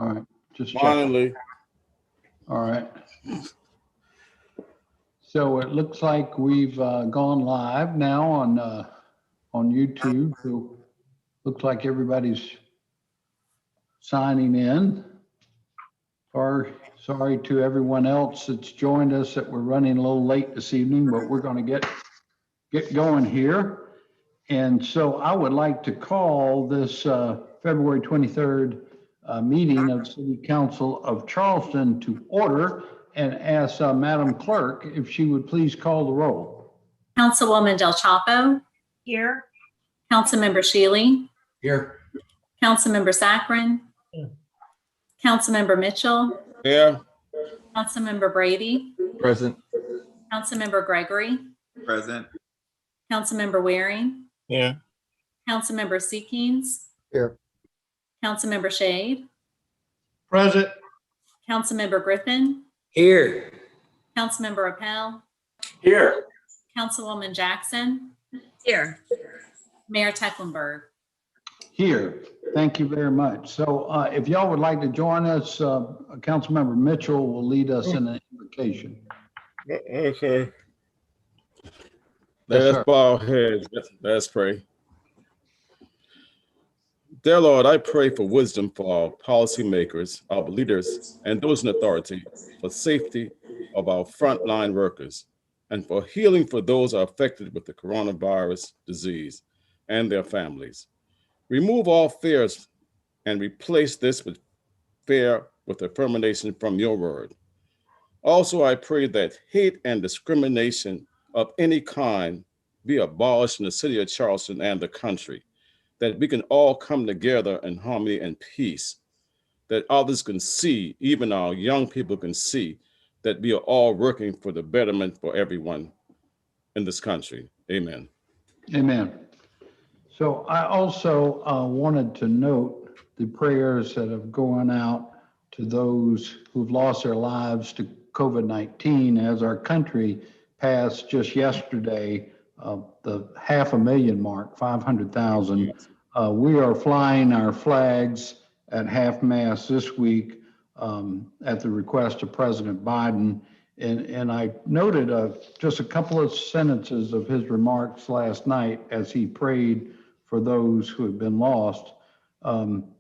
All right, just checking. Finally, All right. So it looks like we've gone live now on YouTube. So looks like everybody's signing in. Sorry to everyone else that's joined us that we're running a little late this evening, but we're going to get going here. And so I would like to call this February 23rd meeting of City Council of Charleston to order and ask Madam Clerk if she would please call the roll. Councilwoman Del Chapo. Here. Councilmember Shealy. Here. Councilmember Saccharin. Here. Councilmember Mitchell. here, Councilmember Brady. Present. Councilmember Gregory. Present. Councilmember Waring. here, Councilmember Seekins. Here. Councilmember Shade. Present. Councilmember Griffin. Here. Councilmember Appel. Here. Councilwoman Jackson. Here. Mayor Tecklenburg. Here, thank you very much. So if y'all would like to join us, Councilmember Mitchell will lead us in an invocation. okay. Yes, Let's sir. bow our heads. Let's pray. Dear Lord, I pray for wisdom for our policymakers, our leaders, and those in authority, for safety of our frontline workers, and for healing for those who are affected with the coronavirus disease and their families. Remove all fears and replace this with fear with affirmation from your word. Also, I pray that hate and discrimination of any kind be abolished in the city of Charleston and the country, that we can all come together in harmony and peace, that others can see, even our young people can see, that we are all working for the betterment for everyone in this country. Amen. Amen. So I also wanted to note the prayers that have gone out to those who've lost their lives to COVID-19 as our country passed just yesterday the 500,000 mark, 500,000. We are flying our flags at half mast this week at the request of President Biden. And I noted just a couple of sentences of his remarks last night as he prayed for those who have been lost.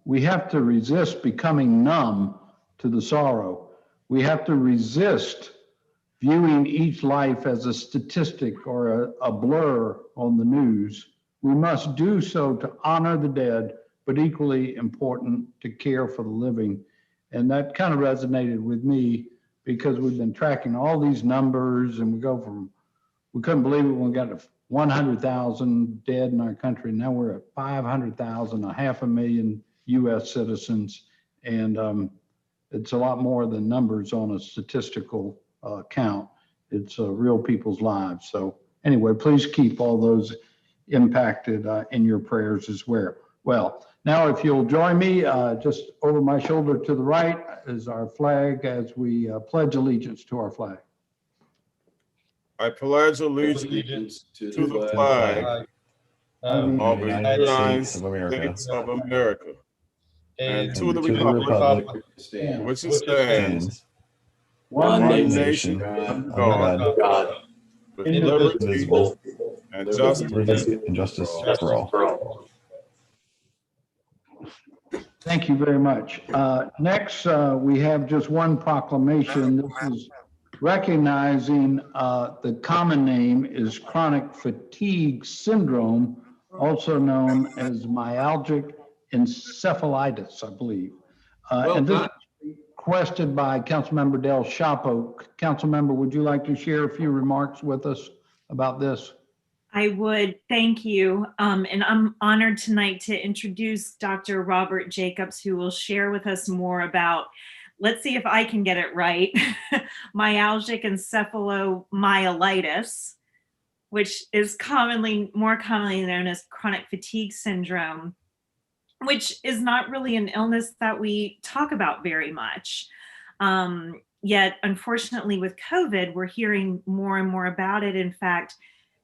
We have to resist becoming numb to the sorrow. We have to resist viewing each life as a statistic or a blur on the news. We must do so to honor the dead, but equally important to care for the living. And that kind of resonated with me because we've been tracking all these numbers and we couldn't believe it when we got to 100,000 dead in our country. Now we're at 500,000, 500,000 US citizens. And it's a lot more than numbers on a statistical count. It's real people's lives. So anyway, please keep all those impacted in your prayers as well. Well, now if you'll join me, just over my shoulder to the right is our flag as we pledge allegiance to our flag. I pledge allegiance to the flag of the United States of America and to the republic which it stands, one nation under God, with liberty and justice for all. Thank you very much. Next, we have just one proclamation. This is recognizing the common name is chronic fatigue syndrome, also known as myalgic encephalitis, I believe. And this is requested by Councilmember Del Chapo. Councilmember, would you like to share a few remarks with us about this? I would, thank you. And I'm honored tonight to introduce Dr. Robert Jacobs, who will share with us more about, let's see if I can get it right, myalgic encephalomyelitis, which is more commonly known as chronic fatigue syndrome, which is not really an illness that we talk about very much. Yet, unfortunately, with COVID, we're hearing more and more about it. In fact,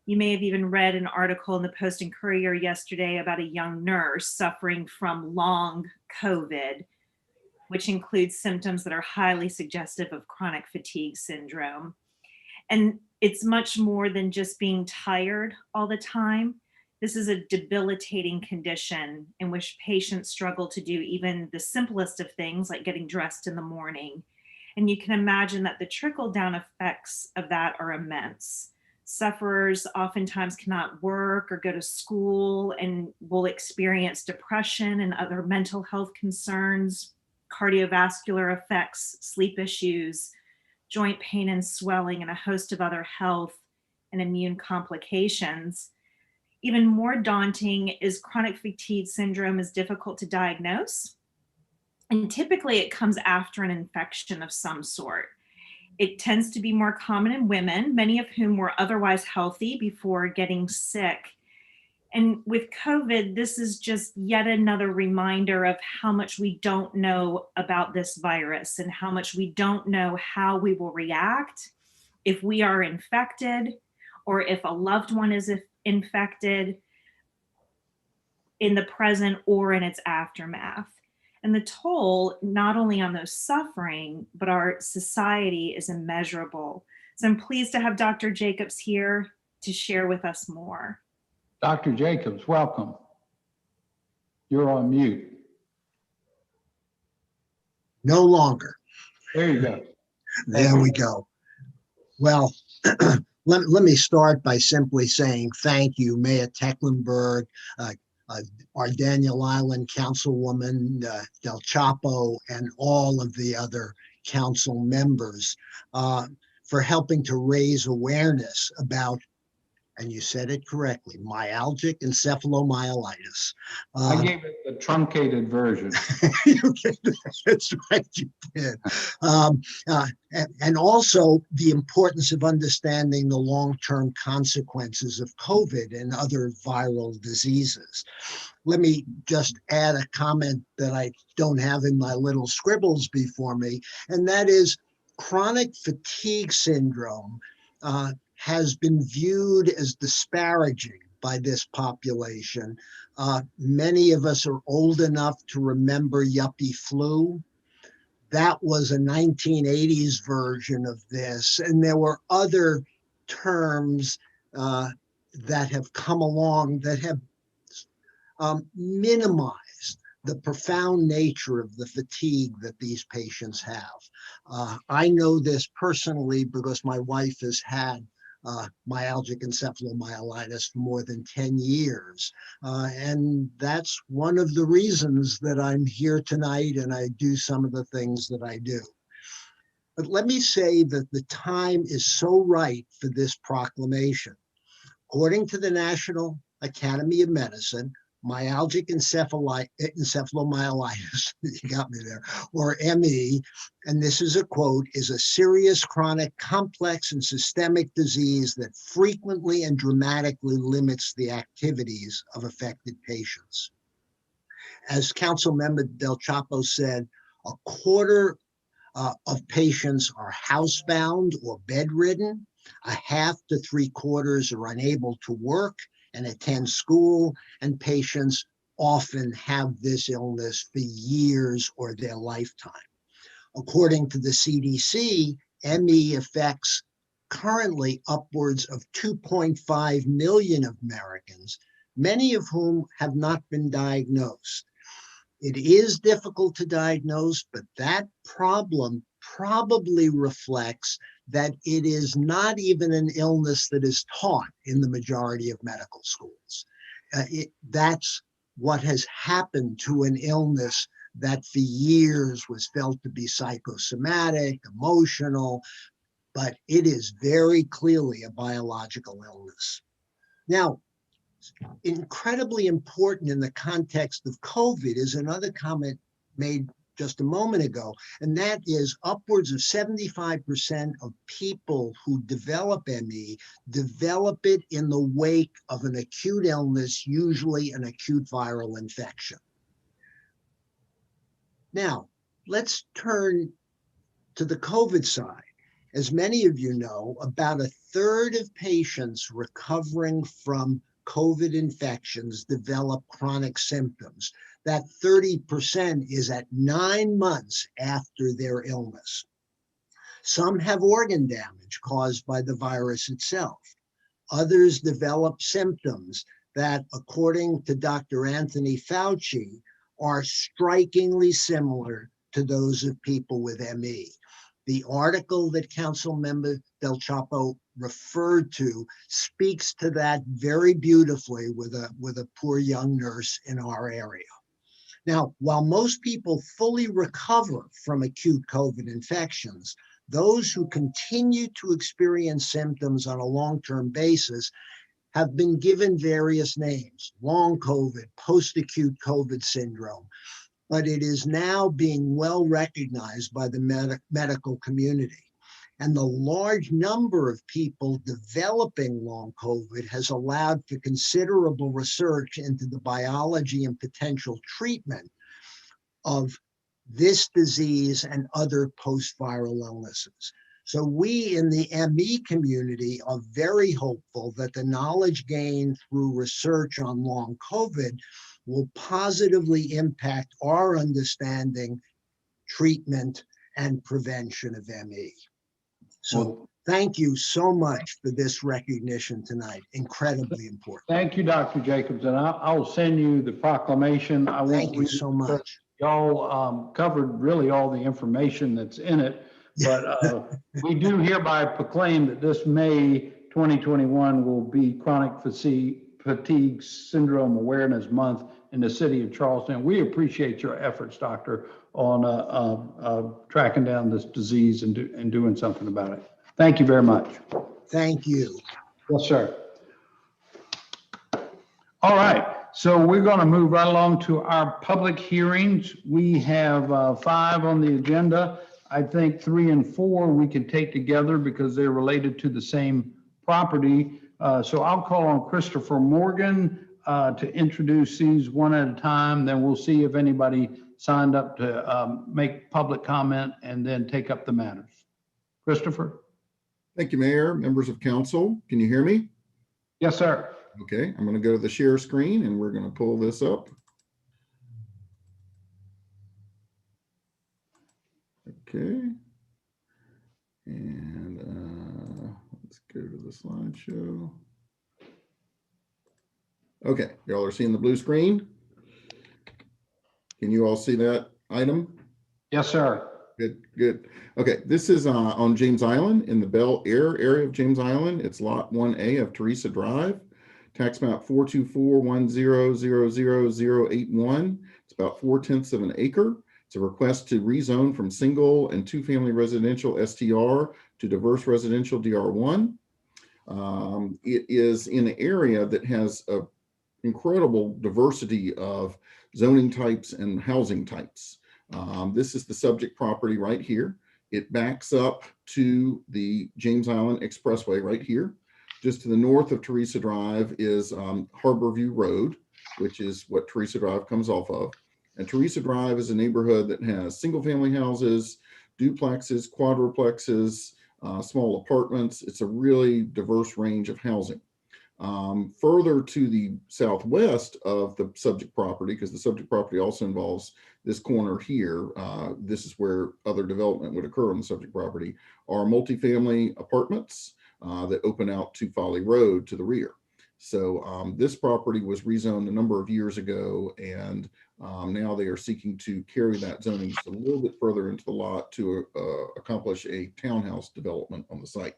you may have even read an article in the Post and Courier yesterday about a young nurse suffering from long COVID. which includes symptoms that are highly suggestive of chronic fatigue syndrome. And it's much more than just being tired all the time. This is a debilitating condition in which patients struggle to do even the simplest of things, like getting dressed in the morning. And you can imagine that the trickle-down effects of that are immense. Sufferers oftentimes cannot work or go to school and will experience depression and other mental health concerns, cardiovascular effects, sleep issues, joint pain and swelling, and a host of other health and immune complications. Even more daunting is chronic fatigue syndrome is difficult to diagnose. And typically it comes after an infection of some sort. It tends to be more common in women, many of whom were otherwise healthy before getting sick. And with COVID, this is just yet another reminder of how much we don't know about this virus and how much we don't know how we will react if we are infected or if a loved one is infected in the present or in its aftermath. And the toll, not only on those suffering, but our society is immeasurable. So I'm pleased to have Dr. Jacobs here to share with us more. Dr. Jacobs, welcome. You're on mute. No longer. There you go. There we go. Well, let me start by simply saying thank you, Mayor Tecklenburg, our Daniel Island Councilwoman Del Chapo, and all of the other council members for helping to raise awareness about, and you said it correctly, myalgic encephalomyelitis. I gave it the truncated version. That's right, you did. And also the importance of understanding the long-term consequences of COVID and other viral diseases. Let me just add a comment that I don't have in my little scribbles before me, and that is chronic fatigue syndrome has been viewed as disparaging by this population. Many of us are old enough to remember yuppie flu. That was a 1980s version of this, and there were other terms that have come along that have minimized the profound nature of the fatigue that these patients have. I know this personally because my wife has had myalgic encephalomyelitis for more than 10 years. And that's one of the reasons that I'm here tonight and I do some of the things that I do. But let me say that the time is so right for this proclamation. According to the National Academy of Medicine, myalgic encephalomyelitis, you got me there, or ME, and this is a quote, is a serious, chronic, complex, and systemic disease that frequently and dramatically limits the activities of affected patients. As Councilmember Del Chapo said, a quarter of patients are housebound or bedridden. A half to 3/4 are unable to work and attend school, and patients often have this illness for years or their lifetime. According to the CDC, ME affects currently upwards of 2.5 million Americans, many of whom have not been diagnosed. It is difficult to diagnose, but that problem probably reflects that it is not even an illness that is taught in the majority of medical schools. That's what has happened to an illness that for years was felt to be psychosomatic, emotional, but it is very clearly a biological illness. Now, incredibly important in the context of COVID is another comment made just a moment ago, and that is upwards of 75% of people who develop ME develop it in the wake of an acute illness, usually an acute viral infection. Now, let's turn to the COVID side. As many of you know, about 1/3 of patients recovering from COVID infections develop chronic symptoms. That 30% is at 9 months after their illness. Some have organ damage caused by the virus itself. Others develop symptoms that, according to Dr. Anthony Fauci, are strikingly similar to those of people with ME. The article that Councilmember Del Chapo referred to speaks to that very beautifully with a poor young nurse in our area. Now, while most people fully recover from acute COVID infections, those who continue to experience symptoms on a long-term basis have been given various names: long COVID, post-acute COVID syndrome, but it is now being well recognized by the medical community. And the large number of people developing long COVID has allowed for considerable research into the biology and potential treatment of this disease and other post-viral illnesses. So we in the ME community are very hopeful that the knowledge gained through research on long COVID will positively impact our understanding, treatment, and prevention of ME. So thank you so much for this recognition tonight. Incredibly important. Thank you, Dr. Jacobs, and I'll send you the proclamation. I won't Thank you read it so because much. y'all covered really all the information that's in it, but we do hereby proclaim that this May 2021 will be Chronic Fatigue Syndrome Awareness Month in the city of Charleston. We appreciate your efforts, Doctor, on tracking down this disease and doing something about it. Thank you very much. Thank you. Yes, sir. All right, so we're going to move right along to our public hearings. We have 5 on the agenda. I think 3 and 4 we can take together because they're related to the same property. So I'll call on Christopher Morgan to introduce these one at a time. Then we'll see if anybody signed up to make public comment and then take up the matters. Christopher? Thank you, Mayor, members of council. Can you hear me? Yes, sir. Okay, I'm going to go to the share screen and we're going to pull this up. Okay. And let's go to the slideshow. Okay, y'all are seeing the blue screen? Can you all see that item? Yes, sir. Good, good. Okay, this is on James Island in the Bel Air area of James Island. It's lot 1A of Teresa Drive, tax map 42410000081. It's about 4/10 of an acre. It's a request to rezone from single and 2-family residential STR to diverse residential DR1. It is in an area that has a incredible diversity of zoning types and housing types. This is the subject property right here. It backs up to the James Island Expressway right here. Just to the north of Teresa Drive is Harborview Road, which is what Teresa Drive comes off of. And Teresa Drive is a neighborhood that has single family houses, duplexes, quadruplexes, small apartments. It's a really diverse range of housing. Further to the southwest of the subject property, because the subject property also involves this corner here, this is where other development would occur on the subject property, are multifamily apartments that open out to Folly Road to the rear. So this property was rezoned a number of years ago, and now they are seeking to carry that zoning just a little bit further into the lot to accomplish a townhouse development on the site.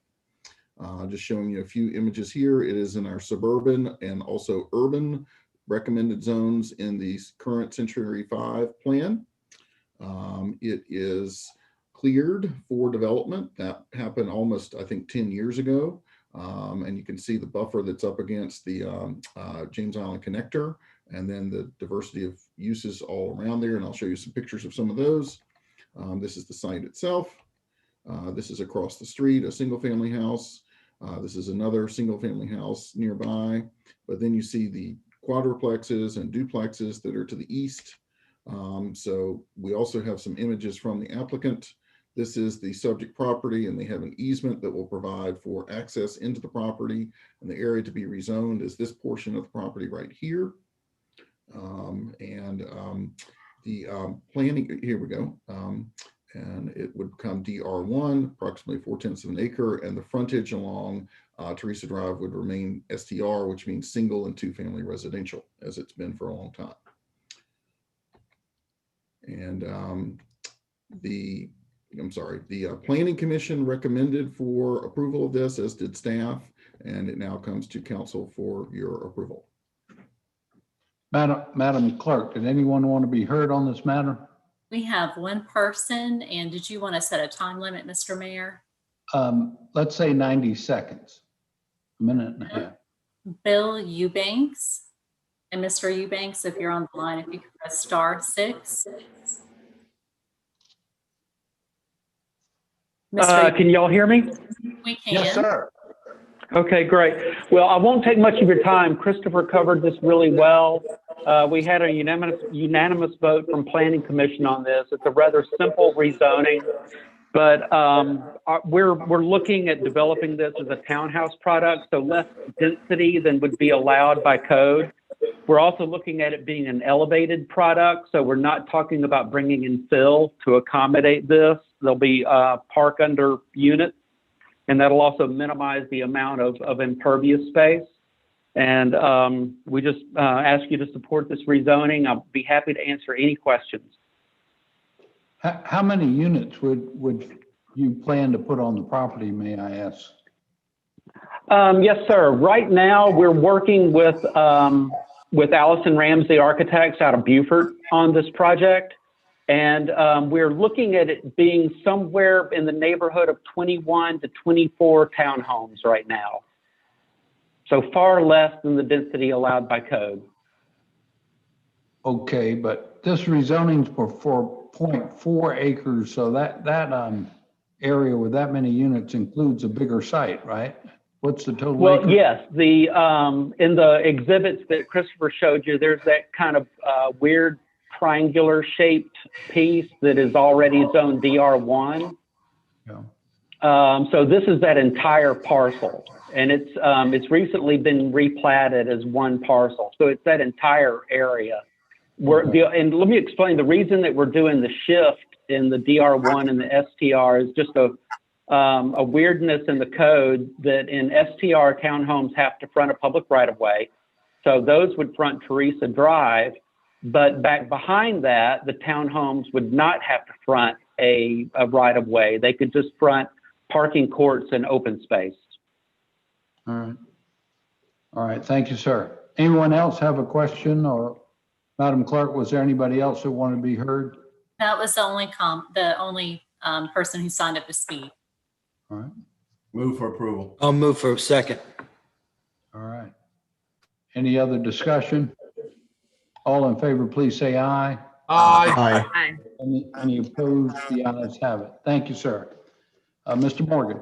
Just showing you a few images here. It is in our suburban and also urban recommended zones in the current Century 5 plan. It is cleared for development. That happened almost, I think, 10 years ago. And you can see the buffer that's up against the James Island connector, and then the diversity of uses all around there. And I'll show you some pictures of some of those. This is the site itself. This is across the street, a single family house. This is another single family house nearby. But then you see the quadruplexes and duplexes that are to the east. So we also have some images from the applicant. This is the subject property, and they have an easement that will provide for access into the property. And the area to be rezoned is this portion of the property right here. The planning, here we go. And it would become DR1, approximately 4/10 of an acre, and the frontage along Teresa Drive would remain STR, which means single and two family residential, as it's been for a long time. And the Planning Commission recommended for approval of this, as did staff, and it now comes to council for your approval. Madam Clerk, did anyone want to be heard on this matter? We have one person, and did you want to set a time limit, Mr. Mayor? Let's say 90 seconds, a minute and a half. Bill Eubanks. And Mr. Eubanks, if you're on the line, if you could press *6. Can y'all hear me? We can. Yes, sir. Okay, great. Well, I won't take much of your time. Christopher covered this really well. We had a unanimous vote from Planning Commission on this. It's a rather simple rezoning, but we're looking at developing this as a townhouse product, so less density than would be allowed by code. We're also looking at it being an elevated product, so we're not talking about bringing in fill to accommodate this. There'll be park under units, and that'll also minimize the amount of impervious space. And we just ask you to support this rezoning. I'll be happy to answer any questions. How many units would you plan to put on the property, may I ask? Yes, sir. Right now, we're working with Allison Ramsey Architects out of Beaufort on this project. And we're looking at it being somewhere in the neighborhood of 21 to 24 townhomes right now. So far less than the density allowed by code. Okay, but this rezoning's for 0.4 acres, so that area with that many units includes a bigger site, right? What's the total? Well, acre? yes, the in the exhibits that Christopher showed you, there's that kind of weird triangular shaped piece that is already zoned DR1. Yeah. So this is that entire parcel, and it's recently been replatted as one parcel. So it's that entire area. And let me explain the reason that we're doing the shift in the DR1 and the STR is just a weirdness in the code that in STR townhomes have to front a public right of way. So those would front Teresa Drive, but back behind that, the townhomes would not have to front a right of way. They could just front parking courts and open space. All right. All right. Thank you, sir. Anyone else have a question, or Madam Clerk, was there anybody else that wanted to be heard? That was the only person who signed up to speak. All right. Move for approval. I'll move for a second. All right. Any other discussion? All in favor, please say aye. Aye. Aye. Any opposed? The ayes have it. Thank you, sir. Mr. Morgan.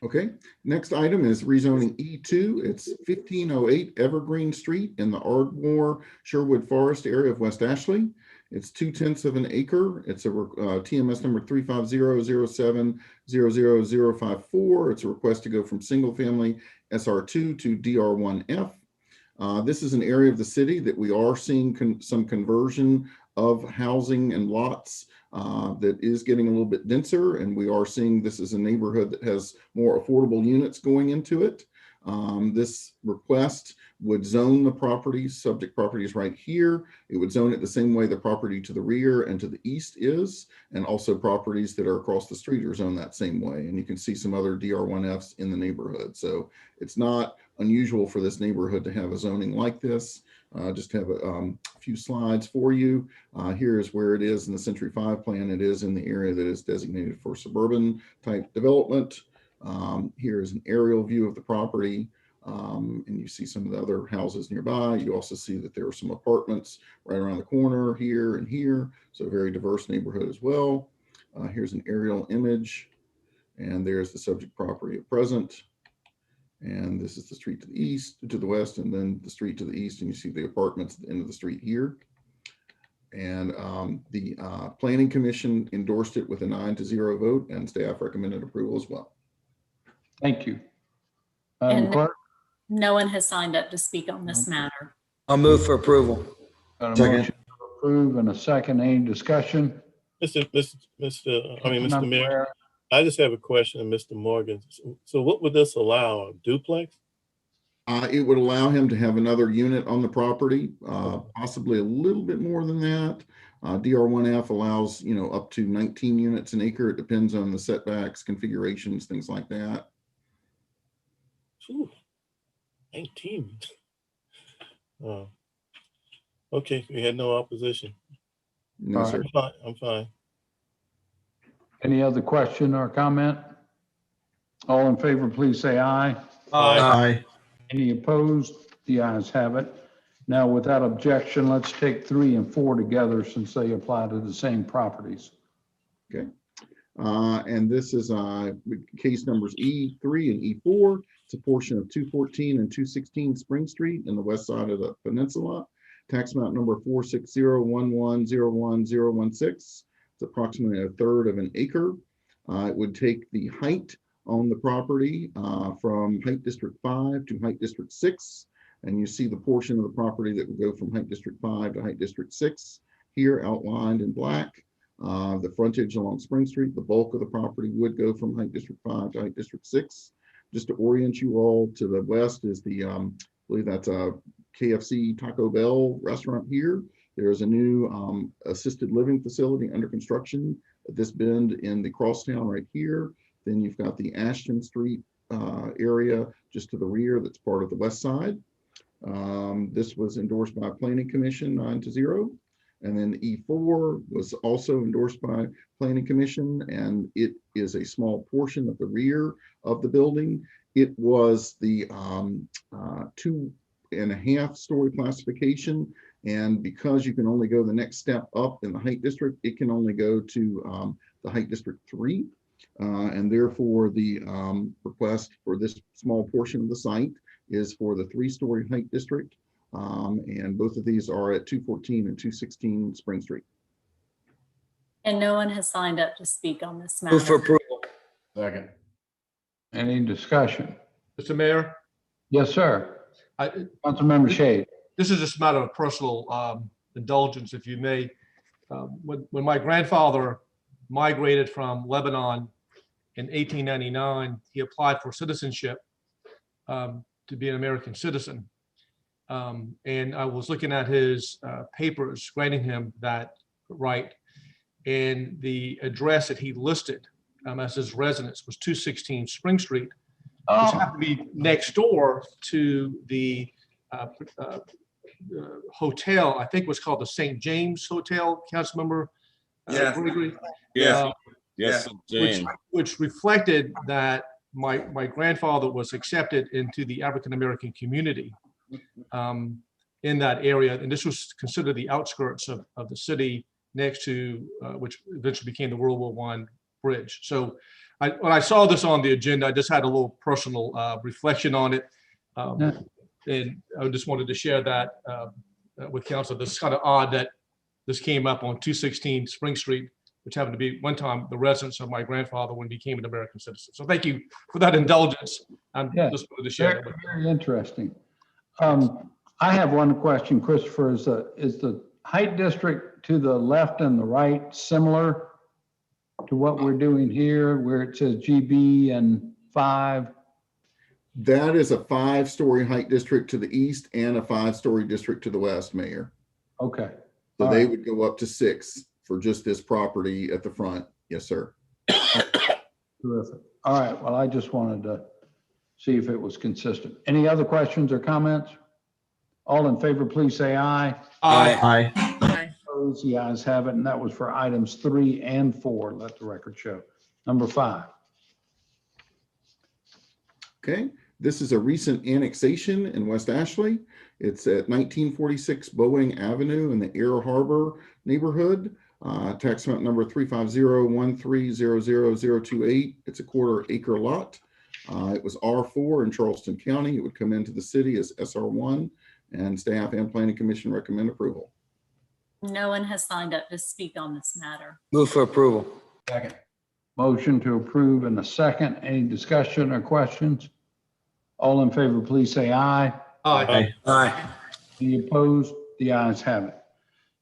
Okay, next item is rezoning E2. It's 1508 Evergreen Street in the Ardmore Sherwood Forest area of West Ashley. It's 2/10 of an acre. It's a TMS number 35007000054. It's a request to go from single family SR2 to DR1F. This is an area of the city that we are seeing some conversion of housing and lots that is getting a little bit denser, and we are seeing this as a neighborhood that has more affordable units going into it. This request would zone the properties, subject properties right here. It would zone it the same way the property to the rear and to the east is, and also properties that are across the street are zoned that same way. And you can see some other DR1Fs in the neighborhood. So it's not unusual for this neighborhood to have a zoning like this. Just have a few slides for you. Here is where it is in the Century 5 plan. It is in the area that is designated for suburban type development. Here is an aerial view of the property, and you see some of the other houses nearby. You also see that there are some apartments right around the corner here and here. So a very diverse neighborhood as well. Here's an aerial image, and there's the subject property at present. And this is the street to the east, to the west, and then the street to the east, and you see the apartments at the end of the street here. And the Planning Commission endorsed it with a 9-0 vote, and staff recommended approval as well. Thank you. Madam And Clerk? no one has signed up to speak on this matter. I'll move for approval. Got a Second. motion to approve and a second. Any discussion? Mr. Member Mayor, Ware? I just have a question of Mr. Morgan. So what would this allow, a duplex? It would allow him to have another unit on the property, possibly a little bit more than that. DR1F allows, you know, up to 19 units an acre. It depends on the setbacks, configurations, things like that. Ooh, 19. Okay, we had no opposition. No, All sir. right. I'm fine. Any other question or comment? All in favor, please say aye. Aye. Any opposed? The ayes have it. Now, without objection, let's take 3 and 4 together since they apply to the same properties. Okay. And this is case numbers E3 and E4. It's a portion of 214 and 216 Spring Street in the west side of the peninsula. Tax map number 46011011016. It's approximately a third of an acre. It would take the height on the property from Height District 5 to Height District 6. And you see the portion of the property that would go from Height District 5 to Height District 6 here outlined in black. The frontage along Spring Street, the bulk of the property would go from Height District 5 to Height District 6. Just to orient you all, to the west is the, I believe that's a KFC Taco Bell restaurant here. There's a new assisted living facility under construction at this bend in the crosstown right here. Then you've got the Ashton Street area just to the rear that's part of the west side. This was endorsed by Planning Commission 9-0. And then E4 was also endorsed by Planning Commission, and it is a small portion of the rear of the building. It was the 2.5 story classification. And because you can only go the next step up in the Height District, it can only go to the Height District 3. And therefore the request for this small portion of the site is for the 3-story Height District. And both of these are at 214 and 216 Spring Street. And no one has signed up to speak on this Move for matter. approval. Second. Any discussion? Mr. Mayor, Yes, sir. Councilmember Shade. this is just a matter of personal indulgence, if you may. When my grandfather migrated from Lebanon in 1899, he applied for citizenship to be an American citizen. And I was looking at his papers granting him that right. And the address that he listed as his residence was 216 Spring Street, which happened to be next door to the hotel. I think it was called the St. James Hotel, Councilmember Gregory. Yes, James. Which reflected that my grandfather was accepted into the African-American community in that area. And this was considered the outskirts of the city next to, which eventually became the World War I bridge. So when I saw this on the agenda, I just had a little personal reflection on it. And I just wanted to share that with council. This is kind of odd that this came up on 216 Spring Street, which happened to be one time the residence of my grandfather when he became an American citizen. So thank you for that indulgence. I'm just wanted to share that with you. Very interesting. I have one question, Christopher. Is the Height District to the left and the right similar to what we're doing here, where it says GB and 5? That is a 5-story Height District to the east and a 5-story district to the west, Mayor. Okay. So All they right. would go up to 6 for just this property at the front. Yes, sir. Terrific. All right. Well, I just wanted to see if it was consistent. Any other questions or comments? All in favor, please say aye. Aye. Opposed, the ayes have it, and that was for items 3 and 4. Let the record show. Number 5. Okay, this is a recent annexation in West Ashley. It's at 1946 Boeing Avenue in the Air Harbor neighborhood. Tax map number 35013000028. It's a 1/4 acre lot. It was R4 in Charleston County. It would come into the city as SR1, and staff and planning commission recommend approval. No one has signed up to speak on this matter. Move for approval. Second. Motion to approve in a second. Any discussion or questions? All in favor, please say aye. Aye. Aye. Any opposed? The ayes have it.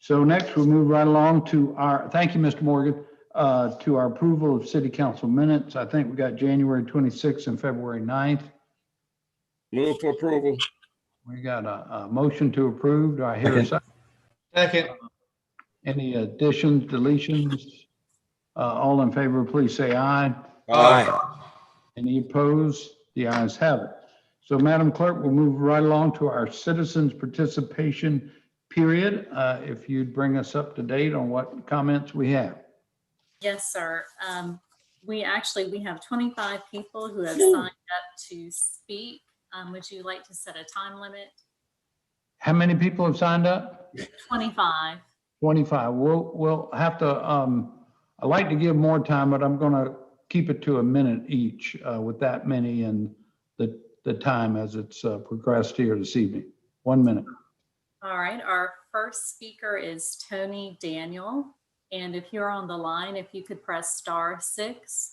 So next we'll move right along to our, thank you, Mr. Morgan, to our approval of city council minutes. I think we got January 26th and February 9th. Move for approval. We got a motion to approve. Do I hear a second? Second. Any additions, deletions? All in favor, please say aye. Aye. Any opposed? The ayes have it. So Madam Clerk, we'll move right along to our citizens participation period. If you'd bring us up to date on what comments we have. Yes, sir. We have 25 people who have signed up to speak. Would you like to set a time limit? How many people have signed up? 25. 25. We'll have to, I like to give more time, but I'm going to keep it to a minute each with that many and the time as it's progressed here this evening. 1 minute. All right. Our first speaker is Tony Daniel. And if you're on the line, if you could press *6.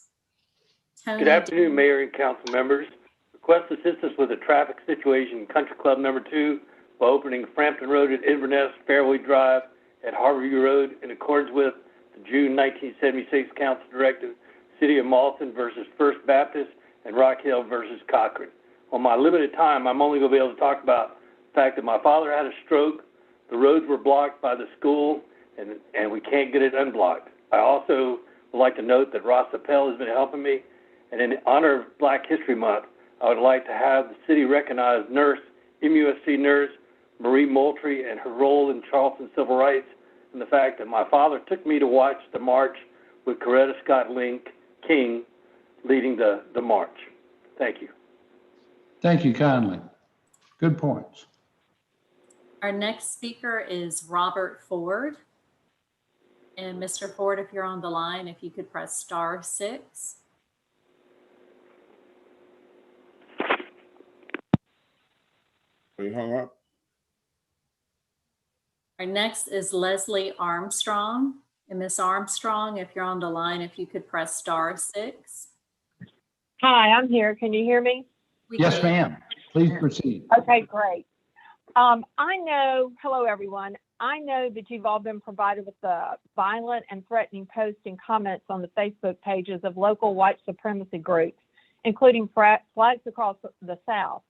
Tony. Good afternoon, Mayor and council members. Request assistance with a traffic situation in Country Club number 2 by opening Frampton Road at Inverness, Fairway Drive at Harborview Road in accordance with the June 1976 Council Directive, City of Malton versus First Baptist and Rock Hill versus Cochran. On my limited time, I'm only going to be able to talk about the fact that my father had a stroke, the roads were blocked by the school, and we can't get it unblocked. I also would like to note that Ross Appel has been helping me, and in honor of Black History Month, I would like to have the city recognize nurse, MUSC nurse, Marie Moultrie, and her role in Charleston civil rights, and the fact that my father took me to watch the march with Coretta Scott King leading the march. Thank you. Thank you kindly. Good points. Our next speaker is Robert Ford. And Mr. Ford, if you're on the line, if you could press *6. We hung up. Our next is Leslie Armstrong. And Miss Armstrong, if you're on the line, if you could press *6. Hi, I'm here. Can you hear me? Yes, ma'am. Please proceed. Okay, great. Hello, everyone. I know that you've all been provided with the violent and threatening posts and comments on the Facebook pages of local white supremacy groups, including flags across the South.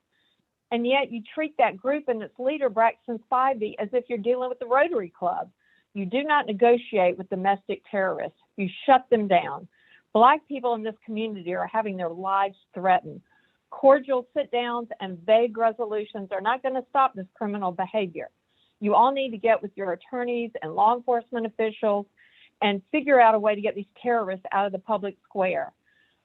And yet you treat that group and its leader, Braxton Spivey, as if you're dealing with the Rotary Club. You do not negotiate with domestic terrorists. You shut them down. Black people in this community are having their lives threatened. Cordial sit-downs and vague resolutions are not going to stop this criminal behavior. You all need to get with your attorneys and law enforcement officials and figure out a way to get these terrorists out of the public square.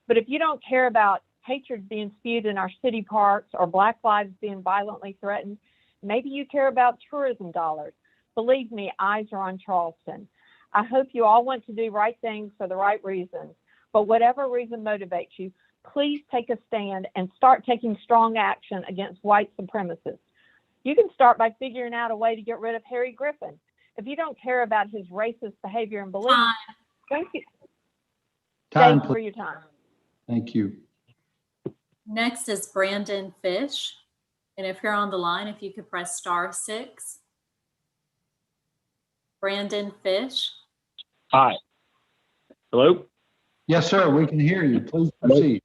But if you don't care about hatred being spewed in our city parks or Black lives being violently threatened, maybe you care about tourism dollars. Believe me, eyes are on Charleston. I hope you all want to do right things for the right reasons, but whatever reason motivates you, please take a stand and start taking strong action against white supremacists. You can start by figuring out a way to get rid of Harry Griffin. If you don't care about his racist behavior and beliefs, thank you. Thanks for your time. Thank you. Next is Brandon Fish. And if you're on the line, if you could press *6. Brandon Fish. Hi. Hello? Yes, sir. We can hear you. Please proceed.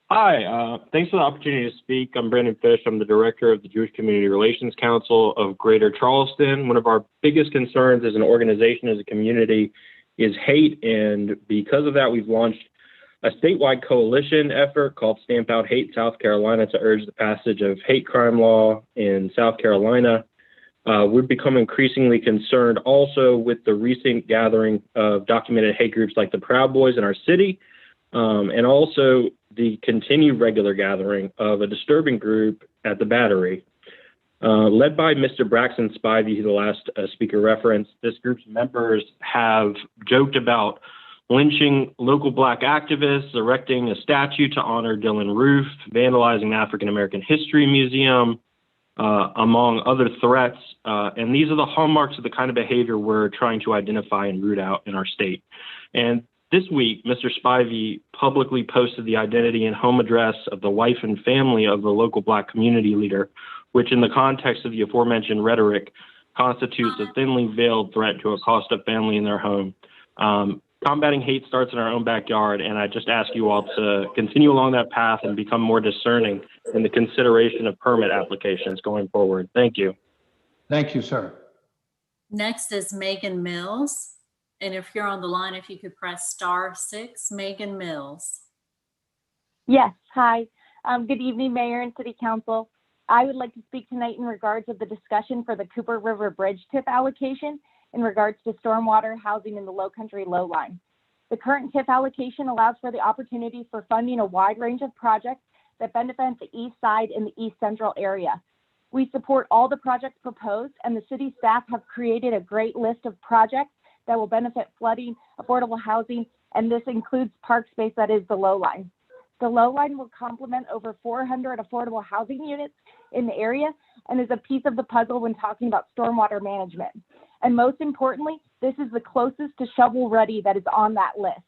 Hi. Thanks for the opportunity to speak. I'm Brandon Fish. I'm the director of the Jewish Community Relations Council of Greater Charleston. One of our biggest concerns as an organization, as a community, is hate. And because of that, we've launched a statewide coalition effort called Stamp Out Hate South Carolina to urge the passage of hate crime law in South Carolina. We've become increasingly concerned also with the recent gathering of documented hate groups like the Proud Boys in our city, and also the continued regular gathering of a disturbing group at the Battery. Led by Mr. Braxton Spivey, who the last speaker referenced, this group's members have joked about lynching local Black activists, erecting a statue to honor Dylan Roof, vandalizing the African American History Museum, among other threats. And these are the hallmarks of the kind of behavior we're trying to identify and root out in our state. And this week, Mr. Spivey publicly posted the identity and home address of the wife and family of the local Black community leader, which in the context of the aforementioned rhetoric constitutes a thinly veiled threat to a Costa family in their home. Combating hate starts in our own backyard, and I just ask you all to continue along that path and become more discerning in the consideration of permit applications going forward. Thank you. Thank you, sir. Next is Megan Mills. And if you're on the line, if you could press *6, Megan Mills. Yes, hi. Good evening, Mayor and City Council. I would like to speak tonight in regards of the discussion for the Cooper River Bridge TIF allocation in regards to stormwater housing in the Low Country Lowline. The current TIF allocation allows for the opportunity for funding a wide range of projects that benefit the East Side and the East Central area. We support all the projects proposed, and the city staff have created a great list of projects that will benefit flooding, affordable housing, and this includes park space that is the low line. The low line will complement over 400 affordable housing units in the area and is a piece of the puzzle when talking about stormwater management. And most importantly, this is the closest to shovel ready that is on that list.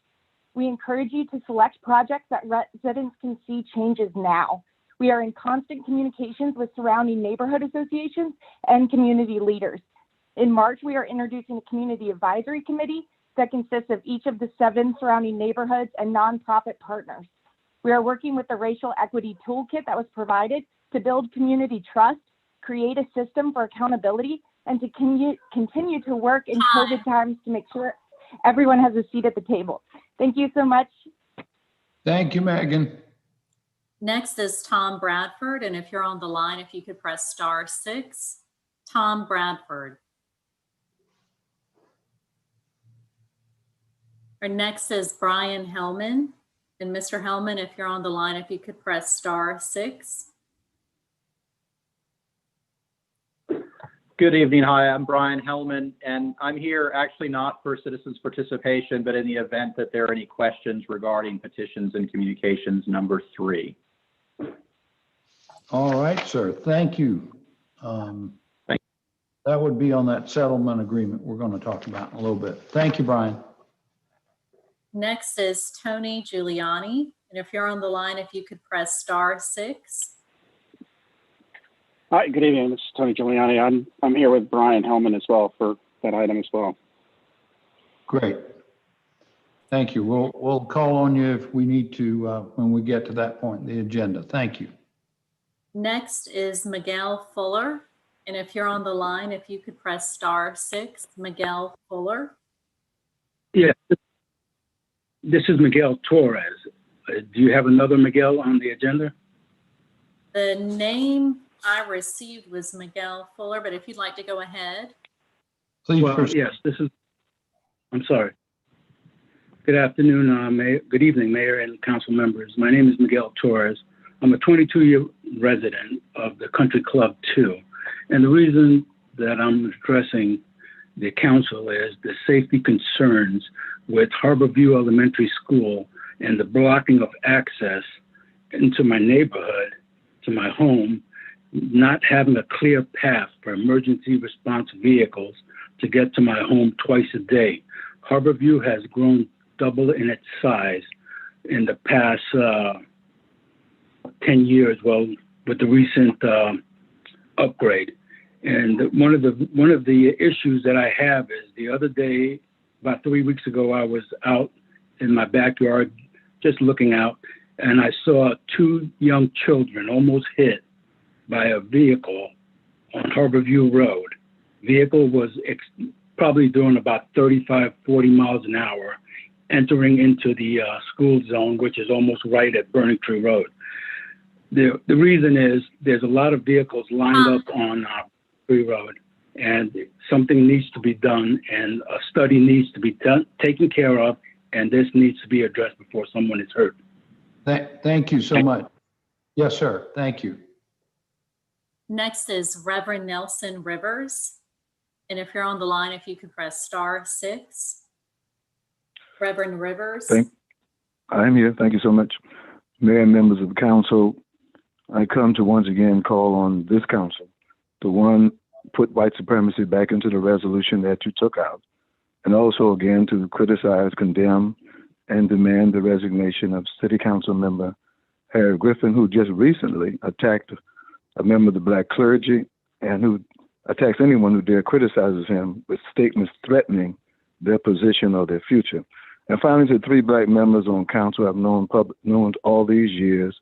We encourage you to select projects that residents can see changes now. We are in constant communications with surrounding neighborhood associations and community leaders. In March, we are introducing a community advisory committee that consists of each of the 7 surrounding neighborhoods and nonprofit partners. We are working with the racial equity toolkit that was provided to build community trust, create a system for accountability, and to continue to work in COVID times to make sure everyone has a seat at the table. Thank you so much. Thank you, Megan. Next is Tom Bradford. And if you're on the line, if you could press *6, Tom Bradford. Our next is Brian Hellman. And Mr. Hellman, if you're on the line, if you could press *6. Good evening. Hi, I'm Brian Hellman, and I'm here actually not for citizens participation, but in the event that there are any questions regarding petitions and communications number 3. All right, sir. Thank you. That would be on that settlement agreement we're going to talk about in a little bit. Thank you, Brian. Next is Tony Giuliani. And if you're on the line, if you could press *6. Hi, good evening. This is Tony Giuliani. I'm here with Brian Hellman as well for that item as well. Great. Thank you. We'll call on you if we need to when we get to that point in the agenda. Thank you. Next is Miguel Fuller. And if you're on the line, if you could press *6, Miguel Fuller. Yeah, this is Miguel Torres. Do you have another Miguel on the agenda? The name I received was Miguel Fuller, but if you'd like to go ahead. Please. Well, yes, I'm sorry. Good afternoon, good evening, Mayor and council members. My name is Miguel Torres. I'm a 22-year resident of the Country Club 2. And the reason that I'm addressing the council is the safety concerns with Harborview Elementary School and the blocking of access into my neighborhood, to my home, not having a clear path for emergency response vehicles to get to my home twice a day. Harborview has grown double in its size in the past 10 years, well, with the recent upgrade. And one of the issues that I have is the other day, about 3 weeks ago, I was out in my backyard just looking out, and I saw 2 young children almost hit by a vehicle on Harborview Road. Vehicle was probably doing about 35, 40 miles an hour, entering into the school zone, which is almost right at Burning Tree Road. The reason is there's a lot of vehicles lined up on Tree Road, and something needs to be done, and a study needs to be taken care of, and this needs to be addressed before someone is hurt. Thank you so much. Yes, sir. Thank you. Next is Reverend Nelson Rivers. And if you're on the line, if you could press *6. Reverend Rivers. I'm here. Thank you so much. Mayor and members of the council, I come to once again call on this council to, one, put white supremacy back into the resolution that you took out, and also again to criticize, condemn, and demand the resignation of City Council member Harry Griffin, who just recently attacked a member of the Black clergy and who attacks anyone who dare criticizes him with statements threatening their position or their future. And finally, to 3 Black members on council I've known all these years,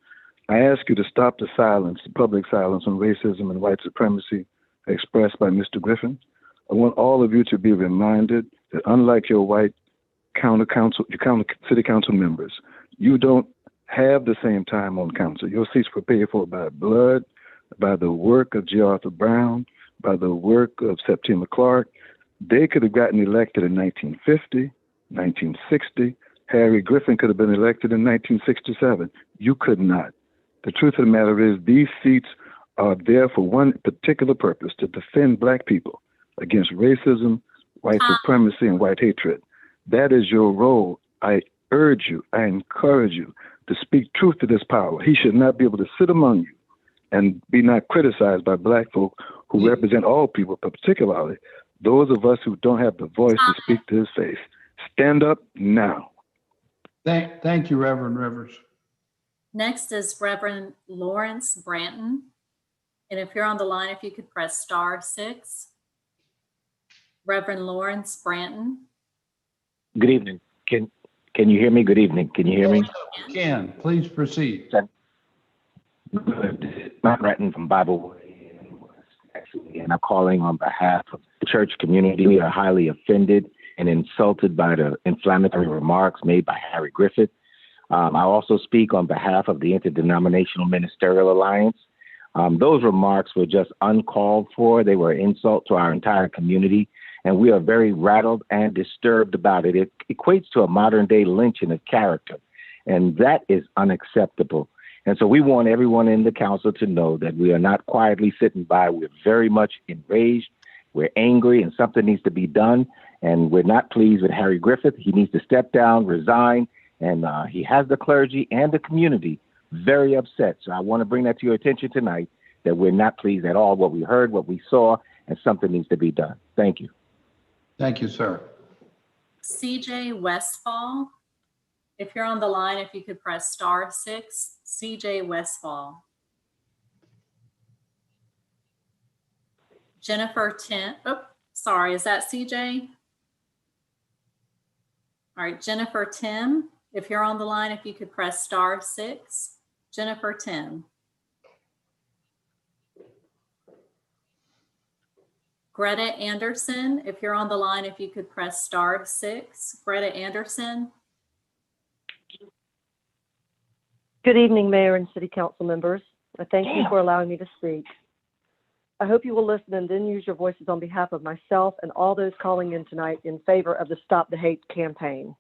I ask you to stop the silence, the public silence on racism and white supremacy expressed by Mr. Griffin. I want all of you to be reminded that unlike your white county city council members, you don't have the same time on council. Your seats were paid for by blood, by the work of J. Arthur Brown, by the work of Septima Clark. They could have gotten elected in 1950, 1960. Harry Griffin could have been elected in 1967. You could not. The truth of the matter is these seats are there for one particular purpose, to defend Black people against racism, white supremacy, and white hatred. That is your role. I urge you, I encourage you to speak truth to this power. He should not be able to sit among you and be not criticized by Black folk who represent all people, but particularly those of us who don't have the voice to speak to his face. Stand up now. Thank you, Reverend Rivers. Next is Reverend Lawrence Branton. And if you're on the line, if you could press *6. Reverend Lawrence Branton. Good evening. Can you hear me? Good evening. Can you hear me? Can. Please proceed. Matt Ratton from Bible Way, and I'm calling on behalf of the church community. We are highly offended and insulted by the inflammatory remarks made by Harry Griffith. I also speak on behalf of the Interdenominational Ministerial Alliance. Those remarks were just uncalled for. They were an insult to our entire community, and we are very rattled and disturbed about it. It equates to a modern-day lynching of character, and that is unacceptable. And so we want everyone in the council to know that we are not quietly sitting by. We're very much enraged. We're angry, and something needs to be done. And we're not pleased with Harry Griffith. He needs to step down, resign, and he has the clergy and the community very upset. So I want to bring that to your attention tonight, that we're not pleased at all what we heard, what we saw, and something needs to be done. Thank you. Thank you, sir. CJ Westfall. If you're on the line, if you could press *6. CJ Westfall. Jennifer Tim. Oh, sorry. Is that CJ? All right, Jennifer Tim. If you're on the line, if you could press *6. Jennifer Tim. Greta Anderson. If you're on the line, if you could press *6. Greta Anderson. Good evening, Mayor and City Council members. I thank you for allowing me to speak. I hope you will listen and then use your voices on behalf of myself and all those calling in tonight in favor of the Stop the Hate campaign.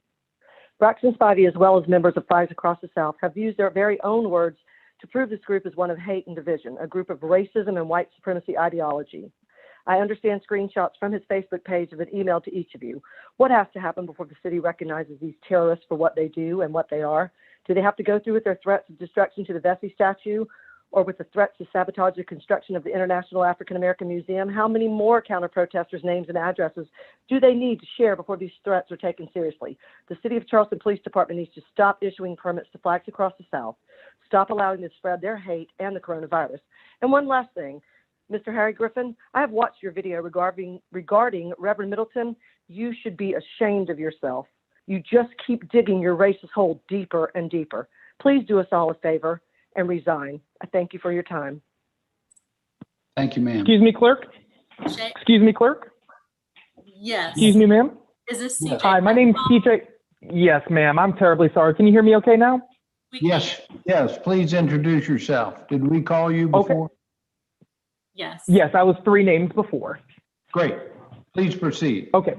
Braxton Spivey, as well as members of Flags Across the South, have used their very own words to prove this group is one of hate and division, a group of racism and white supremacy ideology. I understand screenshots from his Facebook page have been emailed to each of you. What has to happen before the city recognizes these terrorists for what they do and what they are? Do they have to go through with their threats of destruction to the Vesey statue, or with the threats to sabotage the construction of the International African American Museum? How many more counter-protesters' names and addresses do they need to share before these threats are taken seriously? The City of Charleston Police Department needs to stop issuing permits to Flags Across the South, stop allowing them to spread their hate and the coronavirus. And one last thing, Mr. Harry Griffin, I have watched your video regarding Reverend Middleton. You should be ashamed of yourself. You just keep digging your racist hole deeper and deeper. Please do us all a favor and resign. I thank you for your time. Thank you, ma'am. Excuse me, clerk. Excuse me, clerk. Yes. Excuse me, ma'am. Is this CJ? Hi, my name's CJ. Yes, ma'am. I'm terribly sorry. Can you hear me okay now? Yes, yes. Please introduce yourself. Did we call you before? Yes. Yes, I was 3 names before. Great. Please proceed. Okay.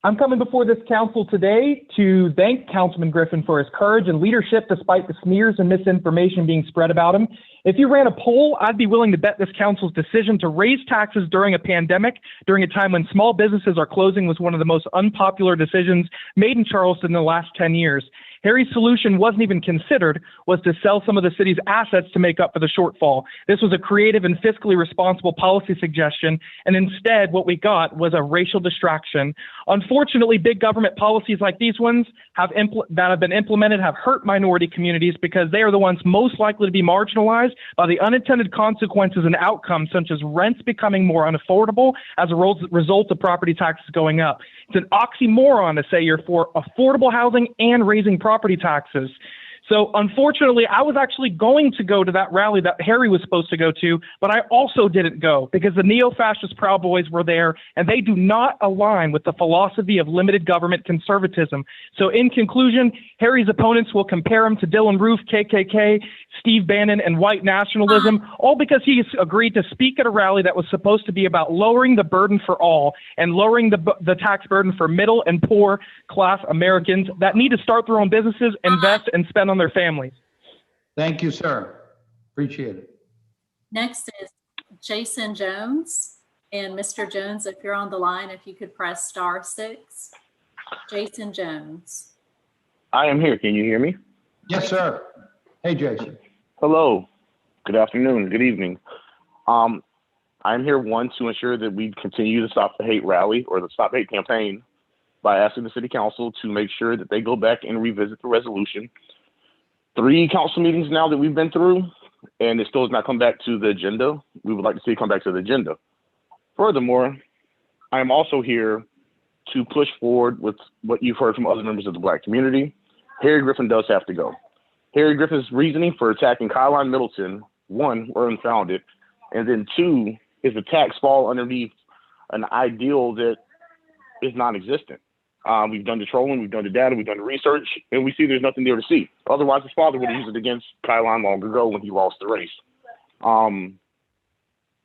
I'm coming before this council today to thank Councilman Griffin for his courage and leadership despite the smears and misinformation being spread about him. If you ran a poll, I'd be willing to bet this council's decision to raise taxes during a pandemic, during a time when small businesses are closing, was one of the most unpopular decisions made in Charleston in the last 10 years. Harry's solution wasn't even considered, was to sell some of the city's assets to make up for the shortfall. This was a creative and fiscally responsible policy suggestion, and instead what we got was a racial distraction. Unfortunately, big government policies like these ones that have been implemented have hurt minority communities because they are the ones most likely to be marginalized by the unintended consequences and outcomes, such as rents becoming more unaffordable as a result of property taxes going up. It's an oxymoron to say you're for affordable housing and raising property taxes. So unfortunately, I was actually going to go to that rally that Harry was supposed to go to, but I also didn't go because the neo-fascist Proud Boys were there, and they do not align with the philosophy of limited government conservatism. So in conclusion, Harry's opponents will compare him to Dylan Roof, KKK, Steve Bannon, and white nationalism, all because he agreed to speak at a rally that was supposed to be about lowering the burden for all and lowering the tax burden for middle and poor class Americans that need to start their own businesses, invest, and spend on their families. Thank you, sir. Appreciate it. Next is Jason Jones. And Mr. Jones, if you're on the line, if you could press *6. Jason Jones. I am here. Can you hear me? Yes, sir. Hey, Jason. Hello. Good afternoon. Good evening. I'm here, one, to ensure that we continue the Stop the Hate rally or the Stop Hate campaign by asking the city council to make sure that they go back and revisit the resolution. 3 council meetings now that we've been through, and it still has not come back to the agenda. We would like to see it come back to the agenda. Furthermore, I am also here to push forward with what you've heard from other members of the Black community. Harry Griffin does have to go. Harry Griffin's reasoning for attacking Kyline Middleton, 1, were unfounded, and then 2, his attacks fall underneath an ideal that is non-existent. We've done the trolling, we've done the data, we've done the research, and we see there's nothing there to see. Otherwise, his father would have used it against Kyline long ago when he lost the race.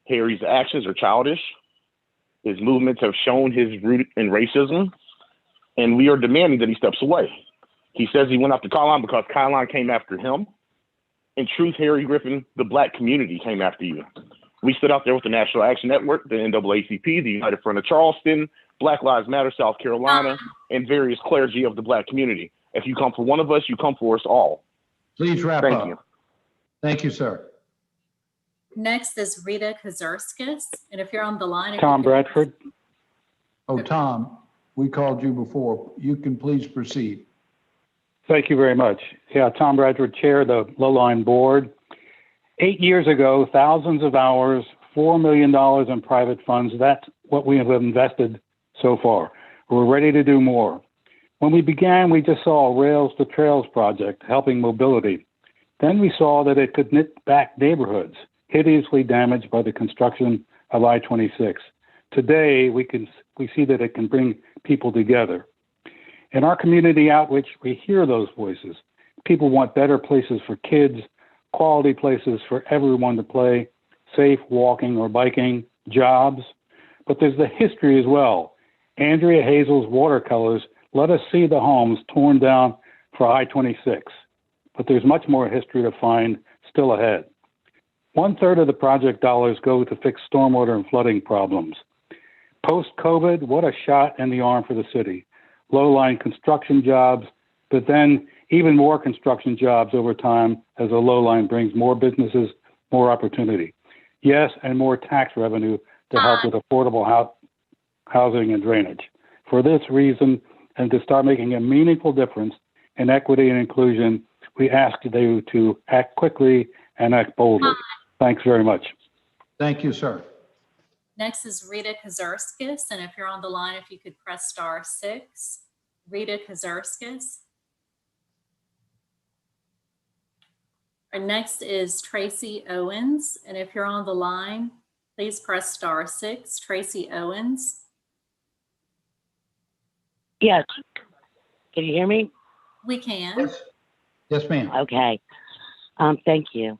Harry's actions are childish. His movements have shown his root in racism, and we are demanding that he steps away. He says he went after Kyline because Kyline came after him. In truth, Harry Griffin, the Black community came after you. We stood out there with the National Action Network, the NAACP, the United Front of Charleston, Black Lives Matter South Carolina, and various clergy of the Black community. If you come for one of us, you come for us all. Please wrap Thank up. you. Thank you, sir. Next is Rita Kozurskis. And if you're on the line, if Tom you could- Bradford. Oh, Tom, we called you before. You can please proceed. Thank you very much. Yeah, Tom Bradford, Chair of the Lowline Board. 8 years ago, thousands of hours, $4 million in private funds. That's what we have invested so far. We're ready to do more. When we began, we just saw a Rails to Trails project helping mobility. Then we saw that it could knit back neighborhoods, hideously damaged by the construction of I-26. Today, we see that it can bring people together. In our community outreach, we hear those voices. People want better places for kids, quality places for everyone to play, safe walking or biking, jobs. But there's the history as well. Andrea Hazel's watercolors let us see the homes torn down for I-26. But there's much more history to find still ahead. 1/3 of the project dollars go to fix stormwater and flooding problems. Post-COVID, what a shot in the arm for the city. Low-line construction jobs, but then even more construction jobs over time as a low line brings more businesses, more opportunity. Yes, and more tax revenue to help with affordable housing and drainage. For this reason, and to start making a meaningful difference in equity and inclusion, we ask you to act quickly and act boldly. Thanks very much. Thank you, sir. Next is Rita Kozurskis. And if you're on the line, if you could press *6. Rita Kozurskis. Our next is Tracy Owens. And if you're on the line, please press *6. Tracy Owens. Yes. Can you hear me? We can. Yes, yes ma'am. Okay. Thank you.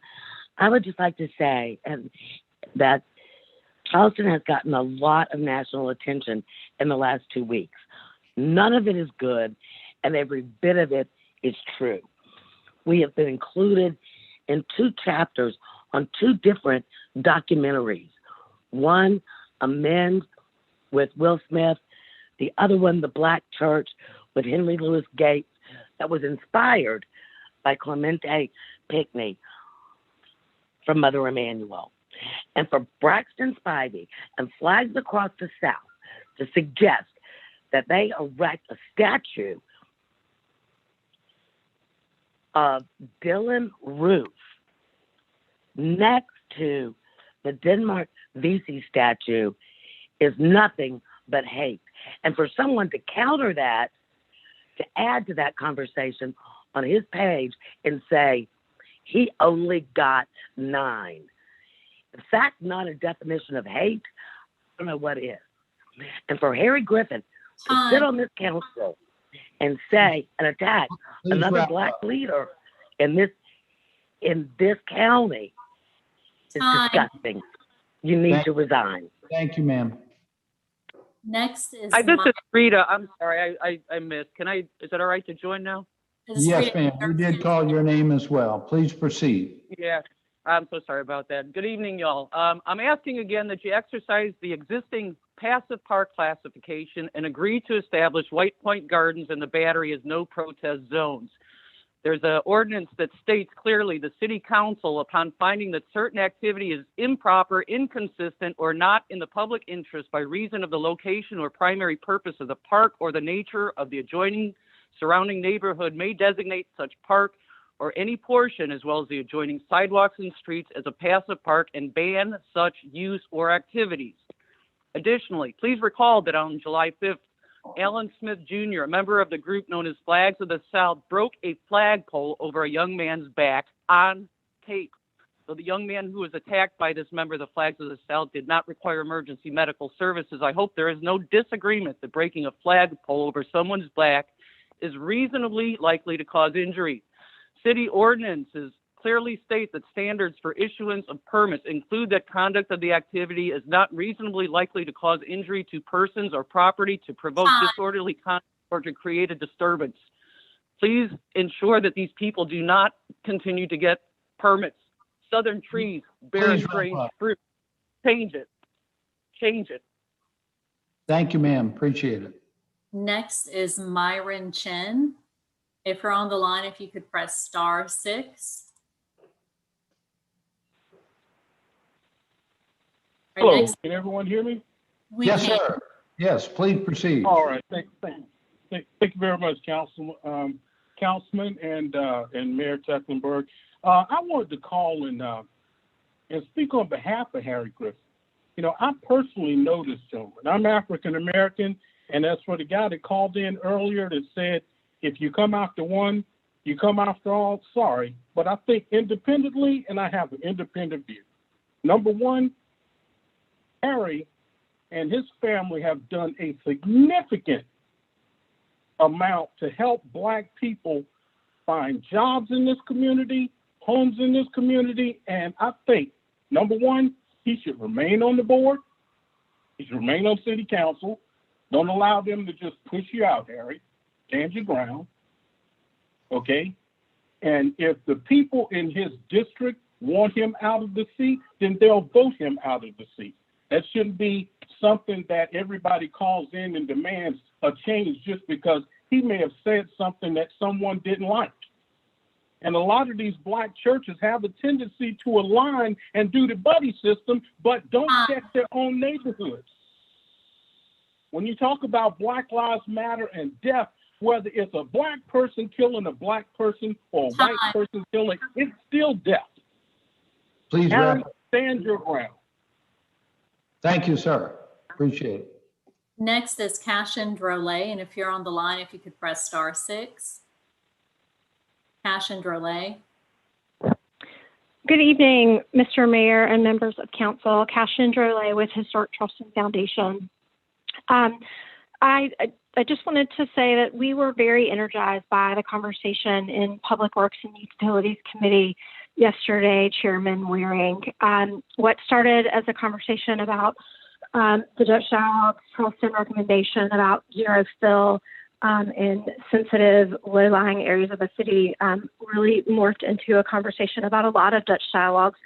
I would just like to say that Charleston has gotten a lot of national attention in the last 2 weeks. None of it is good, and every bit of it is true. We have been included in 2 chapters on 2 different documentaries. One, Amend with Will Smith. The other one, The Black Church with Henry Louis Gates, that was inspired by Clemente Pinckney from Mother Emanuel. And for Braxton Spivey and Flags Across the South to suggest that they erect a statue of Dylan Roof next to the Denmark Vesey statue is nothing but hate. And for someone to counter that, to add to that conversation on his page and say, he only got 9. If that's not a definition of hate, I don't know what is. And for Harry Griffin to sit on this council and say and attack another black leader in this county is disgusting. You need to resign. Thank you, ma'am. Next is This is Rita. I'm sorry, I missed. Is it all right to join now? Yes, ma'am. We did call your name as well. Please proceed. Yeah, I'm so sorry about that. Good evening, y'all. I'm asking again that you exercise the existing passive park classification and agree to establish White Point Gardens and the Battery as no protest zones. There's an ordinance that states clearly the city council, upon finding that certain activity is improper, inconsistent, or not in the public interest by reason of the location or primary purpose of the park or the nature of the adjoining surrounding neighborhood, may designate such park or any portion as well as the adjoining sidewalks and streets as a passive park and ban such use or activities. Additionally, please recall that on July 5th, Alan Smith Jr., a member of the group known as Flags of the South, broke a flagpole over a young man's back on tape. So the young man who was attacked by this member of the Flags of the South did not require emergency medical services. I hope there is no disagreement that breaking a flagpole over someone's back is reasonably likely to cause injury. City ordinances clearly state that standards for issuance of permits include that conduct of the activity is not reasonably likely to cause injury to persons or property, to provoke disorderly conduct, or to create a disturbance. Please ensure that these people do not continue to get permits. Southern trees bearing strange fruit. Change it. Change it. Thank you, ma'am. Appreciate it. Next is Myron Chen. If you're on the line, if you could press *6. Hello, can everyone hear me? Yes, sir. Yes, please proceed. All right, thank you very much, Councilman and Mayor Tecklenburg. I wanted to call and speak on behalf of Harry Griffin. You know, I personally know this gentleman. I'm African American, and as for the guy that called in earlier that said, if you come after one, you come after all, sorry. But I think independently, and I have an independent view. Number one, Harry and his family have done a significant amount to help Black people find jobs in this community, homes in this community, and I think, number one, he should remain on the board. He should remain on city council. Don't allow them to just push you out, Harry. Stand your ground, okay? And if the people in his district want him out of the seat, then they'll vote him out of the seat. That shouldn't be something that everybody calls in and demands a change just because he may have said something that someone didn't like. And a lot of these Black churches have a tendency to align and do the buddy system, but don't check their own neighborhoods. When you talk about Black Lives Matter and death, whether it's a Black person killing a Black person or a white person killing, it's still death. Please wrap up. Stand your ground. Thank you, sir. Appreciate it. Next is Cashin Drolet, and if you're on the line, if you could press *6. Cashin Drolet. Good evening, Mr. Mayor and members of council. Cashin Drolet with Historic Charleston Foundation. I just wanted to say that we were very energized by the conversation in Public Works and Utilities Committee yesterday, Chairman Waring. What started as a conversation about the Dutch Dialogue's Charleston recommendation about zero fill in sensitive low-lying areas of the city really morphed into a conversation about a lot of Dutch Dialogue's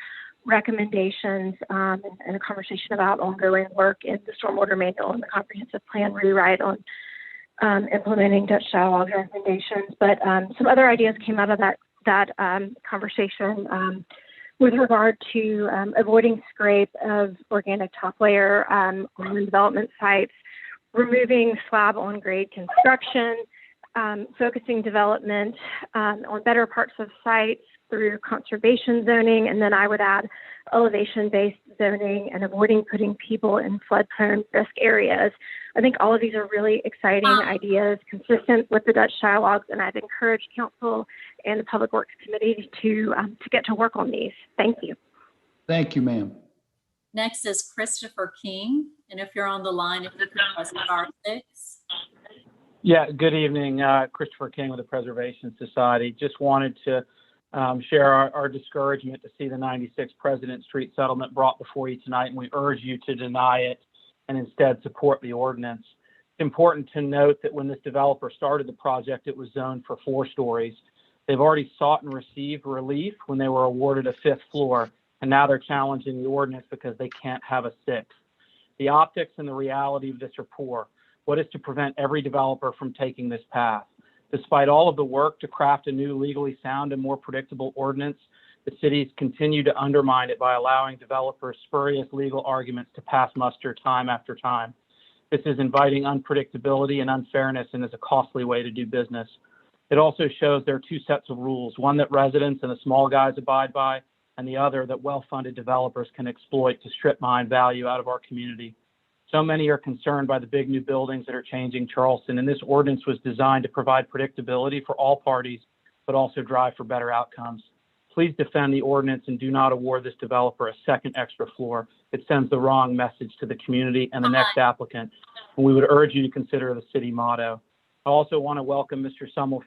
recommendations and a conversation about ongoing work in the stormwater manual and the comprehensive plan rewrite on implementing Dutch dialogue recommendations. But some other ideas came out of that conversation with regard to avoiding scrape of organic top layer on development sites, removing slab on grade construction, focusing development on better parts of sites through conservation zoning, and then I would add elevation-based zoning and avoiding putting people in flood-prone risk areas. I think all of these are really exciting ideas consistent with the Dutch dialogues, and I've encouraged Council and the Public Works Committee to get to work on these. Thank you. Thank you, ma'am. Next is Christopher King. And if you're on the line, if you could press star 6. Yeah, good evening. Christopher King with the Preservation Society. Just wanted to share our discouragement to see the 96 President Street settlement brought before you tonight, and we urge you to deny it and instead support the ordinance. It's important to note that when this developer started the project, it was zoned for 4 stories. They've already sought and received relief when they were awarded a 5th floor, and now they're challenging the ordinance because they can't have a 6th. The optics and the reality of this are poor. What is to prevent every developer from taking this path? Despite all of the work to craft a new legally sound and more predictable ordinance, the cities continue to undermine it by allowing developers spurious legal arguments to pass muster time after time. This is inviting unpredictability and unfairness and is a costly way to do business. It also shows there are 2 sets of rules, one that residents and the small guys abide by, and the other that well-funded developers can exploit to strip mine value out of our community. So many are concerned by the big new buildings that are changing Charleston, and this ordinance was designed to provide predictability for all parties, but also drive for better outcomes. Please defend the ordinance and do not award this developer a 2nd extra floor. It sends the wrong message to the community and the next applicant, and we would urge you to consider the city motto. I also want to welcome Mr. Summerfield,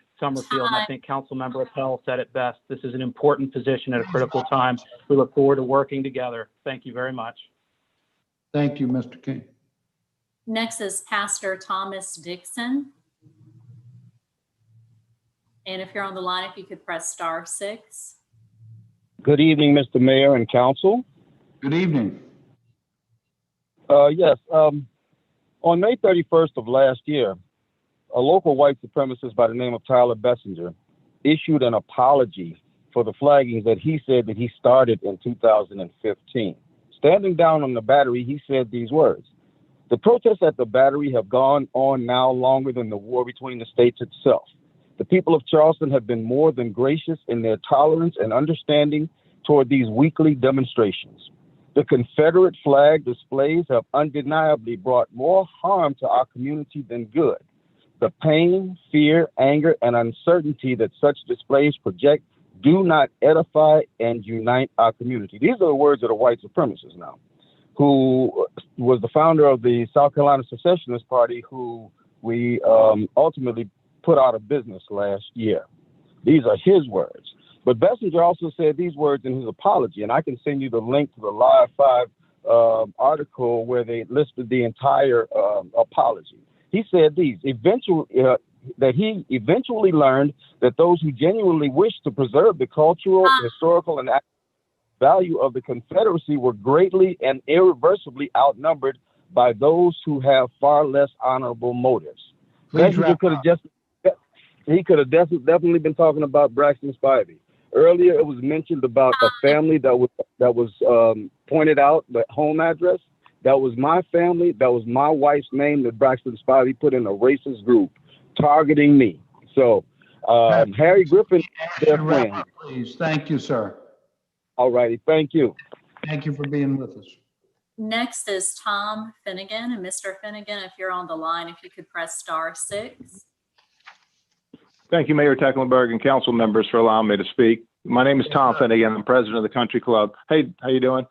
and I think Councilmember Appel said it best. This is an important position at a critical time. We look forward to working together. Thank you very much. Thank you, Mr. King. Next is Pastor Thomas Dixon. And if you're on the line, if you could press star 6. Good evening, Mr. Mayor and Council. Good evening. Yes, on May 31st of last year, a local white supremacist by the name of Tyler Bessinger issued an apology for the flaggings that he said that he started in 2015. Standing down on the Battery, he said these words: "The protests at the Battery have gone on now longer than the war between the states itself. The people of Charleston have been more than gracious in their tolerance and understanding toward these weekly demonstrations. The Confederate flag displays have undeniably brought more harm to our community than good. The pain, fear, anger, and uncertainty that such displays project do not edify and unite our community." These are the words of the white supremacist now, who was the founder of the South Carolina Secessionist Party, who we ultimately put out of business last year. These are his words. But Bessinger also said these words in his apology, and I can send you the link to the Live 5 article where they listed the entire apology. He said these: that he eventually learned that those who genuinely wished to preserve the cultural, historical, and value of the Confederacy were greatly and irreversibly outnumbered by those who have far less honorable motives. Bessinger could have definitely been talking about Braxton Spivey. Earlier, it was mentioned about a family that was pointed out, the home address. That was my family. That was my wife's name that Braxton Spivey put in a racist group targeting me. So Harry Griffin, their friend. Please, thank you, sir. All righty, thank you. Thank you for being with us. Next is Tom Finnegan. And Mr. Finnegan, if you're on the line, if you could press star 6. Thank you, Mayor Tecklenburg and council members, for allowing me to speak. My name is Tom Finnegan. I'm president of the Country Club. Hey, how you doing?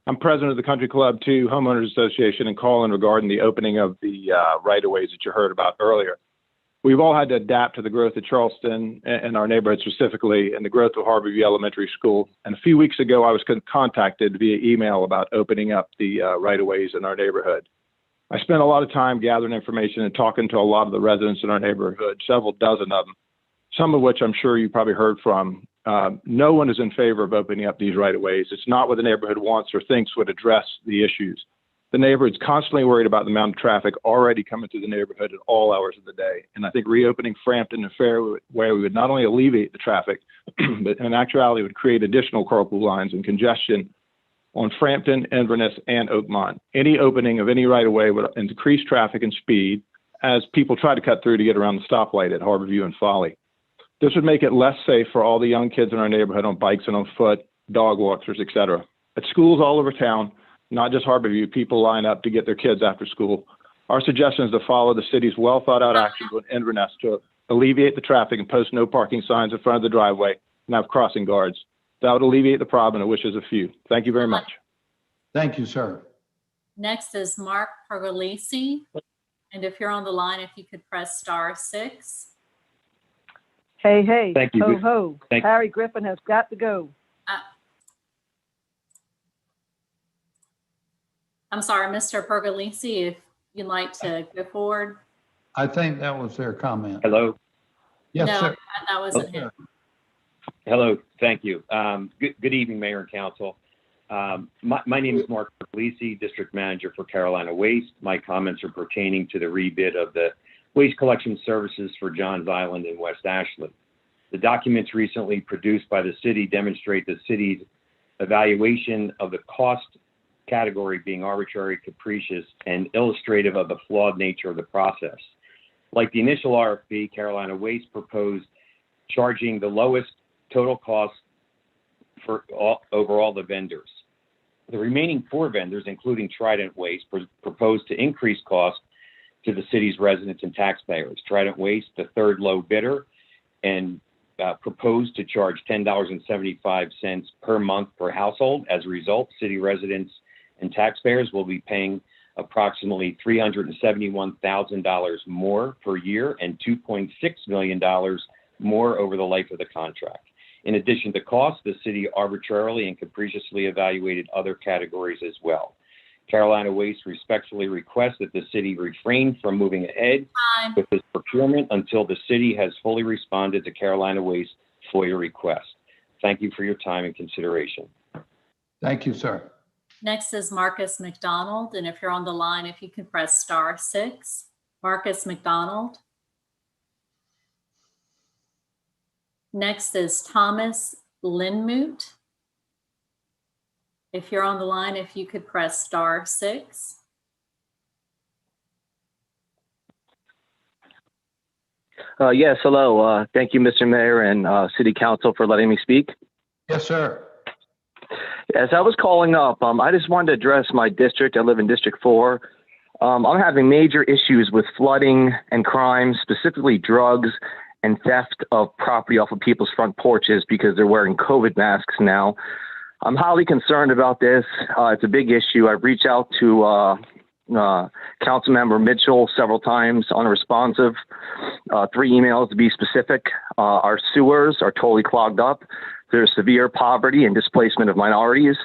I'm president of the Country Club 2 Homeowners Association and calling regarding the opening of the right-of-ways that you heard about earlier. We've all had to adapt to the growth of Charleston and our neighborhood specifically, and the growth of Harborview Elementary School. And a few weeks ago, I was contacted via email about opening up the right-of-ways in our neighborhood. I spent a lot of time gathering information and talking to a lot of the residents in our neighborhood, several dozen of them, some of which I'm sure you probably heard from. No one is in favor of opening up these right-of-ways. It's not what the neighborhood wants or thinks would address the issues. The neighborhood's constantly worried about the amount of traffic already coming through the neighborhood at all hours of the day. And I think reopening Frampton in a fair way would not only alleviate the traffic, but in actuality would create additional carpool lines and congestion on Frampton, Inverness, and Oakmont. Any opening of any right-of-way would increase traffic and speed as people try to cut through to get around the stoplight at Harborview and Folly. This would make it less safe for all the young kids in our neighborhood on bikes and on foot, dog walkers, etc. At schools all over town, not just Harborview, people line up to get their kids after school. Our suggestion is to follow the city's well-thought-out actions with Inverness to alleviate the traffic and post no parking signs in front of the driveway and have crossing guards. That would alleviate the problem, which is a few. Thank you very much. Thank you, sir. Next is Mark Pergolesi. And if you're on the line, if you could press *6. Hey, hey. Thank you. Ho, ho. Thank- Harry Griffin has got to go. I'm sorry, Mr. Pergolesi, if you'd like to go forward. I think that was their comment. Hello. Yes, No, sir. that wasn't him. Hello. Thank you. Good evening, Mayor and Council. My name is Mark Puglisi, District Manager for Carolina Waste. My comments are pertaining to the rebid of the waste collection services for Johns Island and West Ashley. The documents recently produced by the city demonstrate the city's evaluation of the cost category being arbitrary, capricious, and illustrative of the flawed nature of the process. Like the initial RFP, Carolina Waste proposed charging the lowest total cost for over all the vendors. The remaining 4 vendors, including Trident Waste, proposed to increase costs to the city's residents and taxpayers. Trident Waste, the third low bidder, and proposed to charge $10.75 per month per household. As a result, city residents and taxpayers will be paying approximately $371,000 more per year and $2.6 million more over the life of the contract. In addition to cost, the city arbitrarily and capriciously evaluated other categories as well. Carolina Waste respectfully requests that the city refrain from moving ahead with this procurement until the city has fully responded to Carolina Waste's FOIA request. Thank you for your time and consideration. Thank you, sir. Next is Marcus McDonald. And if you're on the line, if you could press *6. Marcus McDonald. Next is Thomas Linmoot. If you're on the line, if you could press *6. Yes, hello. Thank you, Mr. Mayor and City Council for letting me speak. Yes, sir. As I was calling up, I just wanted to address my district. I live in District 4. I'm having major issues with flooding and crime, specifically drugs and theft of property off of people's front porches because they're wearing COVID masks now. I'm highly concerned about this. It's a big issue. I've reached out to Councilmember Mitchell several times, unresponsive, 3 emails to be specific. Our sewers are totally clogged up. There's severe poverty and displacement of minorities.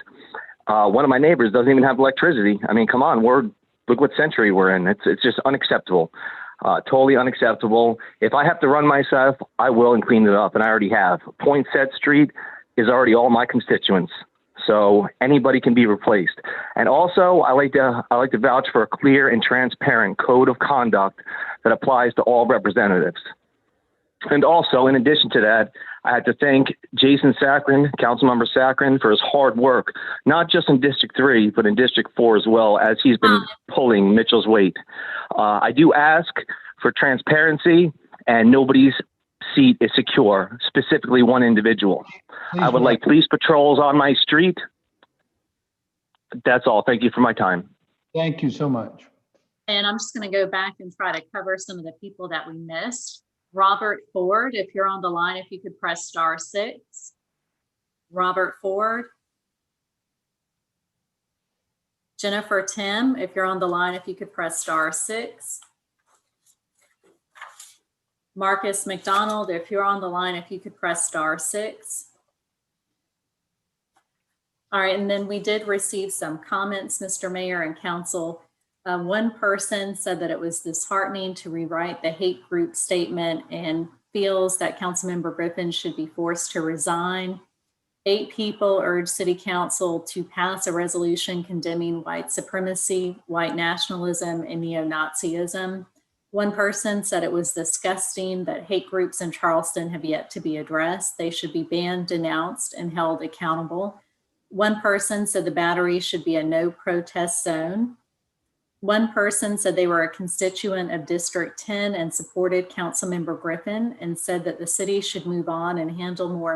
One of my neighbors doesn't even have electricity. I mean, come on, look what century we're in. It's just unacceptable. Totally unacceptable. If I have to run myself, I will and clean it up, and I already have. Poinsett Street is already all my constituents, so anybody can be replaced. And also, I like to vouch for a clear and transparent code of conduct that applies to all representatives. And also, in addition to that, I have to thank Jason Saccharin, Councilmember Saccharin, for his hard work, not just in District 3, but in District 4 as well, as he's been pulling Mitchell's weight. I do ask for transparency, and nobody's seat is secure, specifically one individual. I would like police patrols on my street. That's all. Thank you for my time. Thank you so much. And I'm just going to go back and try to cover some of the people that we missed. Robert Ford, if you're on the line, if you could press *6. Robert Ford. Jennifer Tim, if you're on the line, if you could press *6. Marcus McDonald, if you're on the line, if you could press *6. All right, and then we did receive some comments, Mr. Mayor and Council. One person said that it was disheartening to rewrite the hate group statement and feels that Councilmember Griffin should be forced to resign. 8 people urged City Council to pass a resolution condemning white supremacy, white nationalism, and neo-Nazism. One person said it was disgusting that hate groups in Charleston have yet to be addressed. They should be banned, denounced, and held accountable. One person said the Battery should be a no protest zone. One person said they were a constituent of District 10 and supported Councilmember Griffin and said that the city should move on and handle more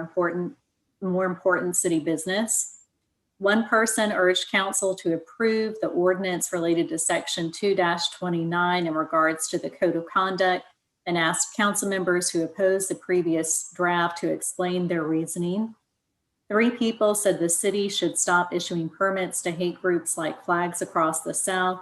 important city business. One person urged council to approve the ordinance related to section 2-29 in regards to the code of conduct and asked council members who opposed the previous draft to explain their reasoning. 3 people said the city should stop issuing permits to hate groups like Flags Across the South.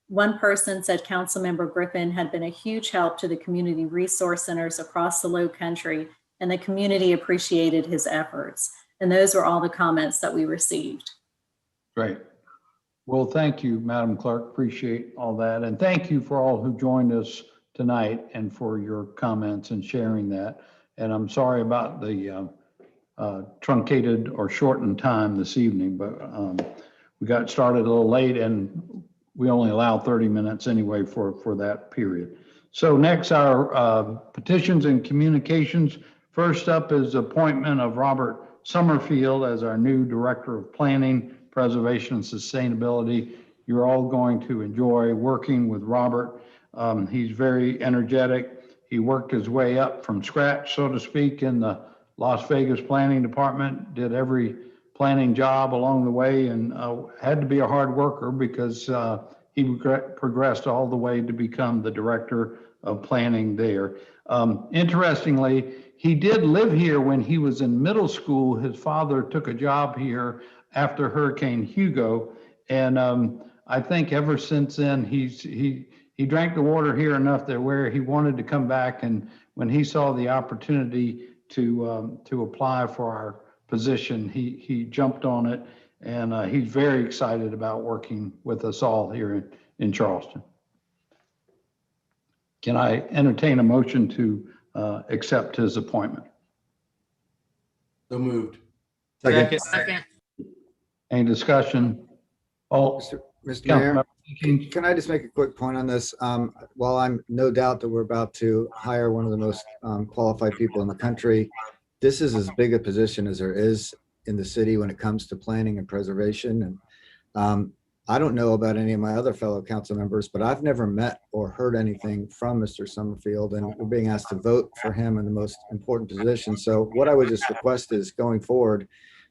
One person said Councilmember Griffin had been a huge help to the community resource centers across the Low Country, and the community appreciated his efforts. And those were all the comments that we received. Great. Well, thank you, Madam Clerk. Appreciate all that. And thank you for all who joined us tonight and for your comments and sharing that. And I'm sorry about the truncated or shortened time this evening, but we got started a little late and we only allow 30 minutes anyway for that period. So next, our petitions and communications. First up is appointment of Robert Summerfield as our new Director of Planning, Preservation, and Sustainability. You're all going to enjoy working with Robert. He's very energetic. He worked his way up from scratch, so to speak, in the Las Vegas Planning Department, did every planning job along the way, and had to be a hard worker because he progressed all the way to become the Director of Planning there. Interestingly, he did live here when he was in middle school. His father took a job here after Hurricane Hugo, and I think ever since then he drank the water here enough that where he wanted to come back, and when he saw the opportunity to apply for our position, he jumped on it, and he's very excited about working with us all here in Charleston. Can I entertain a motion to accept his appointment? So moved. Second. Any discussion? All, Mr. Mayor, can I just make a quick point on this? While I'm no doubt that we're about to hire one of the most qualified people in the country, this is as big a position as there is in the city when it comes to planning and preservation. And I don't know about any of my other fellow council members, but I've never met or heard anything from Mr. Summerfield, and we're being asked to vote for him in the most important position. So what I would just request is going forward,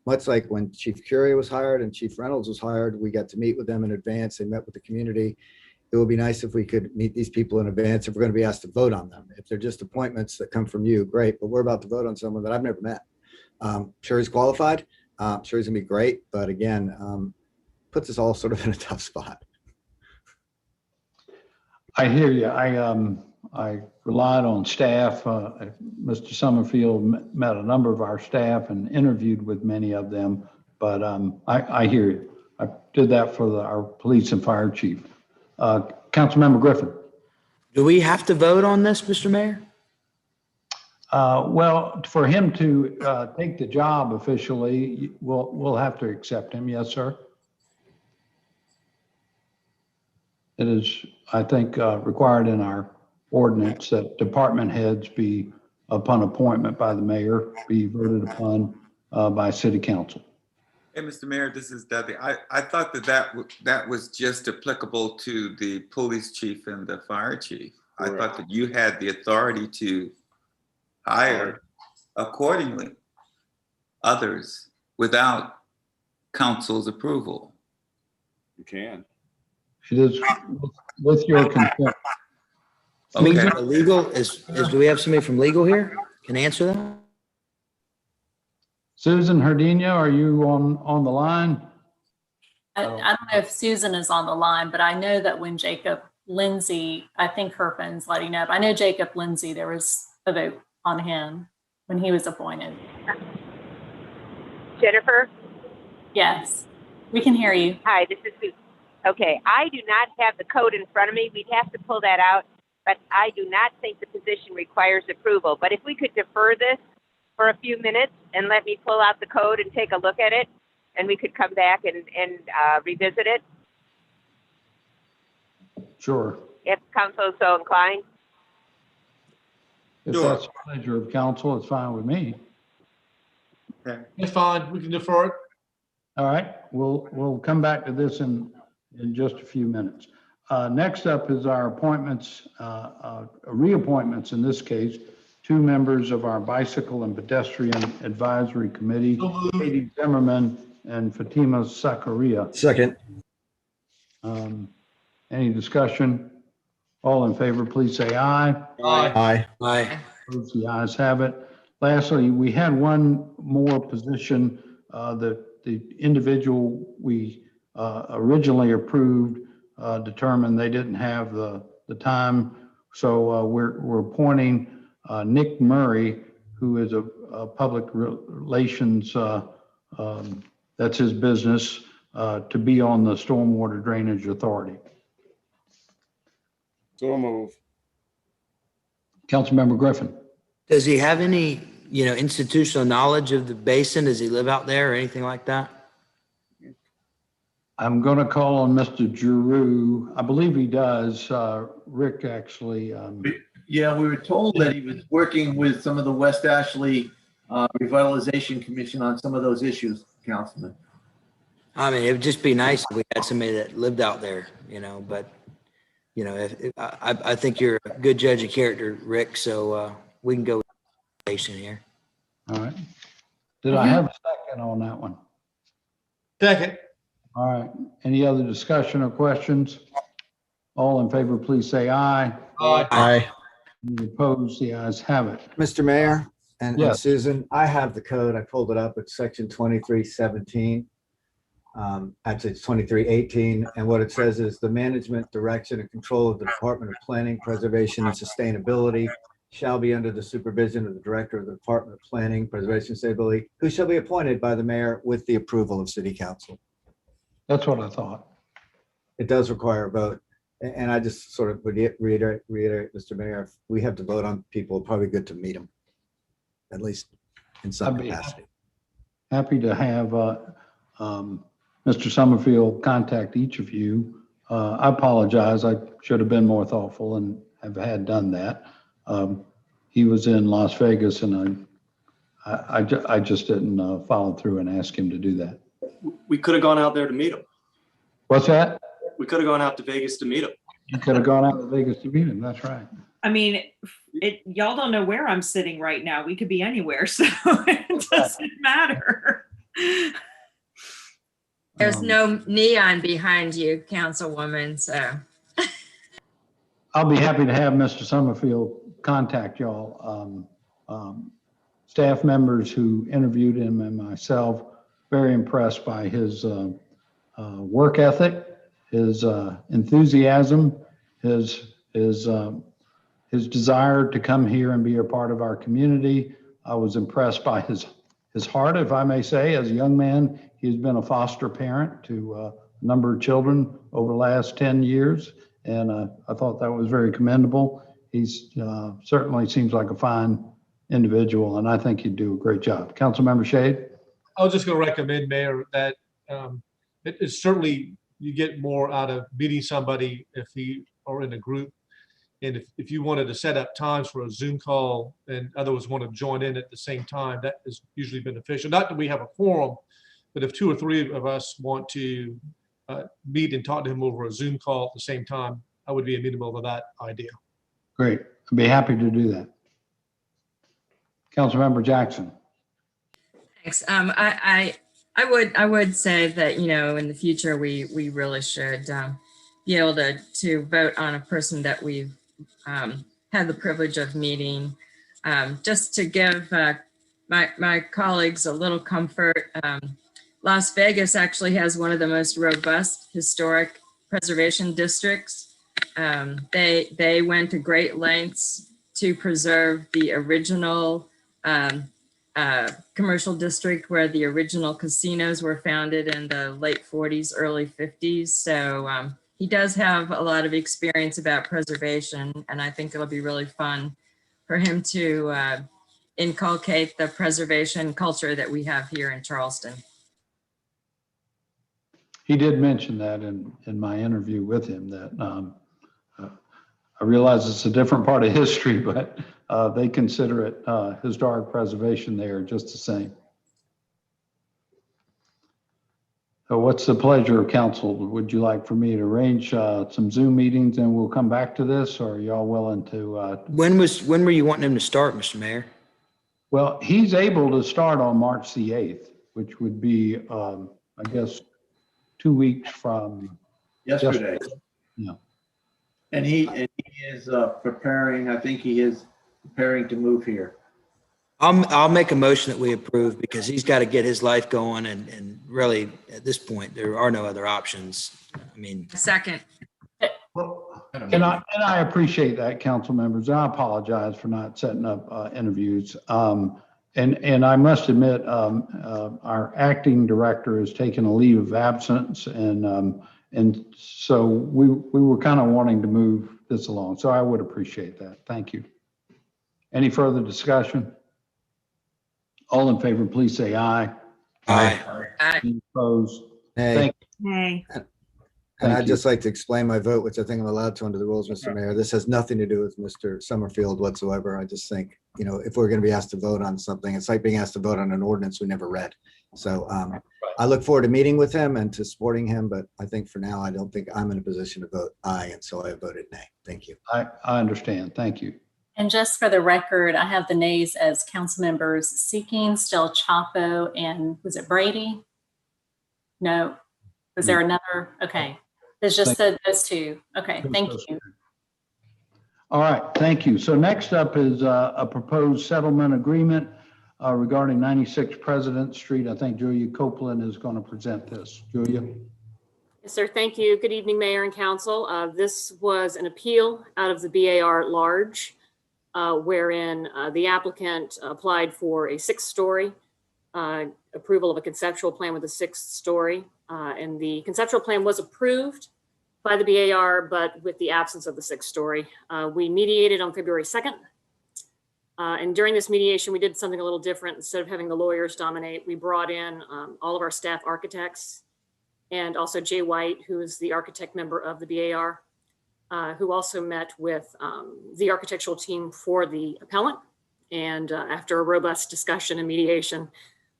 much like when Chief Curie was hired and Chief Reynolds was hired, we got to meet with them in advance. They met with the community. It would be nice if we could meet these people in advance if we're going to be asked to vote on them. If they're just appointments that come from you, great, but we're about to vote on someone that I've never met. Sure he's qualified, sure he's gonna be great, but again, puts us all sort of in a tough spot. I hear you. I relied on staff. Mr. Summerfield met a number of our staff and interviewed with many of them, but I hear you. I did that for our police and fire chief. Councilmember Griffin. Do we have to vote on this, Mr. Mayor? Well, for him to take the job officially, we'll have to accept him. Yes, sir. It is, I think, required in our ordinance that department heads be, upon appointment by the mayor, be voted upon by city council. Hey, Mr. Mayor, this is Debbie. I thought that was just applicable to the police chief and the fire chief. I thought that you had the authority to hire accordingly others without council's approval. You can. It is with your consent. Okay. Legal do we have somebody from legal here? Can answer that? Susan Herdina, are you on the line? I don't know if Susan is on the line, but I know that when Jacob Lindsay, I think her phone's letting up. I know Jacob Lindsay, there was a vote on him when he was appointed. Jennifer? Yes, we can hear you. Hi, this is Susan. Okay, I do not have the code in front of me. We'd have to pull that out, but I do not think the position requires approval. But if we could defer this for a few minutes and let me pull out the code and take a look at it, and we could come back and revisit it Sure. if council is so inclined? If that's the pleasure of council, it's fine with me. Okay. It's fine. We can defer it. All right, we'll come back to this in just a few minutes. Next up is our appointments, reappointments in this case, 2 members of our Bicycle and Pedestrian Advisory Committee, Katie Zimmerman and Fatima Zakaria. Second. Any discussion? All in favor, please say aye. Aye. Aye. Opposed, the ayes have it. Lastly, we had one more position, the individual we originally approved determined they didn't have the time. So we're appointing Nick Murray, who is a public relations, that's his business, to be on the Stormwater Drainage Authority. So move. Councilmember Griffin. Does he have any, institutional knowledge of the basin? Does he live out there or anything like that? I'm going to call on Mr. Giroux. I believe he does. Rick actually. Yeah, we were told that he was working with some of the West Ashley Revitalization Commission on some of those issues, Councilman. I mean, it would just be nice if we had somebody that lived out there, but, I think you're a good judge of character, Rick, so we can go with the basin here. All right. Did I have a second on that one? Second. All right. Any other discussion or questions? All in favor, please say aye. Aye. Aye. Any opposed? The ayes have it. Mr. Mayor and Yes. Susan, I have the code. I pulled it up. It's section 2317. Actually, it's 2318. And what it says is the management, direction, and control of the Department of Planning, Preservation, and Sustainability shall be under the supervision of the Director of the Department of Planning, Preservation, and Sustainability, who shall be appointed by the mayor with the approval of City Council. That's what I thought. It does require a vote. And I just sort of would reiterate, Mr. Mayor, if we have to vote on people, probably good to meet them, at least in some I'd be capacity. happy to have Mr. Summerfield contact each of you. I apologize. I should have been more thoughtful and had done that. He was in Las Vegas and I just didn't follow through and ask him to do that. We could have gone out there to meet him. What's that? We could have gone out to Vegas to meet him. You could have gone out to Vegas to meet him. That's right. I mean, y'all don't know where I'm sitting right now. We could be anywhere, so it doesn't matter. There's no neon behind you, Councilwoman, so. I'll be happy to have Mr. Summerfield contact y'all. Staff members who interviewed him and myself, very impressed by his work ethic, his enthusiasm, his desire to come here and be a part of our community. I was impressed by his heart, if I may say. As a young man, he's been a foster parent to a number of children over the last 10 years. And I thought that was very commendable. He's certainly seems like a fine individual, and I think he'd do a great job. Councilmember Shade? I was just going to recommend, Mayor, that it is certainly you get more out of meeting somebody if you are in a group. And if you wanted to set up times for a Zoom call and others want to join in at the same time, that is usually beneficial. Not that we have a quorum, but if 2 or 3 of us want to meet and talk to him over a Zoom call at the same time, I would be amenable to that idea. Great. I'd be happy to do that. Councilmember Jackson. Thanks. I would say that, in the future, we really should be able to vote on a person that we've had the privilege of meeting, just to give my colleagues a little comfort. Las Vegas actually has one of the most robust historic preservation districts. They went to great lengths to preserve the original commercial district where the original casinos were founded in the late 40s, early 50s. So he does have a lot of experience about preservation, and I think it'll be really fun for him to inculcate the preservation culture that we have here in Charleston. He did mention that in my interview with him, that I realize it's a different part of history, but they consider it historic preservation there just the same. So what's the pleasure of council? Would you like for me to arrange some Zoom meetings and we'll come back to this, or are y'all willing to? When were you wanting him to start, Mr. Mayor? Well, he's able to start on March the 8th, which would be, I guess, 2 weeks from Yesterday. Yeah. And he is preparing, I think he is preparing to move here. I'll make a motion that we approve because he's got to get his life going, and really at this point there are no other options. I mean, Second. And I appreciate that, council members. I apologize for not setting up interviews. And I must admit, our acting director has taken a leave of absence, and so we were kind of wanting to move this along. So I would appreciate that. Thank you. Any further discussion? All in favor, please say aye. Aye. Any opposed? Hey. Thank Hey. And I'd you. just like to explain my vote, which I think I'm allowed to under the rules, Mr. Mayor. This has nothing to do with Mr. Summerfield whatsoever. I just think, if we're going to be asked to vote on something, it's like being asked to vote on an ordinance we never read. So I look forward to meeting with him and to supporting him, but I think for now, I don't think I'm in a position to vote aye, and so I voted nay. Thank you. I understand. Thank you. And just for the record, I have the nays as council members Seeking, Del Chapo, and was it Brady? No. Was there another? Okay. It's just those two. Okay. Thank you. All right. Thank you. So next up is a proposed settlement agreement regarding 96 President Street. I think Julia Copeland is going to present this. Julia. Yes, sir. Thank you. Good evening, Mayor and Council. This was an appeal out of the BAR at large, wherein the applicant applied for a 6-story approval of a conceptual plan with a 6th story. And the conceptual plan was approved by the BAR, but with the absence of the 6th story. We mediated on February 2nd. And during this mediation, we did something a little different. Instead of having the lawyers dominate, we brought in all of our staff architects and also Jay White, who is the architect member of the BAR, who also met with the architectural team for the appellant. And after a robust discussion and mediation,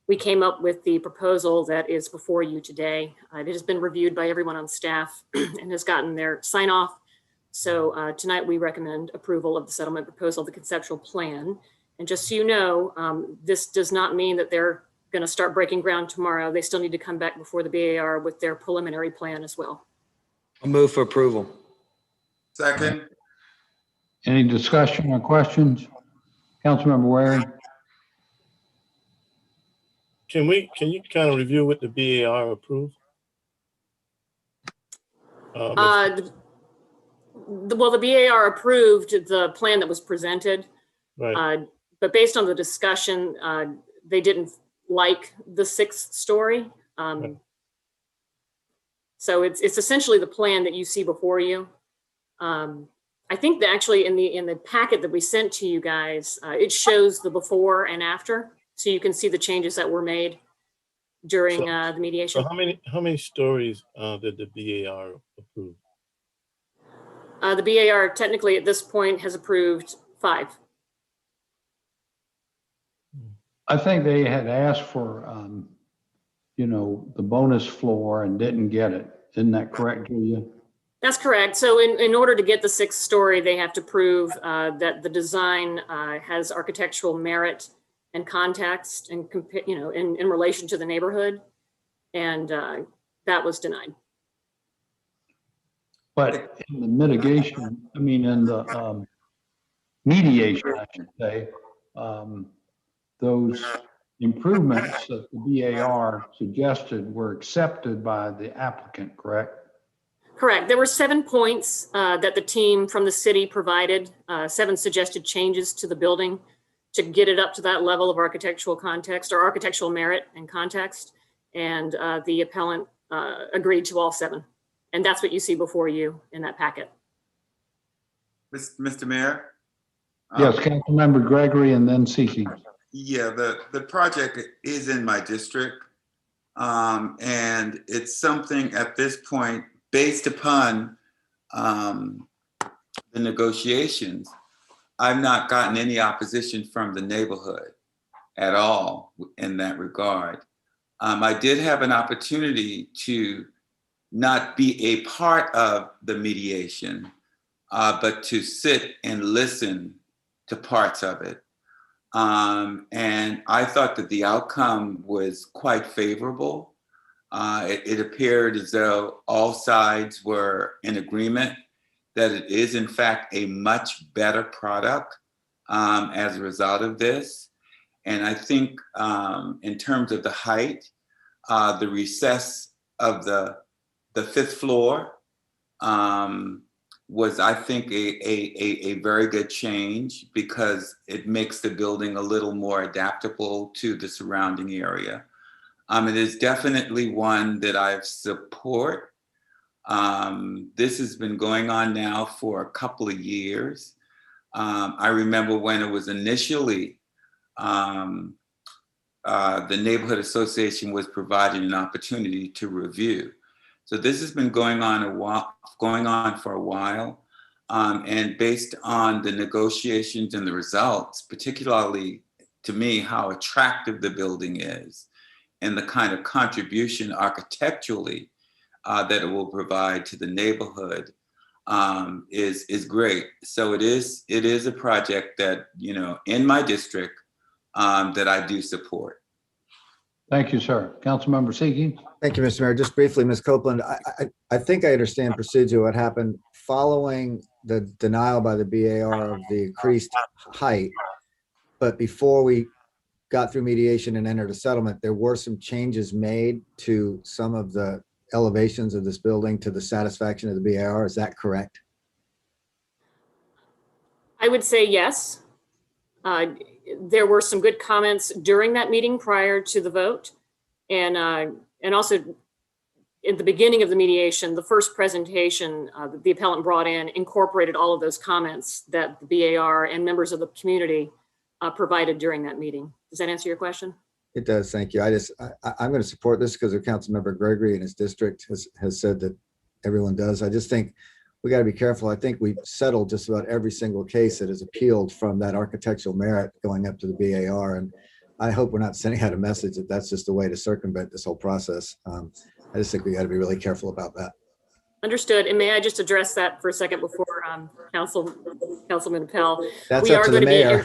we came up with the proposal that is before you today. It has been reviewed by everyone on staff and has gotten their sign off. So tonight we recommend approval of the settlement proposal, the conceptual plan. And just so you know, this does not mean that they're going to start breaking ground tomorrow. They still need to come back before the BAR with their preliminary plan as well. I'll move for approval. Second. Any discussion or questions? Councilmember Waring. Can you kind of review what the BAR approved? Well, the BAR approved the plan that was presented, Right. but based on the discussion, they didn't like the 6th story. Right. So it's essentially the plan that you see before you. I think that actually in the packet that we sent to you guys, it shows the before and after, so you can see the changes that were made during the mediation. So how many stories did the BAR approve? The BAR technically at this point has approved 5. I think they had asked for, the bonus floor and didn't get it. Isn't that correct, Julia? That's correct. So in order to get the 6th story, they have to prove that the design has architectural merit and context and, in relation to the neighborhood. And that was denied. But in the mitigation, in the mediation, I should say, those improvements that the BAR suggested were accepted by the applicant, correct? Correct. There were 7 points that the team from the city provided, 7 suggested changes to the building to get it up to that level of architectural context or architectural merit and context. And the appellant agreed to all 7. And that's what you see before you in that packet. Mr. Mayor? Yes, Councilmember Gregory and then Seeking. Yeah, the project is in my district. And it's something at this point, based upon the negotiations, I've not gotten any opposition from the neighborhood at all in that regard. I did have an opportunity to not be a part of the mediation, but to sit and listen to parts of it. And I thought that the outcome was quite favorable. It appeared as though all sides were in agreement that it is in fact a much better product as a result of this. And I think in terms of the height, the recess of the fifth floor was, I think, a very good change because it makes the building a little more adaptable to the surrounding area. It is definitely one that I support. This has been going on now for a couple of years. I remember when it was initially, the neighborhood association was provided an opportunity to review. So this has been going on for a while. And based on the negotiations and the results, particularly to me, how attractive the building is and the kind of contribution architecturally that it will provide to the neighborhood is great. So it is a project that, in my district that I do support. Thank you, sir. Councilmember Seeking. Thank you, Mr. Mayor. Just briefly, Ms. Copeland, I think I understand procedure what happened following the denial by the BAR of the increased height. But before we got through mediation and entered a settlement, there were some changes made to some of the elevations of this building to the satisfaction of the BAR. Is that correct? I would say yes. There were some good comments during that meeting prior to the vote. And also at the beginning of the mediation, the first presentation that the appellant brought in incorporated all of those comments that the BAR and members of the community provided during that meeting. Does that answer your question? It does. Thank you. I'm going to support this because of Councilmember Gregory and his district has said that everyone does. I just think we got to be careful. I think we've settled just about every single case that is appealed from that architectural merit going up to the BAR. And I hope we're not sending out a message that that's just a way to circumvent this whole process. I just think we got to be really careful about that. Understood. And may I just address that for a second before Councilman Appel? That's up to the mayor.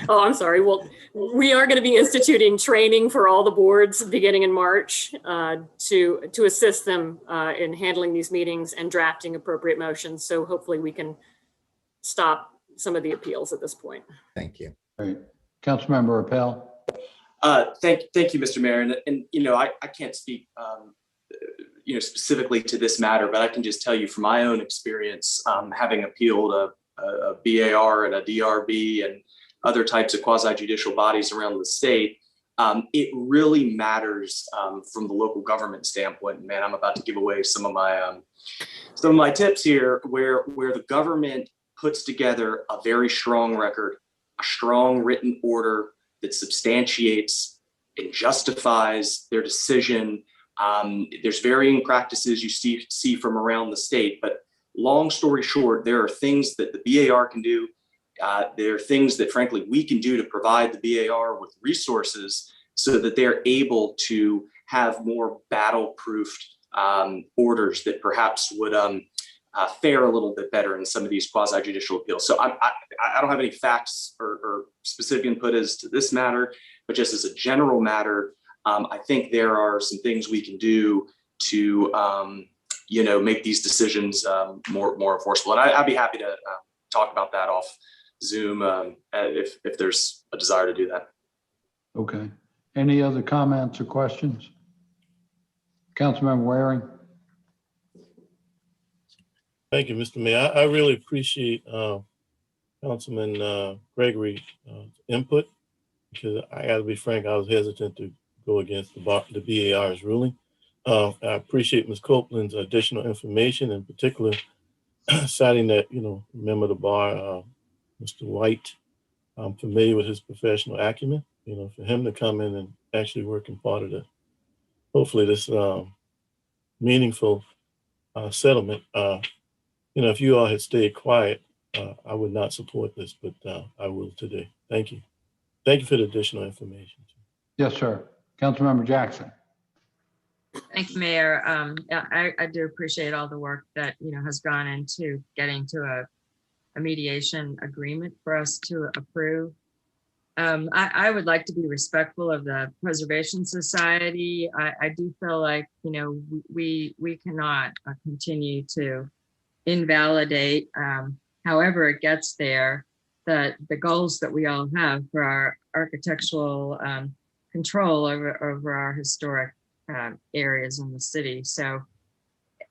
Oh, I'm sorry. Well, we are going to be instituting training for all the boards beginning in March to assist them in handling these meetings and drafting appropriate motions. So hopefully we can stop some of the appeals at this point. Thank you. Great. Councilmember Appel. Thank you, Mr. Mayor. And I can't speak, specifically to this matter, but I can just tell you from my own experience, having appealed a BAR and a DRB and other types of quasi-judicial bodies around the state, it really matters from the local government standpoint. Man, I'm about to give away some of my tips here, where the government puts together a very strong record, a strong written order that substantiates and justifies their decision. There's varying practices you see from around the state, but long story short, there are things that the BAR can do. There are things that, frankly, we can do to provide the BAR with resources so that they're able to have more battle-proofed orders that perhaps would fare a little bit better in some of these quasi-judicial appeals. So I don't have any facts or specific input as to this matter, but just as a general matter, I think there are some things we can do to make these decisions more enforceable. And I'd be happy to talk about that off Zoom if there's a desire to do that. Okay. Any other comments or questions? Councilmember Waring. Thank you, Mr. Mayor. I really appreciate Councilman Gregory input, because I got to be frank, I was hesitant to go against the BAR's ruling. I appreciate Ms. Copeland's additional information, in particular citing that, remember the bar Mr. White. I'm familiar with his professional acumen. You know, for him to come in and actually work in part of the, hopefully this meaningful settlement. You know, if you all had stayed quiet, I would not support this, but I will today. Thank you. Thank you for the additional information. Yes, sir. Councilmember Jackson. Thank you, Mayor. I do appreciate all the work that, you know, has gone into getting to a mediation agreement for us to approve. I would like to be respectful of the Preservation Society. I do feel like, you know, we cannot continue to invalidate, however it gets there, the goals that we all have for our architectural control over our historic areas in the city. So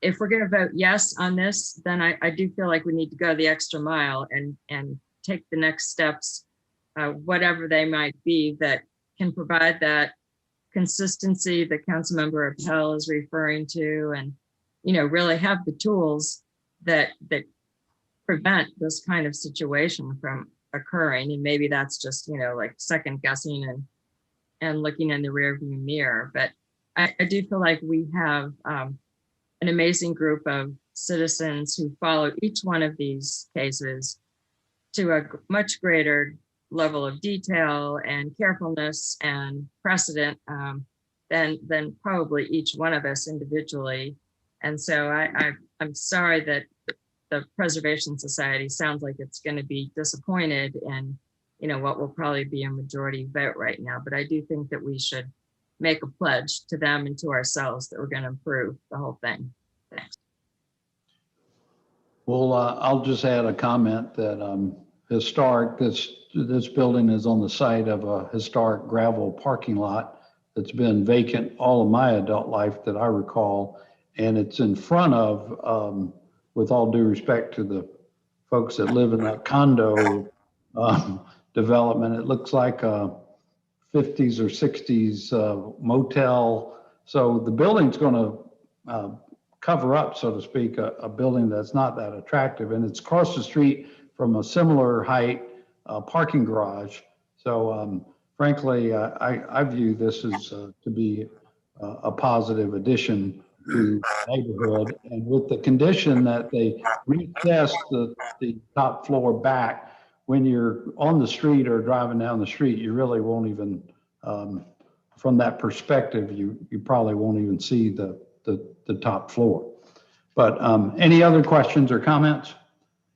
if we're going to vote yes on this, then I do feel like we need to go the extra mile and take the next steps, whatever they might be, that can provide that consistency that Councilmember Appel is referring to, and, you know, really have the tools that prevent this kind of situation from occurring. And maybe that's just, you know, like second guessing and looking in the rearview mirror. But I do feel like we have an amazing group of citizens who follow each one of these cases to a much greater level of detail and carefulness and precedent than probably each one of us individually. And so I'm sorry that the Preservation Society sounds like it's going to be disappointed in, you know, what will probably be a majority vote right now. But I do think that we should make a pledge to them and to ourselves that we're going to improve the whole thing. Thanks. Well, I'll just add a comment that historic, this building is on the site of a historic gravel parking lot that's been vacant all of my adult life that I recall. And it's in front of, with all due respect to the folks that live in that condo development, it looks like a 50s or 60s motel. So the building's going to cover up, so to speak, a building that's not that attractive. And it's across the street from a similar height parking garage. So frankly, I view this as to be a positive addition to the neighborhood, and with the condition that they recess the top floor back. When you're on the street or driving down the street, you really won't even, from that perspective, you probably won't even see the top floor. But any other questions or comments?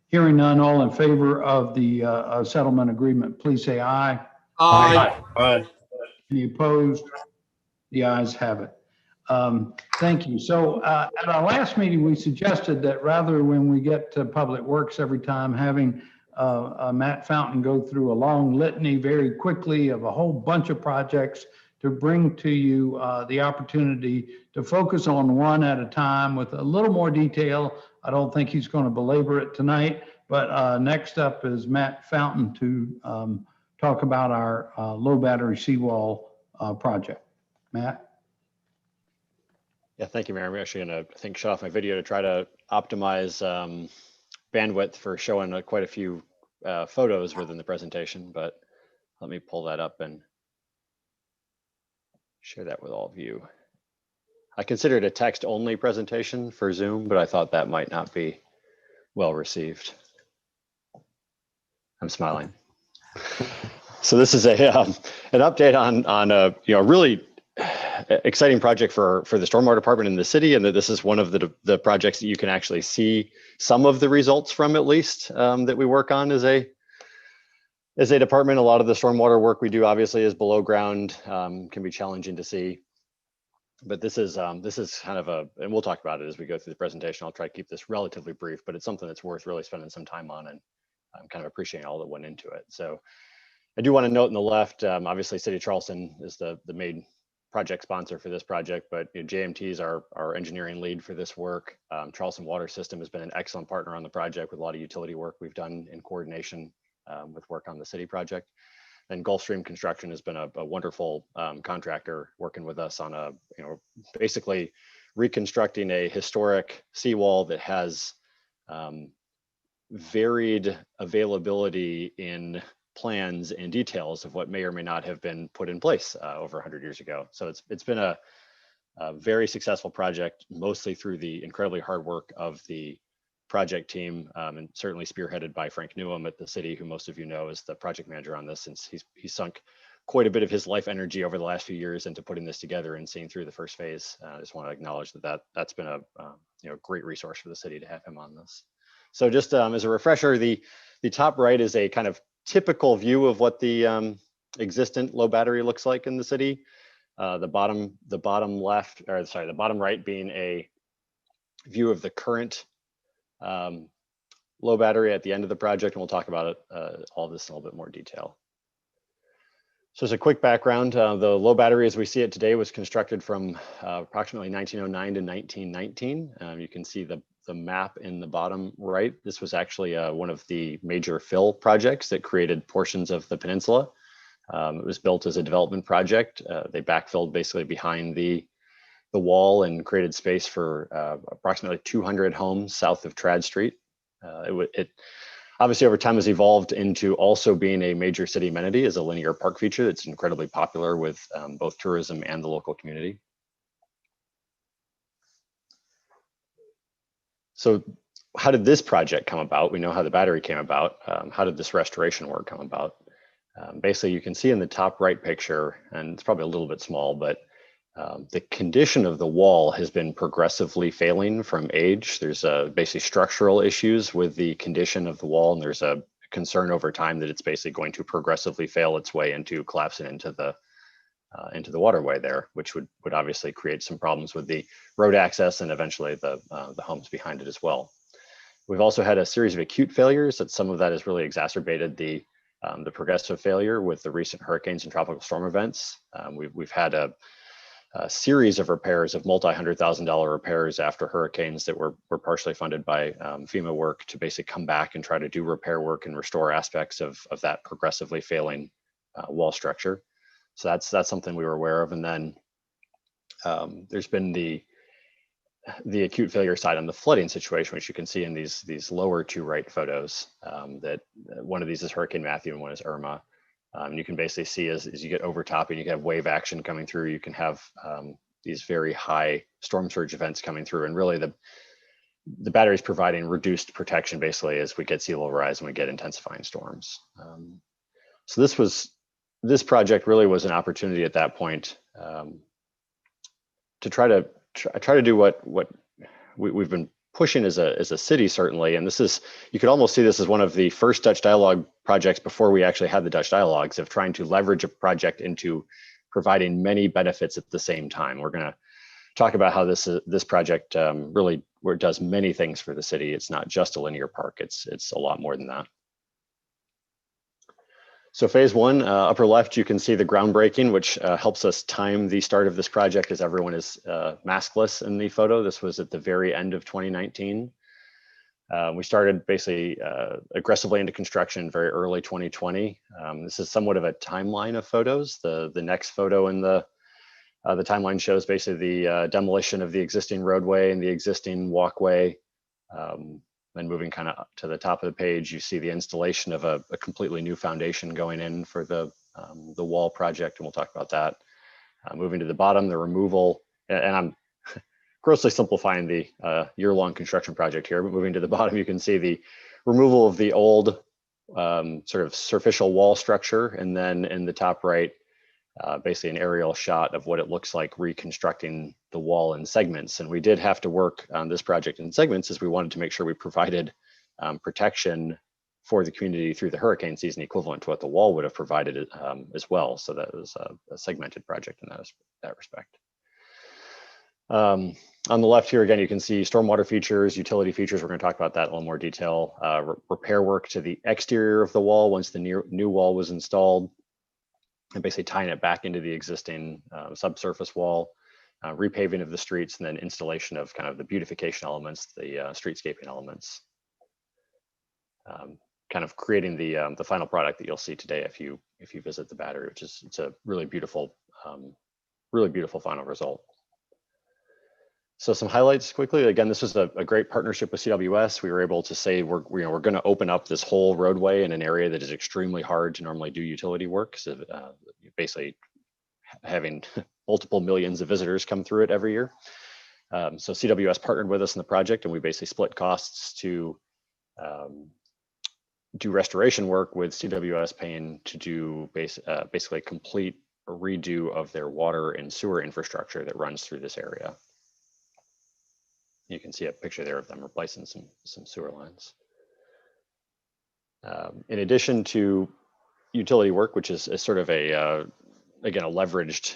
Hearing none, all in favor of the settlement agreement, please say aye. Aye. Aye. Any opposed? The ayes have it. Thank you. So at our last meeting, we suggested that rather when we get to Public Works every time, having Matt Fountain go through a long litany very quickly of a whole bunch of projects to bring to you the opportunity to focus on one at a time with a little more detail. I don't think he's going to belabor it tonight, but next up is Matt Fountain to talk about our low battery seawall project. Matt? Yeah, thank you, Mayor. I'm actually going to, I think, shut off my video to try to optimize bandwidth for showing quite a few photos within the presentation, but let me pull that up and share that with all of you. I considered a text-only presentation for Zoom, but I thought that might not be well received. I'm smiling. So this is a an update on a really exciting project for the stormwater department in the city, and that this is one of the projects that you can actually see some of the results from, at least that we work on as a department. A lot of the stormwater work we do obviously is below ground, can be challenging to see, but this is kind of and we'll talk about it as we go through the presentation. I'll try to keep this relatively brief, but it's something that's worth really spending some time on, and I'm kind of appreciating all that went into it. So I do want to note on the left, obviously City of Charleston is the main project sponsor for this project, but JMT is our engineering lead for this work. Charleston Water System has been an excellent partner on the project with a lot of utility work we've done in coordination with work on the city project. And Gulfstream Construction has been a wonderful contractor working with us on basically reconstructing a historic seawall that has varied availability in plans and details of what may or may not have been put in place over 100 years ago. So it's been a very successful project, mostly through the incredibly hard work of the project team, and certainly spearheaded by Frank Newham at the city, who most of you know is the project manager on this, since he's sunk quite a bit of his life energy over the last few years into putting this together and seeing through the first phase. I just want to acknowledge that's been a great resource for the city to have him on this. So just as a refresher, the top right is a kind of typical view of what the existent low battery looks like in the city. The bottom right being a view of the current low battery at the end of the project, and we'll talk about it, all this in a little bit more detail. So as a quick background, the low battery as we see it today was constructed from approximately 1909 to 1919. You can see the map in the bottom right. This was actually one of the major fill projects that created portions of the peninsula. It was built as a development project. They backfilled basically behind the wall and created space for approximately 200 homes south of Trad Street. It obviously over time has evolved into also being a major city amenity as a linear park feature that's incredibly popular with both tourism and the local community. So how did this project come about? We know how the battery came about. How did this restoration work come about? Basically, you can see in the top right picture, and it's probably a little bit small, but the condition of the wall has been progressively failing from age. There's basically structural issues with the condition of the wall, and there's a concern over time that it's basically going to progressively fail its way into collapsing into the waterway there, which would obviously create some problems with the road access and eventually the homes behind it as well. We've also had a series of acute failures that some of that has really exacerbated the progressive failure with the recent hurricanes and tropical storm events. We've had a series of repairs of multi-$100,000 repairs after hurricanes that were partially funded by FEMA work to basically come back and try to do repair work and restore aspects of that progressively failing wall structure. So that's something we were aware of. And then there's been the acute failure side on the flooding situation, which you can see in these lower two right photos. That one of these is Hurricane Matthew and one is Irma. You can basically see as you get overtopping, you can have wave action coming through. You can have these very high storm surge events coming through, and really the battery is providing reduced protection basically as we get sea level rise and we get intensifying storms. So this project really was an opportunity at that point to try to do what we've been pushing as a city, certainly. And you could almost see this as one of the first Dutch dialogue projects before we actually had the Dutch dialogues, of trying to leverage a project into providing many benefits at the same time. We're going to talk about how this project really does many things for the city. It's not just a linear park, it's a lot more than that. So phase one, upper left, you can see the groundbreaking, which helps us time the start of this project as everyone is maskless in the photo. This was at the very end of 2019. We started basically aggressively into construction very early 2020. This is somewhat of a timeline of photos. The next photo in the timeline shows basically the demolition of the existing roadway and the existing walkway. Then moving kind of to the top of the page, you see the installation of a completely new foundation going in for the wall project, and we'll talk about that. Moving to the bottom, the removal, and I'm grossly simplifying the year-long construction project here, but moving to the bottom, you can see the removal of the old sort of superficial wall structure, and then in the top right, basically an aerial shot of what it looks like reconstructing the wall in segments. And we did have to work on this project in segments, as we wanted to make sure we provided protection for the community through the hurricane season, equivalent to what the wall would have provided as well. So that was a segmented project in that respect. On the left here, again, you can see stormwater features, utility features. We're going to talk about that in a little more detail. Repair work to the exterior of the wall once the new wall was installed, and basically tying it back into the existing subsurface wall, repaving of the streets, and then installation of kind of the beautification elements, the streetscaping elements, kind of creating the final product that you'll see today if you visit the battery, which is, it's a really beautiful final result. So some highlights quickly. Again, this was a great partnership with CWS. We were able to say we're going to open up this whole roadway in an area that is extremely hard to normally do utility work. So basically having multiple millions of visitors come through it every year. So CWS partnered with us in the project, and we basically split costs to do restoration work, with CWS paying to do basically complete a redo of their water and sewer infrastructure that runs through this area. You can see a picture there of them replacing some sewer lines. In addition to utility work, which is sort of again, a leveraged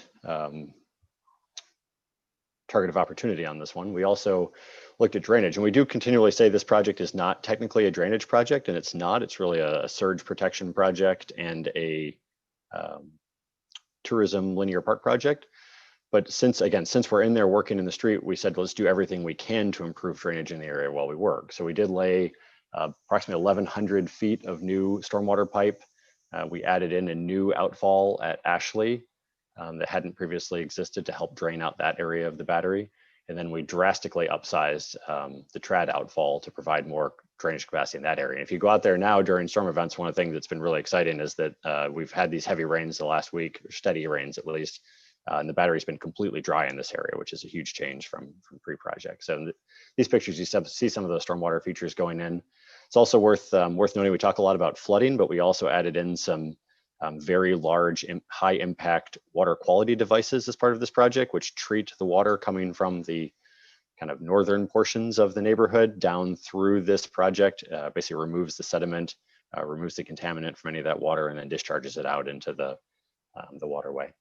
target of opportunity on this one, we also looked at drainage. And we do continually say this project is not technically a drainage project, and it's not. It's really a surge protection project and a tourism linear park project. But since we're in there working in the street, we said, let's do everything we can to improve drainage in the area while we work. So we did lay approximately 1,100 feet of new stormwater pipe. We added in a new outfall at Ashley that hadn't previously existed to help drain out that area of the battery. And then we drastically upsized the trad outfall to provide more drainage capacity in that area. And if you go out there now during storm events, one of the things that's been really exciting is that we've had these heavy rains the last week, or steady rains at least, and the battery's been completely dry in this area, which is a huge change from pre-project. So these pictures, you see some of those stormwater features going in. It's also worth noting, we talk a lot about flooding, but we also added in some very large, high impact water quality devices as part of this project, which treat the water coming from the kind of northern portions of the neighborhood down through this project, basically removes the sediment, removes the contaminant from any of that water, and then discharges it out into the waterway.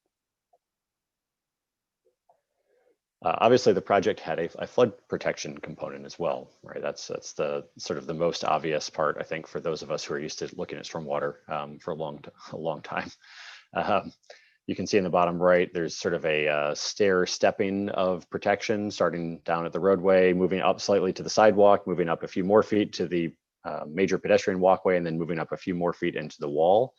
Obviously, the project had a flood protection component as well, right? That's the sort of the most obvious part, I think, for those of us who are used to looking at stormwater for a long time. You can see in the bottom right, there's sort of a stair stepping of protection, starting down at the roadway, moving up slightly to the sidewalk, moving up a few more feet to the major pedestrian walkway, and then moving up a few more feet into the wall.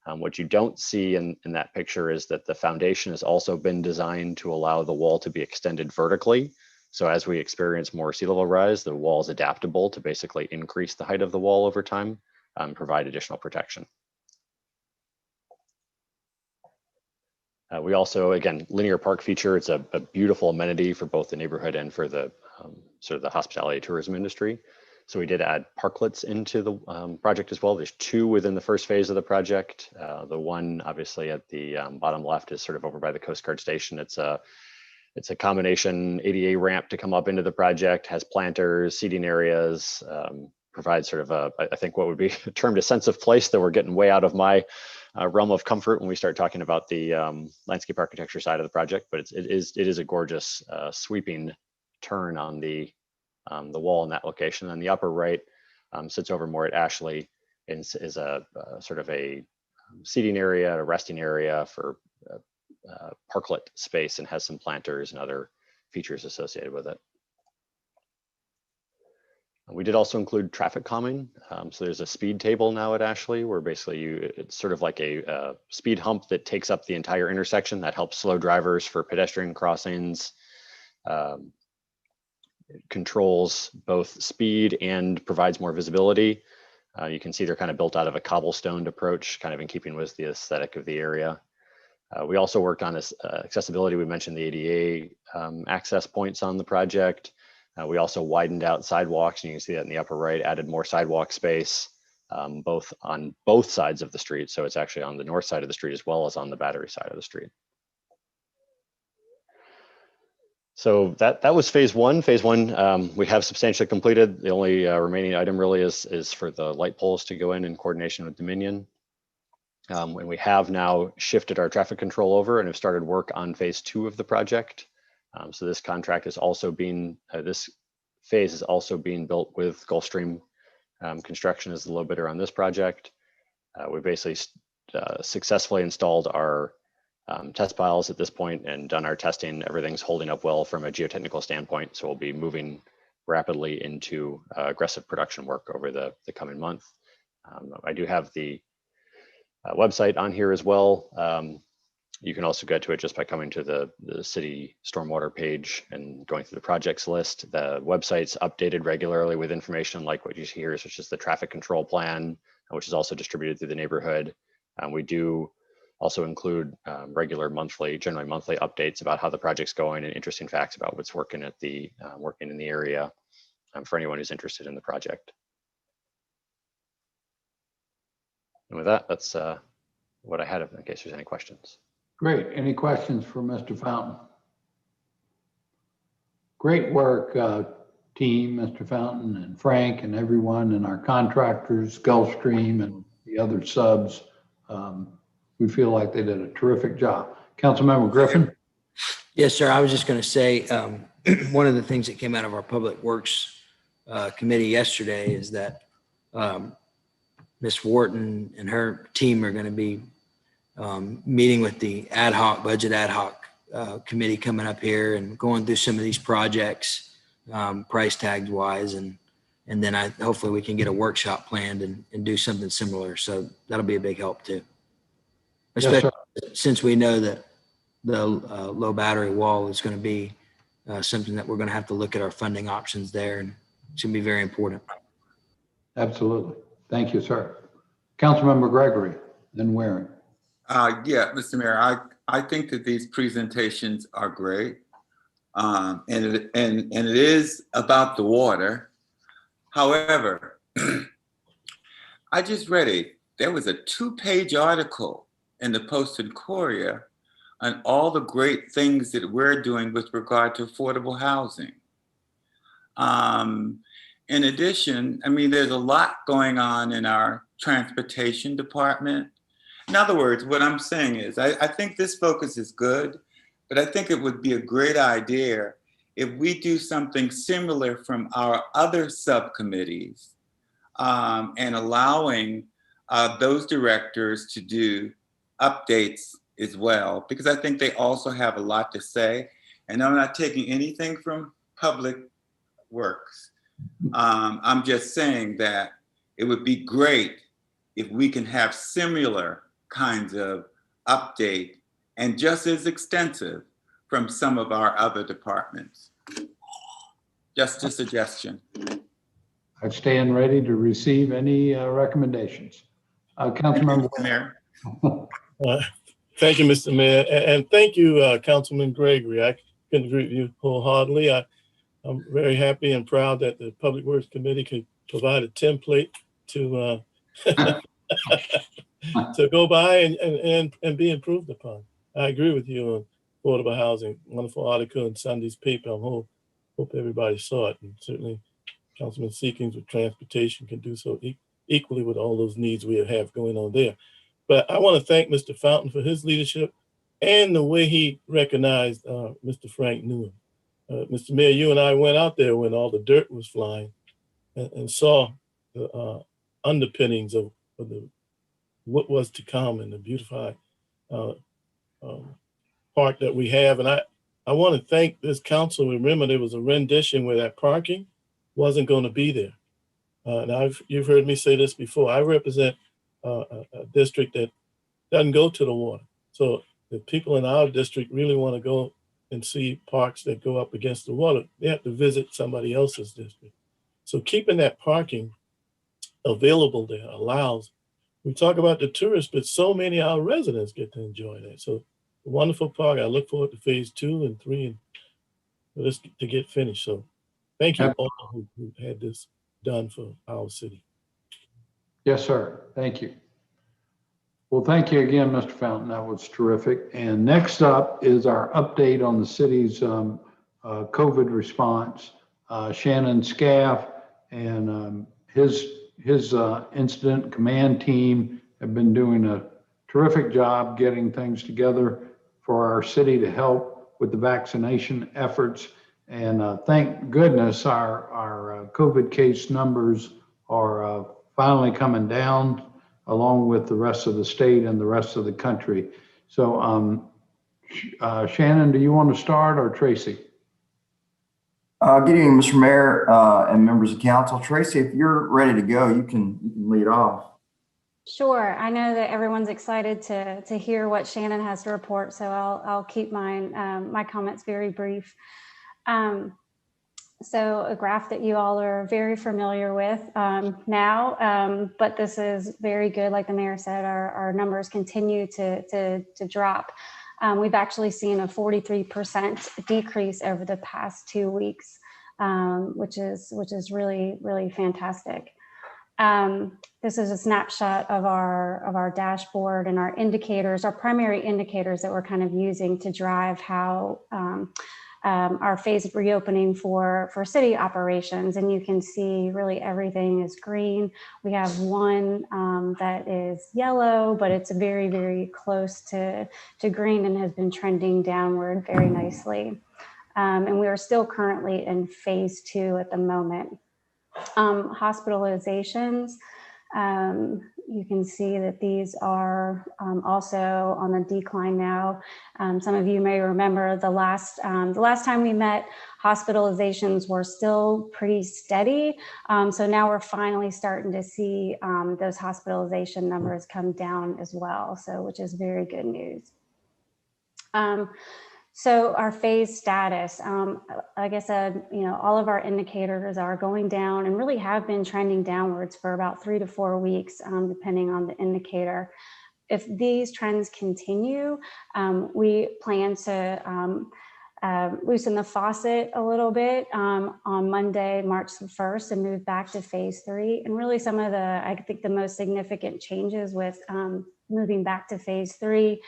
What you don't see in that picture is that the foundation has also been designed to allow the wall to be extended vertically. So as we experience more sea level rise, the wall is adaptable to basically increase the height of the wall over time, provide additional protection. We also, again, linear park feature, it's a beautiful amenity for both the neighborhood and for the sort of the hospitality tourism industry. So we did add parklets into the project as well. There's 2 within the first phase of the project. The one obviously at the bottom left is sort of over by the Coast Guard station. It's a combination ADA ramp to come up into the project, has planters, seating areas, provides sort of I think what would be termed a sense of place, though we're getting way out of my realm of comfort when we start talking about the landscape architecture side of the project. But it is a gorgeous sweeping turn on the wall in that location. And the upper right sits over more at Ashley, and is a sort of a seating area, a resting area for parklet space, and has some planters and other features associated with it. We did also include traffic calming. So there's a speed table now at Ashley, where basically it's sort of like a speed hump that takes up the entire intersection that helps slow drivers for pedestrian crossings. It controls both speed and provides more visibility. You can see they're kind of built out of a cobblestoned approach, kind of in keeping with the aesthetic of the area. We also worked on this accessibility. We mentioned the ADA access points on the project. We also widened out sidewalks, and you can see that in the upper right, added more sidewalk space, both on both sides of the street. So it's actually on the north side of the street as well as on the Battery side of the street. So that was phase one. Phase one, we have substantially completed. The only remaining item really is for the light poles to go in coordination with Dominion. And we have now shifted our traffic control over and have started work on phase 2 of the project. So this contract is also being, this phase is also being built with Gulfstream Construction as the low bidder on this project. We basically successfully installed our test piles at this point and done our testing. Everything's holding up well from a geotechnical standpoint. So we'll be moving rapidly into aggressive production work over the coming month. I do have the website on here as well. You can also get to it just by coming to the city stormwater page and going through the projects list. The website's updated regularly with information like what you see here, such as the traffic control plan, which is also distributed through the neighborhood. We do also include regular generally monthly updates about how the project's going and interesting facts about what's working in the area for anyone who's interested in the project. And with that, that's what I had in case there's any questions. Great. Any questions for Mr. Fountain? Great work, team, Mr. Fountain and Frank and everyone and our contractors, Gulfstream and the other subs. We feel like they did a terrific job. Councilmember Griffin? Yes, sir. I was just going to say, one of the things that came out of our Public Works committee yesterday is that Ms. Wharton and her team are going to be meeting with the budget ad hoc committee coming up here and going through some of these projects, price tags wise, and then hopefully we can get a workshop planned and do something similar. So that'll be a big help too, especially since we know that the low battery wall is going to be something that we're going to have to look at our funding options there, and it's going to be very important. Absolutely. Thank you, sir. Councilmember Gregory, then Waring. Yeah, Mr. Mayor, I think that these presentations are great. And it is about the water. However, I just read there was a 2-page article in the Post and Courier on all the great things that we're doing with regard to affordable housing. In addition, I mean, there's a lot going on in our transportation department. In other words, what I'm saying is, I think this focus is good, but I think it would be a great idea if we do something similar from our other subcommittees and allowing those directors to do updates as well, because I think they also have a lot to say. And I'm not taking anything from Public Works. I'm just saying that it would be great if we can have similar kinds of update and just as extensive from some of our other departments. Just a suggestion. I stand ready to receive any recommendations. Councilmember Mayor. Thank you, Mr. Mayor, and thank you, Councilman Gregory. I can agree with you wholeheartedly. I'm very happy and proud that the Public Works Committee could provide a template to to go by and be improved upon. I agree with you on affordable housing. Wonderful article in Sunday's paper. I hope everybody saw it, and certainly Councilman Seekings with transportation can do so equally with all those needs we have going on there. But I want to thank Mr. Fountain for his leadership and the way he recognized Mr. Frank Newman. Mr. Mayor, you and I went out there when all the dirt was flying and saw the underpinnings of what was to come and the beautified park that we have. And I want to thank this council. Remember, there was a rendition where that parking wasn't going to be there. Now, you've heard me say this before. I represent a district that doesn't go to the water. So the people in our district really want to go and see parks that go up against the water, they have to visit somebody else's district. So keeping that parking available there allows, we talk about the tourists, but so many of our residents get to enjoy that. So a wonderful park. I look forward to phase 2 and 3 and for this to get finished. So thank you all who had this done for our city. Yes, sir. Thank you. Well, thank you again, Mr. Fountain. That was terrific. And next up is our update on the city's COVID response. Shannon Scaff and his incident command team have been doing a terrific job getting things together for our city to help with the vaccination efforts. And thank goodness our COVID case numbers are finally coming down along with the rest of the state and the rest of the country. So Shannon, do you want to start or Tracy? Good evening, Mr. Mayor and members of council. Tracy, if you're ready to go, you can lead off. Sure. I know that everyone's excited to hear what Shannon has to report, so I'll keep my comments very brief. So a graph that you all are very familiar with now, but this is very good. Like the mayor said, our numbers continue to drop. We've actually seen a 43% decrease over the past 2 weeks, which is really, really fantastic. This is a snapshot of our dashboard and our indicators, our primary indicators that we're kind of using to drive how our phased reopening for city operations. And you can see really everything is green. We have one that is yellow, but it's very, very close to green and has been trending downward very nicely. And we are still currently in phase 2 at the moment. Hospitalizations, you can see that these are also on the decline now. Some of you may remember the last time we met, hospitalizations were still pretty steady. So now we're finally starting to see those hospitalization numbers come down as well, so which is very good news. So our phase status, like I said, all of our indicators are going down and really have been trending downwards for about 3 to 4 weeks, depending on the indicator. If these trends continue, we plan to loosen the faucet a little bit on Monday, March 1st, and move back to phase 3. And really some of I think the most significant changes with moving back to phase 3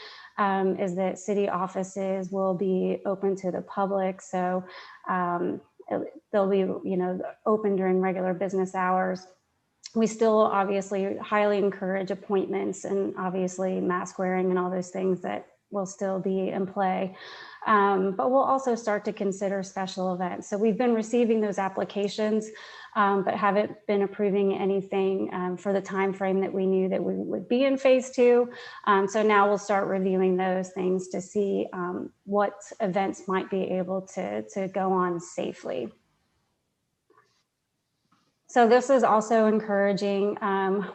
is that city offices will be open to the public. So they'll be, open during regular business hours. We still obviously highly encourage appointments and obviously mask wearing and all those things that will still be in play. But we'll also start to consider special events. So we've been receiving those applications, but haven't been approving anything for the time frame that we knew that we would be in phase 2. So now we'll start reviewing those things to see what events might be able to go on safely. So this is also encouraging.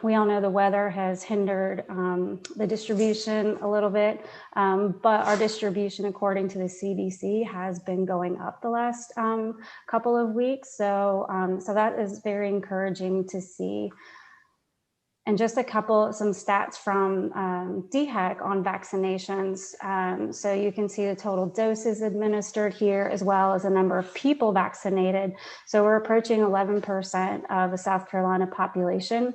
We all know the weather has hindered the distribution a little bit, but our distribution, according to the CDC, has been going up the last couple of weeks. So that is very encouraging to see. And just some stats from DHEC on vaccinations. So you can see the total doses administered here, as well as the number of people vaccinated. So we're approaching 11% of the South Carolina population.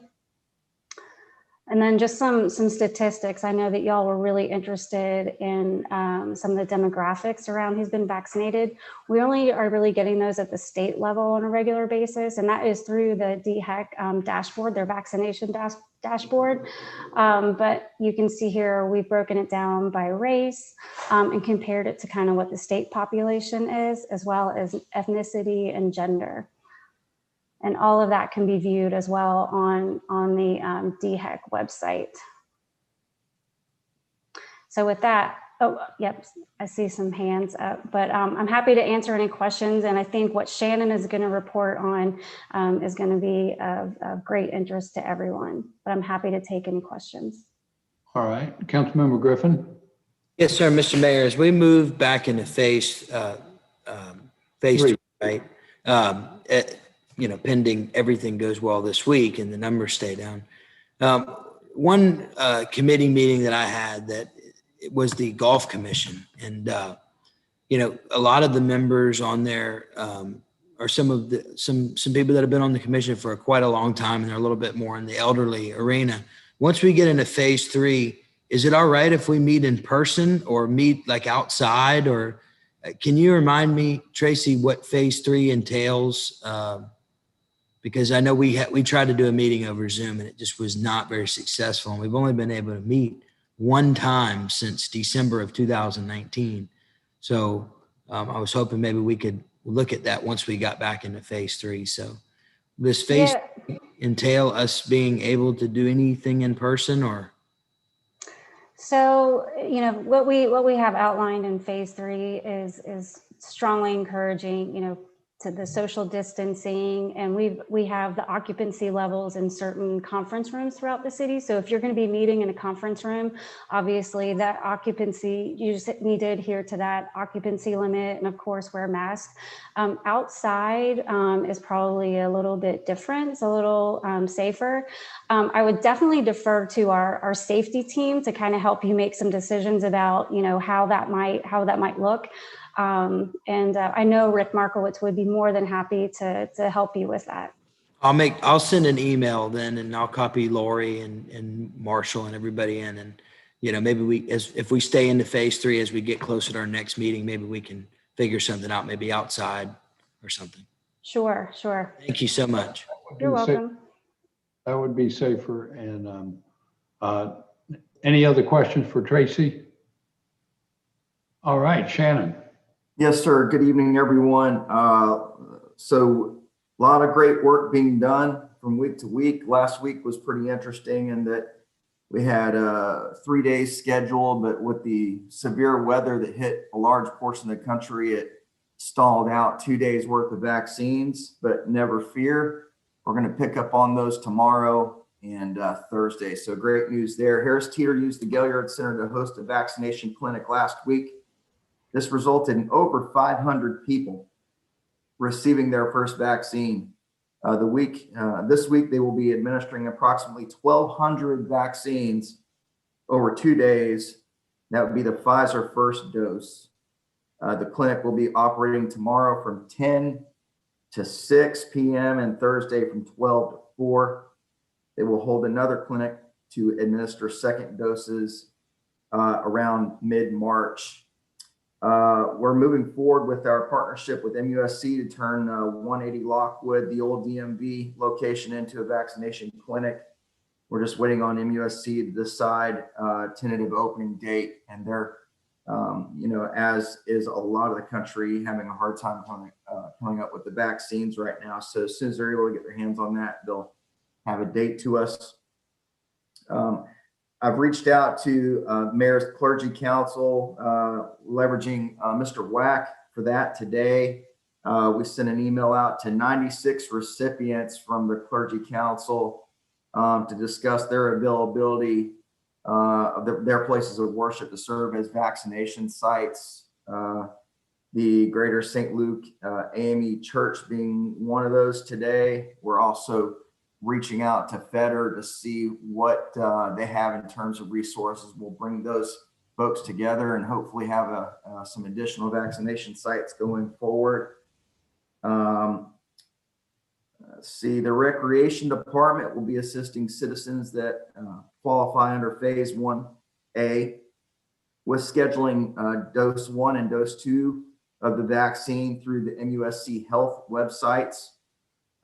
And then just some statistics. I know that y'all were really interested in some of the demographics around who's been vaccinated. We only are really getting those at the state level on a regular basis, and that is through the DHEC dashboard, their vaccination dashboard. But you can see here, we've broken it down by race and compared it to kind of what the state population is, as well as ethnicity and gender. And all of that can be viewed as well on the DHEC website. So with that, oh, yep, I see some hands up, but I'm happy to answer any questions. And I think what Shannon is going to report on is going to be of great interest to everyone, but I'm happy to take any questions. All right, Councilmember Griffin. Yes, sir, Mr. Mayor, as we move back into phase 3, right? Pending everything goes well this week and the numbers stay down. One committee meeting that I had, that it was the Golf Commission, and a lot of the members on there are some people that have been on the commission for quite a long time, and they're a little bit more in the elderly arena. Once we get into phase 3, is it all right if we meet in person or meet like outside? Or can you remind me, Tracy, what phase 3 entails? Because I know we tried to do a meeting over Zoom and it just was not very successful. And we've only been able to meet one time since December of 2019. So I was hoping maybe we could look at that once we got back into phase 3. So does phase 3 entail us being able to do anything in person, or? So, what we have outlined in phase 3 is strongly encouraging, to the social distancing, and we have the occupancy levels in certain conference rooms throughout the city. So if you're going to be meeting in a conference room, obviously that occupancy, you just need to adhere to that occupancy limit, and of course wear masks. Outside is probably a little bit different. It's a little safer. I would definitely defer to our safety team to kind of help you make some decisions about, you know, how that might look. I know Rick Markowitz would be more than happy to help you with that. I'll send an email then, and I'll copy Lori and Marshall and everybody in, and, you know, maybe if we stay into phase 3, as we get closer to our next meeting, maybe we can figure something out, maybe outside or something. Sure. Thank you so much. You're welcome. That would be safer. And any other questions for Tracy? All right, Shannon. Yes, sir. Good evening, everyone. So a lot of great work being done from week to week. Last week was pretty interesting in that we had 3 days scheduled, but with the severe weather that hit a large portion of the country, it stalled out 2 days worth of vaccines. But never fear, we're going to pick up on those tomorrow and Thursday. So great news there. Harris Teeter used the Gaillard Center to host a vaccination clinic last week. This resulted in over 500 people receiving their first vaccine. This week, they will be administering approximately 1,200 vaccines over 2 days. That would be the Pfizer first dose. The clinic will be operating tomorrow from 10 to 6 p.m. and Thursday from 12 to 4. They will hold another clinic to administer second doses around mid-March. We're moving forward with our partnership with MUSC to turn 180 Lockwood, the old DMV location, into a vaccination clinic. We're just waiting on MUSC to decide tentative opening date, and they're, as is a lot of the country, having a hard time coming up with the vaccines right now. So as soon as they're able to get their hands on that, they'll have a date to us. I've reached out to Mayor's Clergy Council, leveraging Mr. Wack for that today. We sent an email out to 96 recipients from the Clergy Council to discuss their availability of their places of worship to serve as vaccination sites. The Greater St. Luke AME Church being one of those today. We're also reaching out to Feder to see what they have in terms of resources. We'll bring those folks together and hopefully have some additional vaccination sites going forward. Let's see, the Recreation Department will be assisting citizens that qualify under Phase 1A with scheduling dose 1 and dose 2 of the vaccine through the MUSC Health websites.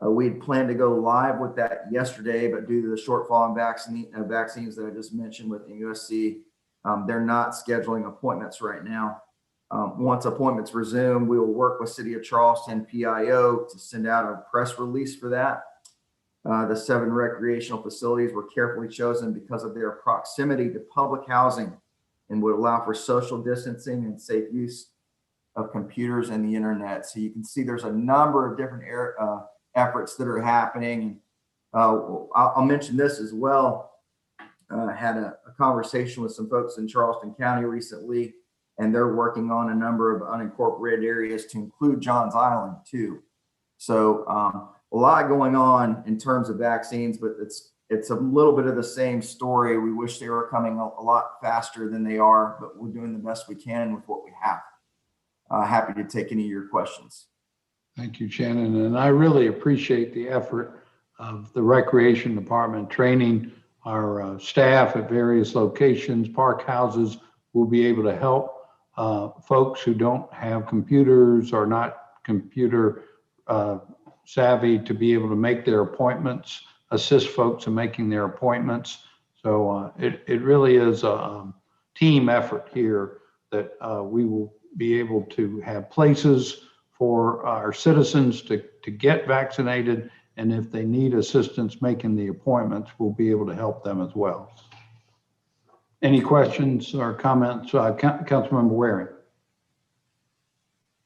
We had planned to go live with that yesterday, but due to the shortfall in vaccines that I just mentioned with MUSC, they're not scheduling appointments right now. Once appointments resume, we will work with City of Charleston PIO to send out a press release for that. The 7 recreational facilities were carefully chosen because of their proximity to public housing and would allow for social distancing and safe use of computers and the internet. So you can see there's a number of different efforts that are happening. I'll mention this as well. I had a conversation with some folks in Charleston County recently, and they're working on a number of unincorporated areas to include Johns Island too. So a lot going on in terms of vaccines, but it's a little bit of the same story. We wish they were coming a lot faster than they are, but we're doing the best we can with what we have. Happy to take any of your questions. Thank you, Shannon. And I really appreciate the effort of the Recreation Department training our staff at various locations. Park houses will be able to help folks who don't have computers or not computer savvy to be able to make their appointments, assist folks in making their appointments. So it really is a team effort here that we will be able to have places for our citizens to get vaccinated. And if they need assistance making the appointments, we'll be able to help them as well. Any questions or comments? Councilmember Waring.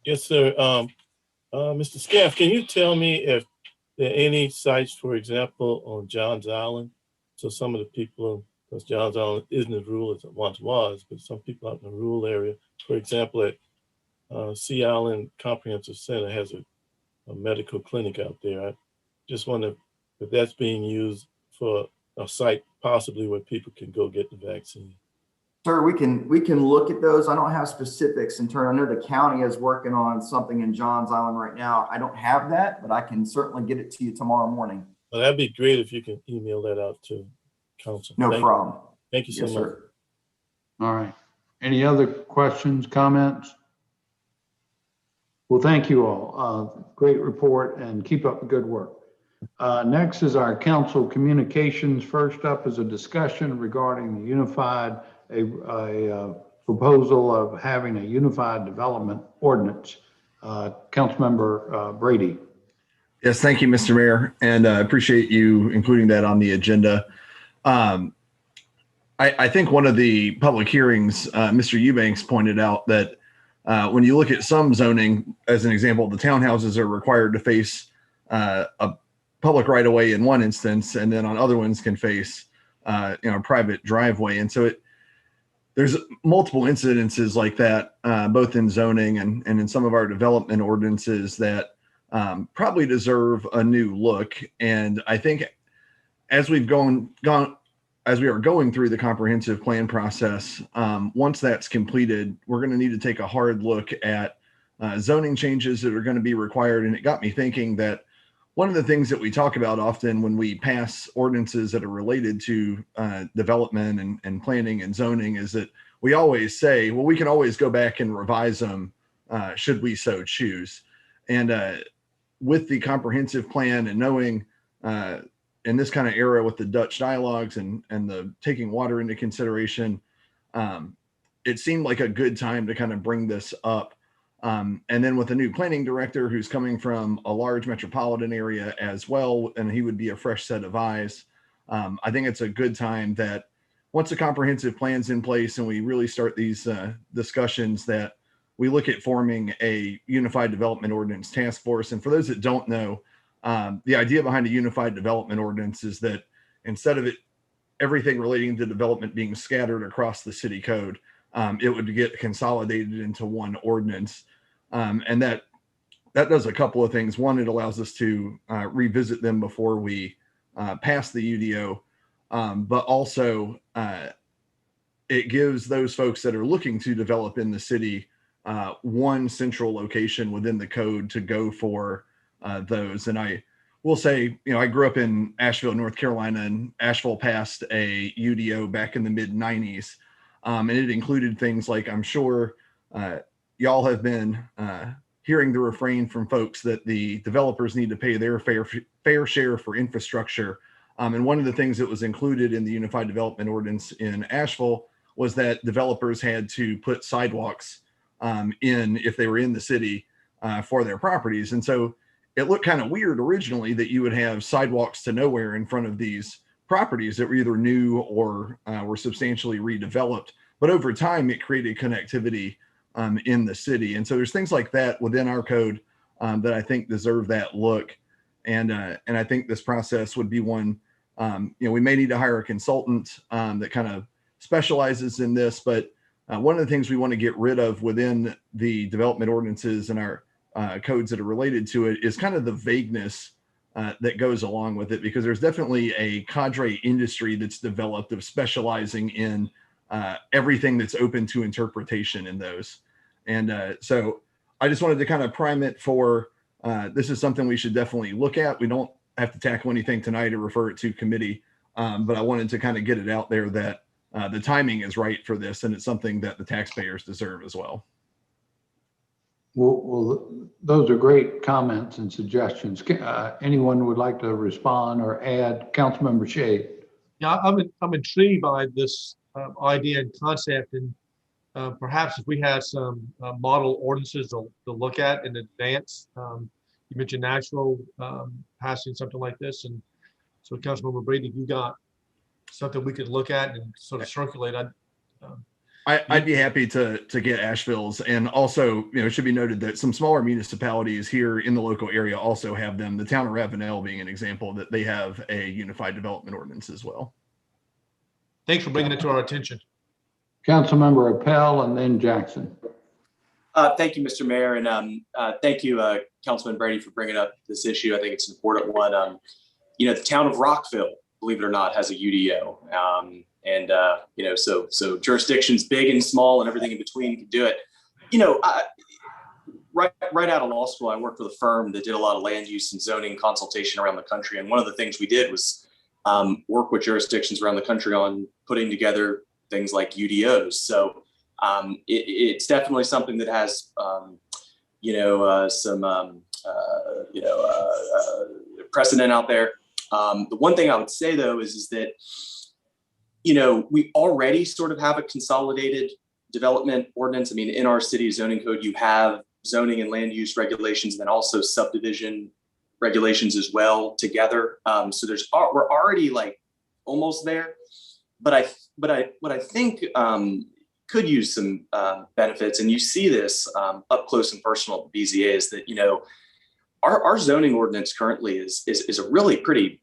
Yes, sir. Mr. Scaff, can you tell me if there are any sites, for example, on Johns Island? So some of the people, because Johns Island isn't as rural as it once was, but some people out in the rural area, for example, at Sea Island Comprehensive Center has a medical clinic out there. I just wonder if that's being used for a site possibly where people can go get the vaccine. Sir, we can look at those. I don't have specifics in turn. I know the county is working on something in Johns Island right now. I don't have that, but I can certainly get it to you tomorrow morning. Well, that'd be great if you can email that out to council. No problem. Thank you so Yes, much. sir. All right. Any other questions, comments? Well, thank you all. Great report and keep up the good work. Next is our council communications. First up is a discussion regarding the unified, a proposal of having a unified development ordinance. Councilmember Brady. Yes, thank you, Mr. Mayor, and I appreciate you including that on the agenda. I think one of the public hearings, Mr. Eubanks pointed out that when you look at some zoning, as an example, the townhouses are required to face a public right of way in one instance, and then on other ones can face a private driveway. And so there's multiple incidences like that, both in zoning and in some of our development ordinances that probably deserve a new look. And I think as we are going through the comprehensive plan process, once that's completed, we're going to need to take a hard look at zoning changes that are going to be required. And it got me thinking that one of the things that we talk about often when we pass ordinances that are related to development and planning and zoning is that we always say, well, we can always go back and revise them should we so choose. And with the comprehensive plan and knowing in this kind of era with the Dutch dialogues and the taking water into consideration, it seemed like a good time to kind of bring this up. And then with a new planning director who's coming from a large metropolitan area as well, and he would be a fresh set of eyes. I think it's a good time that once the comprehensive plan's in place and we really start these discussions, that we look at forming a unified development ordinance task force. And for those that don't know, the idea behind a unified development ordinance is that instead of everything relating to development being scattered across the city code, it would get consolidated into one ordinance. And that does a couple of things. One, it allows us to revisit them before we pass the UDO, but also it gives those folks that are looking to develop in the city one central location within the code to go for those. And I will say, I grew up in Asheville, North Carolina, and Asheville passed a UDO back in the mid-90s. And it included things like, I'm sure y'all have been hearing the refrain from folks that the developers need to pay their fair share for infrastructure. And one of the things that was included in the Unified Development Ordinance in Asheville was that developers had to put sidewalks in if they were in the city for their properties. And so it looked kind of weird originally that you would have sidewalks to nowhere in front of these properties that were either new or were substantially redeveloped. But over time, it created connectivity in the city. And so there's things like that within our code that I think deserve that look. And I think this process would be one, we may need to hire a consultant that kind of specializes in this. But one of the things we want to get rid of within the development ordinances and our codes that are related to it is kind of the vagueness that goes along with it, because there's definitely a cadre industry that's developed of specializing in everything that's open to interpretation in those. And so I just wanted to kind of prime it for this is something we should definitely look at. We don't have to tackle anything tonight or refer it to committee, but I wanted to kind of get it out there that the timing is right for this, and it's something that the taxpayers deserve as well. Well, those are great comments and suggestions. Anyone would like to respond or add? Councilmember Shea. Yeah, I'm intrigued by this idea and concept, and perhaps if we had some model ordinances to look at in advance. You mentioned Nashville passing something like this, and so Councilmember Brady, you got something we could look at and sort of circulate. I'd be happy to get Asheville's, and also, it should be noted that some smaller municipalities here in the local area also have them. The town of Ravenel being an example, that they have a unified development ordinance as well. Thanks for bringing it to our attention. Councilmember Appel and then Jackson. Thank you, Mr. Mayor, and thank you, Councilman Brady, for bringing up this issue. I think it's an important one. The town of Rockville, believe it or not, has a UDO. So jurisdictions big and small and everything in between can do it. Right out of law school, I worked with a firm that did a lot of land use and zoning consultation around the country. And one of the things we did was work with jurisdictions around the country on putting together things like UDOs. So it's definitely something that has, some precedent out there. The one thing I would say, though, is that we already sort of have a consolidated development ordinance. I mean, in our city zoning code, you have zoning and land use regulations, and then also subdivision regulations as well together. So we're already like almost there, but what I think could use some benefits, and you see this up close and personal at the BZA, is that our zoning ordinance currently is a really pretty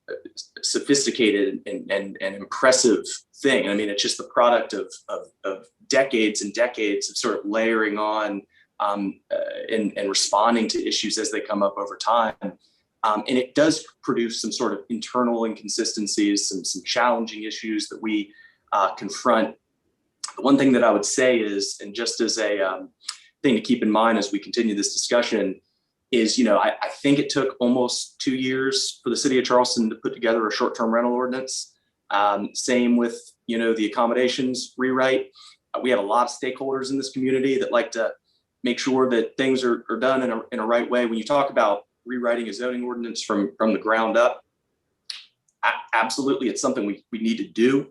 sophisticated and impressive thing. I mean, it's just the product of decades and decades of sort of layering on and responding to issues as they come up over time. And it does produce some sort of internal inconsistencies, some challenging issues that we confront. The one thing that I would say is, and just as a thing to keep in mind as we continue this discussion, is, I think it took almost 2 years for the city of Charleston to put together a short-term rental ordinance. Same with, the accommodations rewrite. We have a lot of stakeholders in this community that like to make sure that things are done in a right way. When you talk about rewriting a zoning ordinance from the ground up, absolutely, it's something we need to do.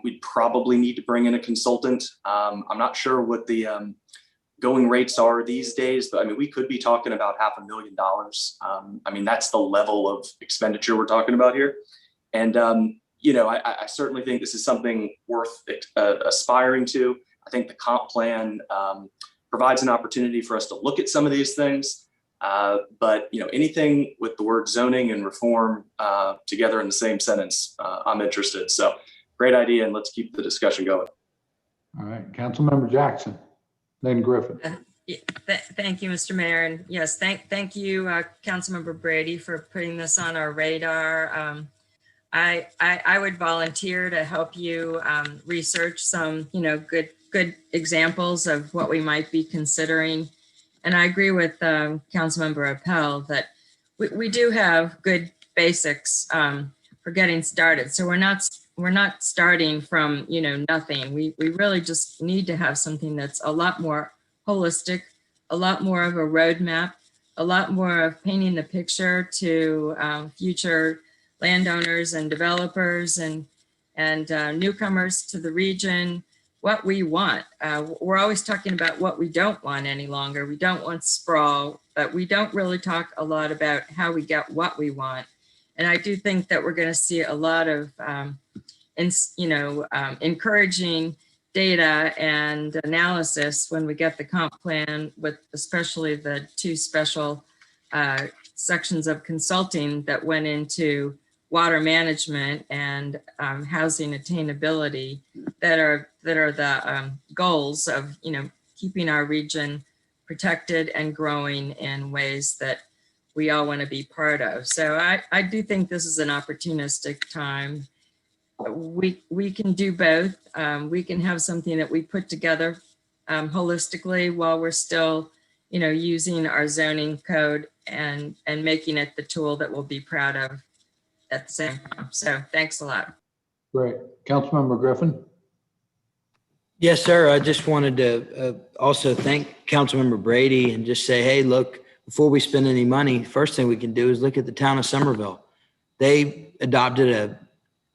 We'd probably need to bring in a consultant. I'm not sure what the going rates are these days, but I mean, we could be talking about $500,000. I mean, that's the level of expenditure we're talking about here. And, I certainly think this is something worth aspiring to. I think the comp plan provides an opportunity for us to look at some of these things. But, anything with the word zoning and reform together in the same sentence, I'm interested. So great idea. And let's keep the discussion going. All right. Councilmember Jackson. Then Griffin. Thank you, Mr. Mayor. And yes, thank you, Councilmember Brady, for putting this on our radar. I would volunteer to help you research some, good examples of what we might be considering. And I agree with Councilmember Appel that we do have good basics for getting started. So we're not starting from, nothing. We really just need to have something that's a lot more holistic, a lot more of a roadmap, a lot more of painting the picture to future landowners and developers and newcomers to the region, what we want. We're always talking about what we don't want any longer. We don't want sprawl, but we don't really talk a lot about how we get what we want. And I do think that we're going to see a lot of encouraging data and analysis when we get the comp plan, with especially the 2 special sections of consulting that went into water management and housing attainability that are the goals of keeping our region protected and growing in ways that we all want to be part of. So I do think this is an opportunistic time. We can do both. We can have something that we put together holistically while we're still, using our zoning code and making it the tool that we'll be proud of at the same time. So thanks a lot. Great. Councilmember Griffin. Yes, sir. I just wanted to also thank Councilmember Brady and just say, hey, look, before we spend any money, first thing we can do is look at the town of Somerville. They adopted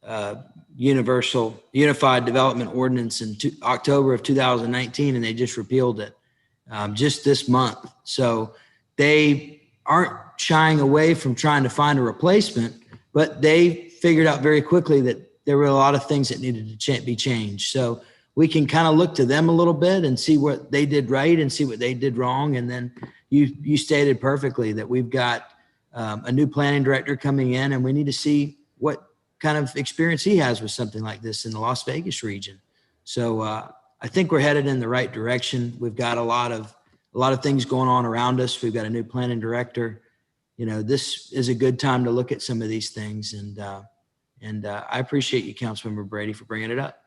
a unified development ordinance in October of 2019, and they just repealed it just this month. So they aren't shying away from trying to find a replacement, but they figured out very quickly that there were a lot of things that needed to be changed. So we can kind of look to them a little bit and see what they did right and see what they did wrong. And then you stated perfectly that we've got a new planning director coming in, and we need to see what kind of experience he has with something like this in the Las Vegas region. So I think we're headed in the right direction. We've got a lot of things going on around us. We've got a new planning director. You know, this is a good time to look at some of these things. And I appreciate you, Councilmember Brady, for bringing it up.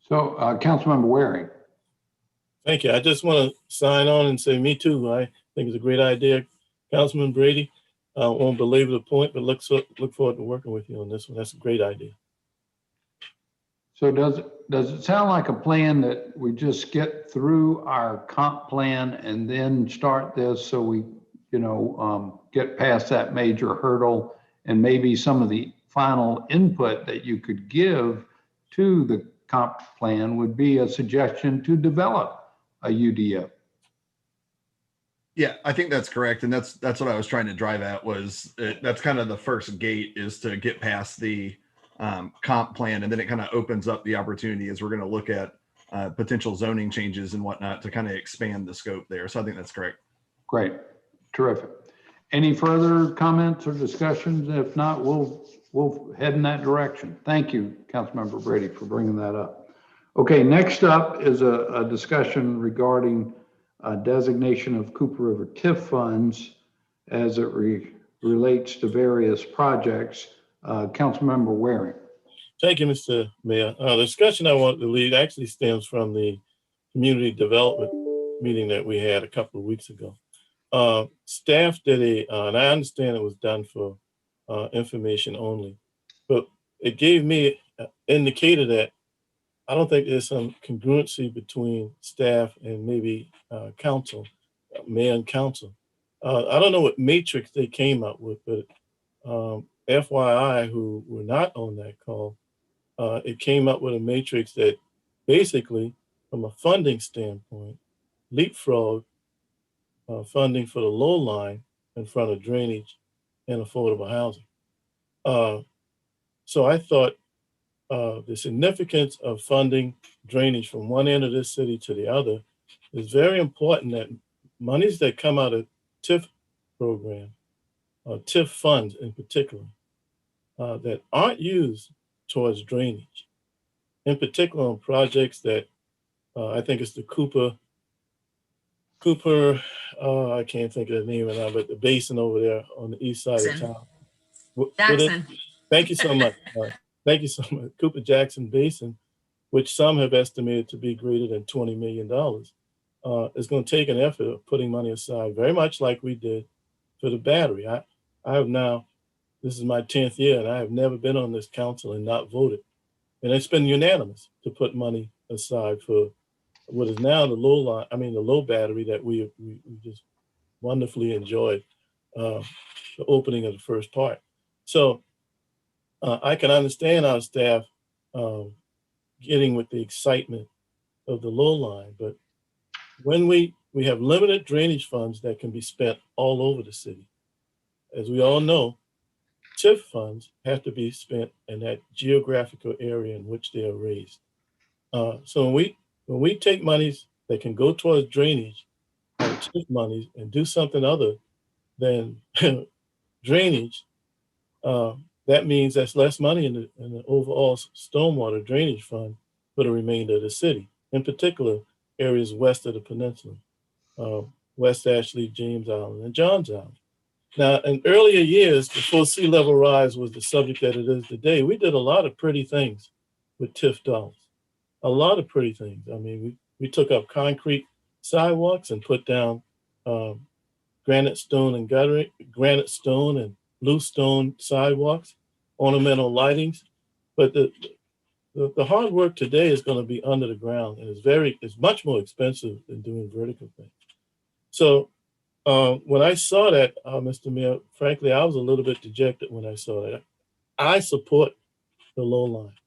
So, Councilmember Waring. Thank you. I just want to sign on and say me too. I think it's a great idea, Councilman Brady. I won't belabor the point, but look forward to working with you on this one. That's a great idea. So does it sound like a plan that we just get through our comp plan and then start this so we, get past that major hurdle, and maybe some of the final input that you could give to the comp plan would be a suggestion to develop a UDO? Yeah, I think that's correct. And that's what I was trying to drive at was that's kind of the first gate, is to get past the comp plan. And then it kind of opens up the opportunity as we're going to look at potential zoning changes and whatnot to kind of expand the scope there. So I think that's correct. Great. Terrific. Any further comments or discussions? If not, we'll head in that direction. Thank you, Councilmember Brady, for bringing that up. Okay, next up is a discussion regarding designation of Cooper River TIF funds as it relates to various projects. Councilmember Waring. Thank you, Mr. Mayor. The discussion I want to lead actually stems from the community development meeting that we had a couple of weeks ago. Staff did and I understand it was done for information only, but it gave me an indicator that I don't think there's some congruency between staff and maybe council, mayor and council. I don't know what matrix they came up with, but FYI, who were not on that call, it came up with a matrix that basically, from a funding standpoint, leapfrog funding for the low line in front of drainage and affordable housing. So I thought the significance of funding drainage from one end of this city to the other is very important, that monies that come out of TIF program, TIF funds in particular, that aren't used towards drainage, in particular on projects that I think it's the Cooper, I can't think of the name of it now, but the basin over there on the east side of town. Jackson. Thank you so much. Thank you so much. Cooper Jackson Basin, which some have estimated to be greater than $20 million. It's going to take an effort of putting money aside, very much like we did for the battery. I have now, this is my 10th year, and I have never been on this council and not voted. And it's been unanimous to put money aside for what is now the low battery that we just wonderfully enjoyed, the opening of the first part. So I can understand our staff getting with the excitement of the low line, but when we have limited drainage funds that can be spent all over the city, as we all know, TIF funds have to be spent in that geographical area in which they are raised. So when we take monies that can go towards drainage, TIF monies, and do something other than drainage, that means that's less money in the overall stormwater drainage fund for the remainder of the city, in particular areas west of the peninsula, West Ashley, James Island, and Johns Island. Now, in earlier years, before sea level rise was the subject that it is today, we did a lot of pretty things with TIF dollars. A lot of pretty things. I mean, we took up concrete sidewalks and put down granite stone and bluestone sidewalks, ornamental lightings. But the hard work today is going to be under the ground, and it's much more expensive than doing vertical things. So when I saw that, Mr. Mayor, frankly, I was a little bit dejected when I saw that. I support the low line,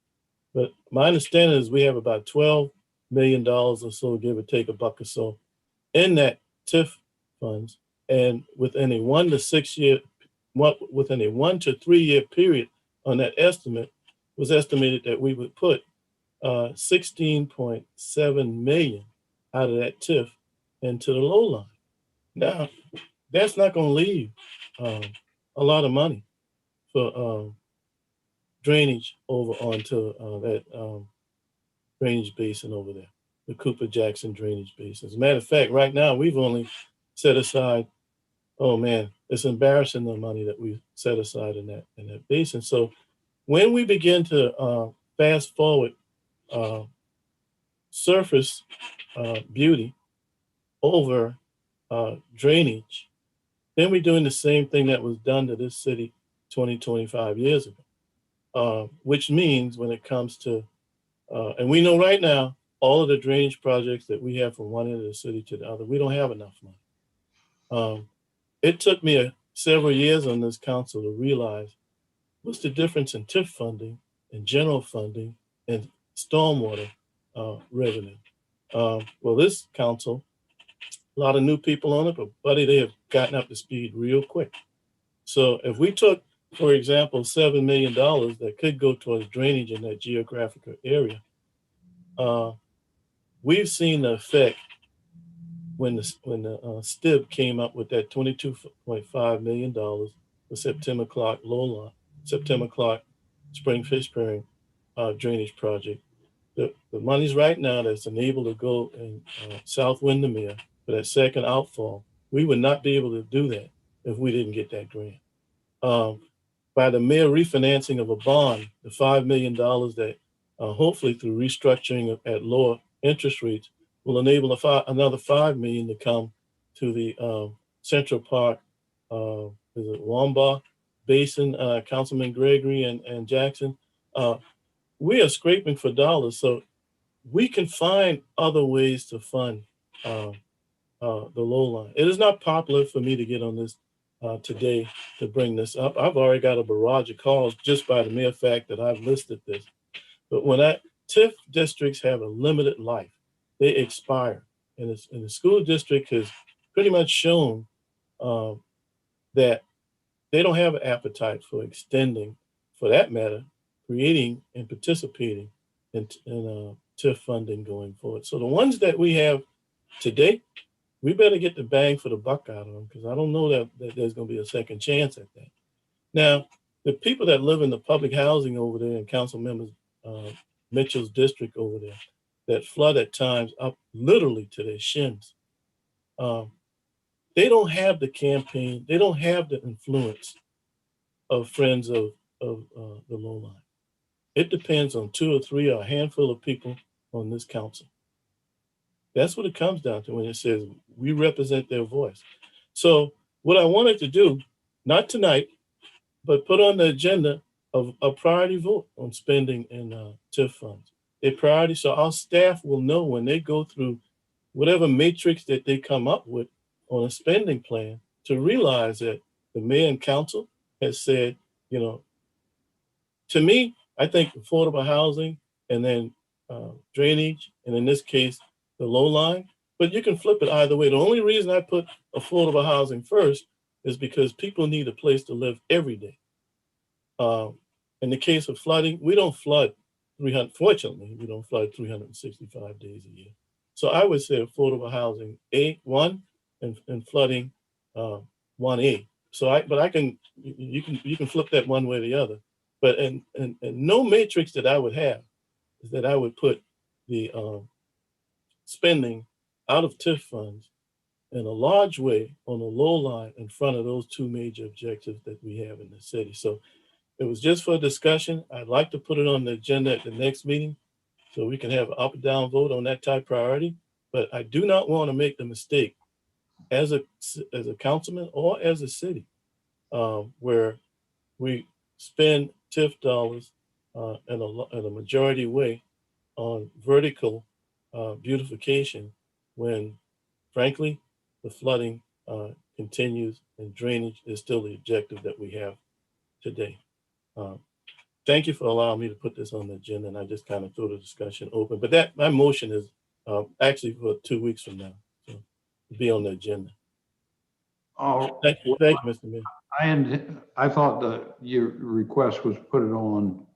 but my understanding is we have about $12 million or so, give or take a buck or so, in that TIF funds, and within a 1 to 3 year period on that estimate, was estimated that we would put 16.7 million out of that TIF into the low line. Now, that's not going to leave a lot of money for drainage over onto that drainage basin over there, the Cooper Jackson drainage basin. As a matter of fact, right now we've only set aside, oh man, it's embarrassing the money that we set aside in that basin. So when we begin to fast forward surface beauty over drainage, then we're doing the same thing that was done to this city 20, 25 years ago, which means when it comes to, and we know right now, all of the drainage projects that we have from one end of the city to the other, we don't have enough money. It took me several years on this council to realize what's the difference in TIF funding and general funding and stormwater revenue. Well, this council, a lot of new people on it, but buddy, they have gotten up to speed real quick. So if we took, for example, $7 million that could go towards drainage in that geographical area, we've seen the effect when the STIB came up with that $22.5 million for September Clark September Clark Spring Fish Pairing drainage project. The money's right now that's enabled to go in South Windermere for that second outfall. We would not be able to do that if we didn't get that grant. By the mere refinancing of a bond, the $5 million that hopefully through restructuring at lower interest rates will enable another $5 million to come to the Central Park, is it Wamba Basin, Councilman Gregory and Jackson. We are scraping for dollars, so we can find other ways to fund the low line. It is not popular for me to get on this today to bring this up. I've already got a barrage of calls just by the mere fact that I've listed this. But when TIF districts have a limited life, they expire. And the school district has pretty much shown that they don't have an appetite for extending, for that matter, creating and participating in TIF funding going forward. So the ones that we have today, we better get the bang for the buck out of them, because I don't know that there's going to be a second chance at that. Now, the people that live in the public housing over there in Council Members Mitchell's district over there, that flood at times up literally to their shins, they don't have the campaign, they don't have the influence of friends of the low line. It depends on 2 or 3 or a handful of people on this council. That's what it comes down to when it says we represent their voice. So what I wanted to do, not tonight, but put on the agenda of a priority vote on spending in TIF funds. A priority, so our staff will know when they go through whatever matrix that they come up with on a spending plan, to realize that the mayor and council has said, you know, to me, I think affordable housing and then drainage, and in this case, the low line, but you can flip it either way. The only reason I put affordable housing first is because people need a place to live every day. In the case of flooding, we don't flood 300, fortunately, we don't flood 365 days a year. So I would say affordable housing A1 and flooding 1A. So you can flip that one way or the other. But and no matrix that I would have is that I would put the spending out of TIF funds in a large way on the low line in front of those 2 major objectives that we have in the city. So it was just for a discussion. I'd like to put it on the agenda at the next meeting so we can have an up or down vote on that type priority. But I do not want to make the mistake as a councilman or as a city where we spend TIF dollars in a majority way on vertical beautification when, frankly, the flooding continues and drainage is still the objective that we have today. Thank you for allowing me to put this on the agenda, and I just kind of threw the discussion open. But my motion is actually for 2 weeks from now, so to be on the agenda. Oh, thank you, Mr. Mayor. I thought that your request was put it on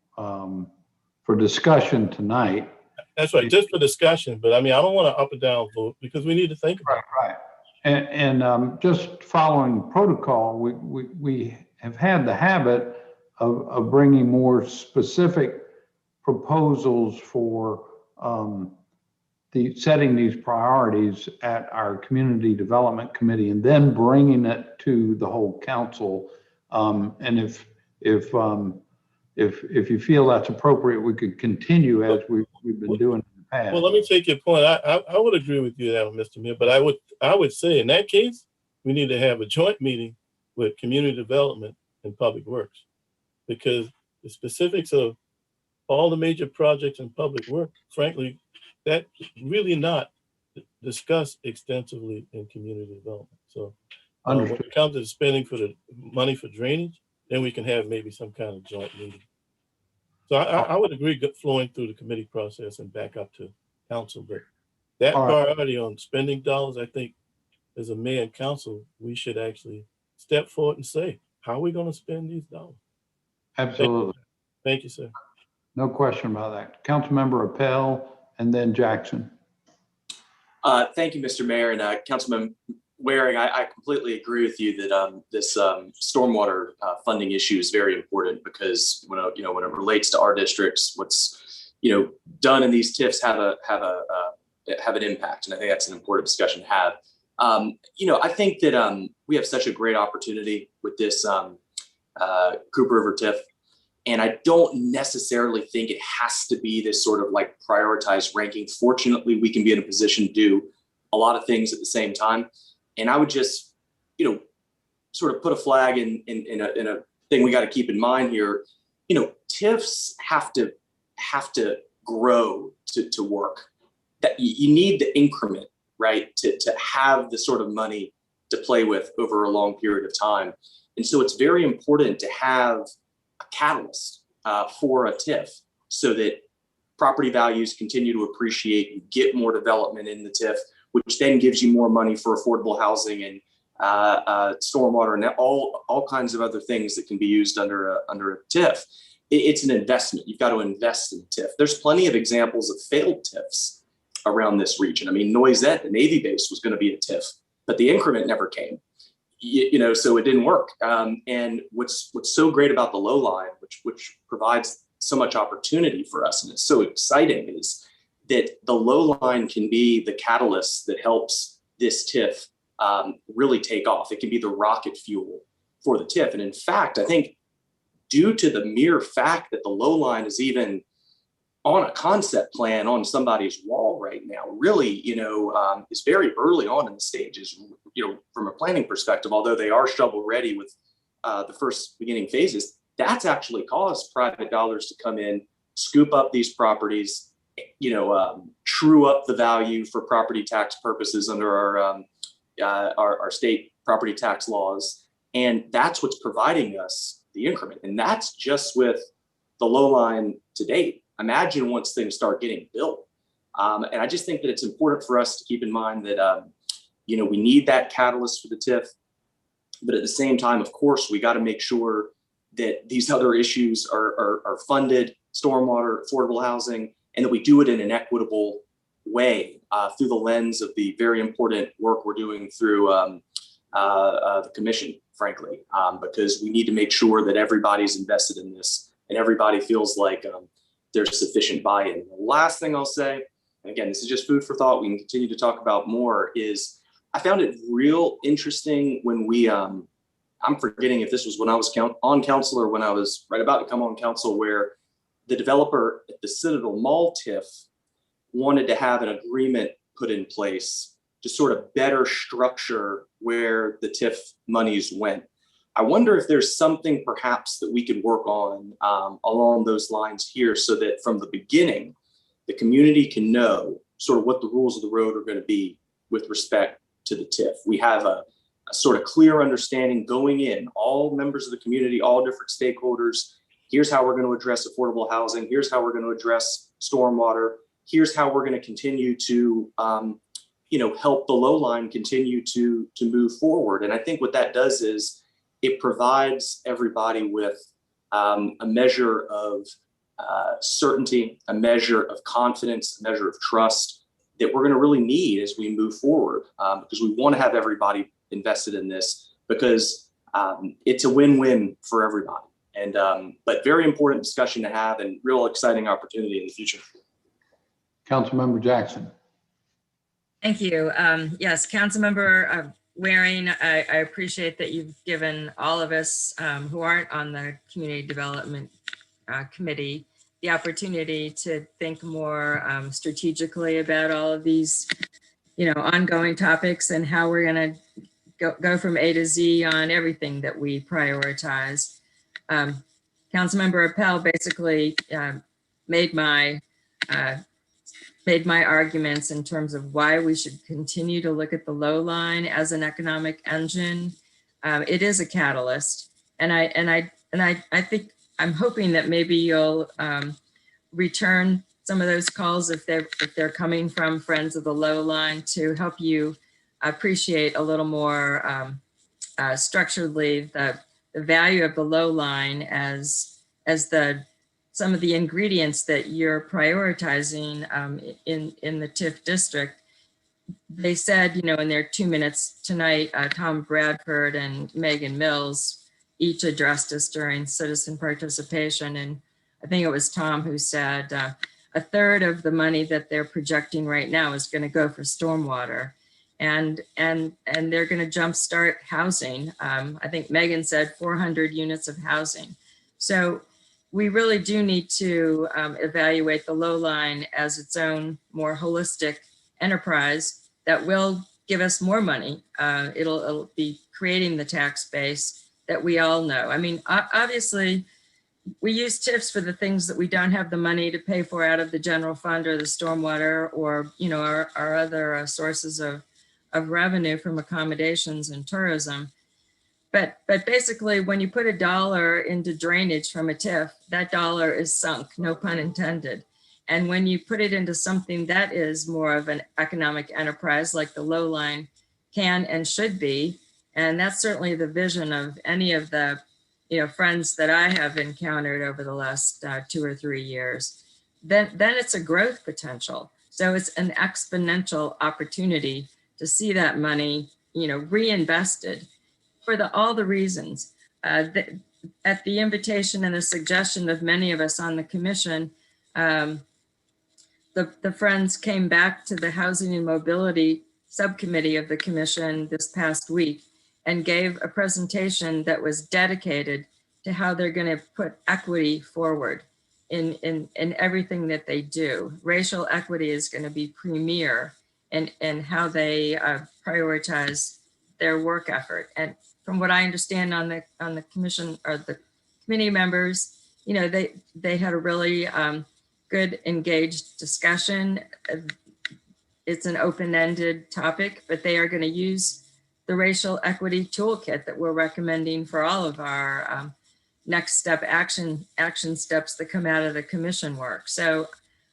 for discussion tonight, That's right, just for discussion, but I mean, I don't want to up or down vote because we need to think about it. Right. And just following protocol, we have had the habit of bringing more specific proposals for setting these priorities at our community development committee and then bringing it to the whole council. And if you feel that's appropriate, we could continue as we've been doing in the past. Well, let me take your point. I would agree with you there, Mr. Mayor, but I would say in that case, we need to have a joint meeting with community development and public works, because the specifics of all the major projects in public work, frankly, that really not discussed extensively in community development. So when it comes to spending for the money for drainage, then we can have maybe some kind of joint meeting. So I would agree flowing through the committee process and back up to council, but that priority on spending dollars, I think as a mayor and council, we should actually step forward and say, how are we going to spend these dollars? Absolutely. Thank you, sir. No question about that. Councilmember Appel and then Jackson. Thank you, Mr. Mayor, and Councilman Waring. I completely agree with you that this stormwater funding issue is very important, because when it relates to our districts, what's done in these TIFs have an impact, and I think that's an important discussion to have. I think that we have such a great opportunity with this Cooper River TIF. And I don't necessarily think it has to be this sort of like prioritized ranking. Fortunately, we can be in a position to do a lot of things at the same time. And I would just, sort of put a flag in a thing we got to keep in mind here. TIFs have to grow to work. That you need the increment, right, to have the sort of money to play with over a long period of time. And so it's very important to have a catalyst for a TIF so that property values continue to appreciate, you get more development in the TIF, which then gives you more money for affordable housing and stormwater and all kinds of other things that can be used under a TIF. It's an investment. You've got to invest in TIF. There's plenty of examples of failed TIFs around this region. I mean, Noisette, the Navy base, was going to be a TIF, but the increment never came. So it didn't work. And what's so great about the low line, which provides so much opportunity for us, and it's so exciting, is that the low line can be the catalyst that helps this TIF really take off. It can be the rocket fuel for the TIF. And in fact, I think due to the mere fact that the low line is even on a concept plan on somebody's wall right now, really, is very early on in the stages, from a planning perspective, although they are shovel ready with the first beginning phases, that's actually caused private dollars to come in, scoop up these properties, true up the value for property tax purposes under our state property tax laws. And that's what's providing us the increment. And that's just with the low line to date. Imagine once things start getting built. And I just think that it's important for us to keep in mind that, we need that catalyst for the TIF. But at the same time, of course, we got to make sure that these other issues are funded, stormwater, affordable housing, and that we do it in an equitable way through the lens of the very important work we're doing through the commission, frankly, because we need to make sure that everybody's invested in this and everybody feels like there's sufficient buy-in. The last thing I'll say, and again, this is just food for thought, we can continue to talk about more, is I found it real interesting when we, I'm forgetting if this was when I was on council or when I was right about to come on council, where the developer at the Citadel Mall TIF wanted to have an agreement put in place to sort of better structure where the TIF monies went. I wonder if there's something perhaps that we could work on along those lines here, so that from the beginning, the community can know sort of what the rules of the road are going to be with respect to the TIF. We have a sort of clear understanding going in, all members of the community, all different stakeholders. Here's how we're going to address affordable housing. Here's how we're going to address stormwater. Here's how we're going to continue to help the low line continue to move forward. And I think what that does is it provides everybody with a measure of certainty, a measure of confidence, a measure of trust that we're going to really need as we move forward, because we want to have everybody invested in this, because it's a win-win for everybody. And but very important discussion to have, and real exciting opportunity in the future. Councilmember Jackson. Thank you. Yes, Councilmember Waring, I appreciate that you've given all of us who aren't on the Community Development Committee the opportunity to think more strategically about all of these, ongoing topics and how we're going to go from A to Z on everything that we prioritize. Councilmember Appel basically made my arguments in terms of why we should continue to look at the low line as an economic engine. It is a catalyst, and I think I'm hoping that maybe you'll return some of those calls if they're coming from friends of the low line to help you appreciate a little more structurally the value of the low line as some of the ingredients that you're prioritizing in the TIF district. They said, in their 2 minutes tonight, Tom Bradford and Megan Mills each addressed us during citizen participation. And I think it was Tom who said a third of the money that they're projecting right now is going to go for stormwater. And they're going to jumpstart housing. I think Megan said 400 units of housing. So we really do need to evaluate the low line as its own more holistic enterprise that will give us more money. It'll be creating the tax base that we all know. I mean, obviously, we use TIFs for the things that we don't have the money to pay for out of the general fund or the stormwater or, our other sources of revenue from accommodations and tourism. But basically, when you put $1 into drainage from a TIF, that dollar is sunk, no pun intended. And when you put it into something that is more of an economic enterprise like the low line can and should be, and that's certainly the vision of any of the friends that I have encountered over the last 2 or 3 years, then it's a growth potential. So it's an exponential opportunity to see that money, reinvested for all the reasons. At the invitation and the suggestion of many of us on the commission, the friends came back to the Housing and Mobility Subcommittee of the commission this past week and gave a presentation that was dedicated to how they're going to put equity forward in everything that they do. Racial equity is going to be premier in how they prioritize their work effort. And from what I understand on the commission or the committee members, they had a really good engaged discussion. It's an open-ended topic, but they are going to use the racial equity toolkit that we're recommending for all of our next step action steps that come out of the commission work. So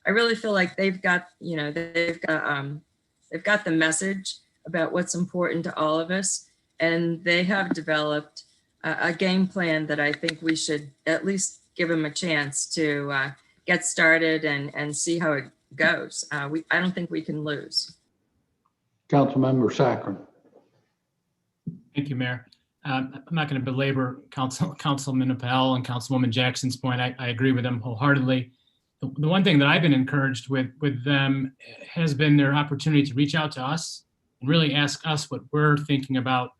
I really feel like they've got the message about what's important to all of us, and they have developed a game plan that I think we should at least give them a chance to get started and see how it goes. I don't think we can lose. Councilmember Sacron. Thank you, Mayor. I'm not going to belabor Councilman Appel and Councilwoman Jackson's point. I agree with them wholeheartedly. The one thing that I've been encouraged with them has been their opportunity to reach out to us and really ask us what we're thinking about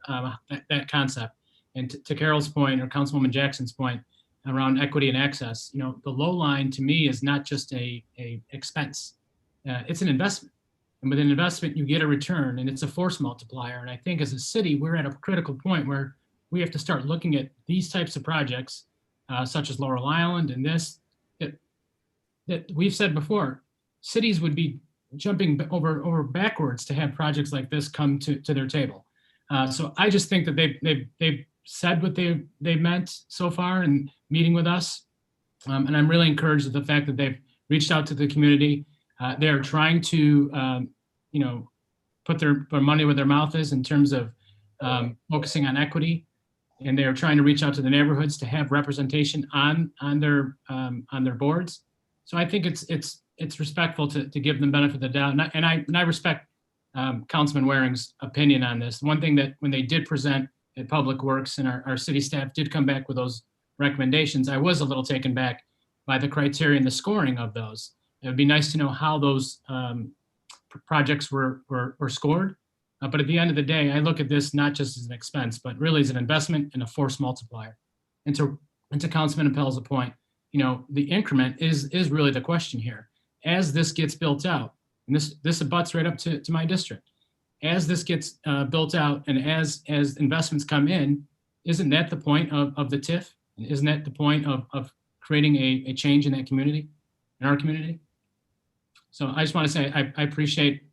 that concept. And to Carol's point, or Councilwoman Jackson's point around equity and access, the low line to me is not just a expense. It's an investment. And with an investment, you get a return, and it's a force multiplier. And I think as a city, we're at a critical point where we have to start looking at these types of projects, such as Laurel Island and this, that we've said before, cities would be jumping over backwards to have projects like this come to their table. So I just think that they've said what they meant so far in meeting with us. And I'm really encouraged with the fact that they've reached out to the community. They're trying to, put their money where their mouth is in terms of focusing on equity. and they're trying to reach out to the neighborhoods to have representation on their boards. So I think it's respectful to give them benefit of the doubt, and I respect Councilman Waring's opinion on this. One thing that when they did present at Public Works and our city staff did come back with those recommendations, I was a little taken back by the criteria and the scoring of those. It would be nice to know how those projects were scored. But at the end of the day, I look at this not just as an expense, but really as an investment and a force multiplier. And to Councilman Appel's point, the increment is really the question here. As this gets built out, and this abuts right up to my district, as this gets built out and as investments come in, isn't that the point of the TIF? Isn't that the point of creating a change in that community, in our community? So I just want to say I appreciate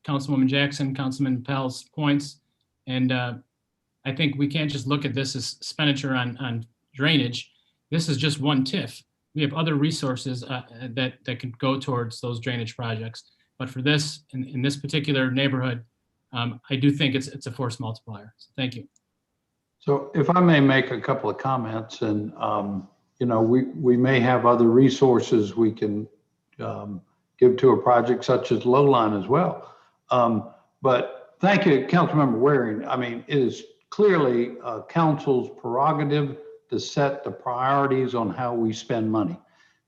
Councilwoman Jackson, Councilman Appel's points, and I think we can't just look at this as expenditure on drainage. This is just one TIF. We have other resources that could go towards those drainage projects. But for this, in this particular neighborhood, I do think it's a force multiplier. So thank you. So if I may make a couple of comments, and we may have other resources we can give to a project such as Lowline as well. But thank you, Councilmember Waring. I mean, it is clearly council's prerogative to set the priorities on how we spend money.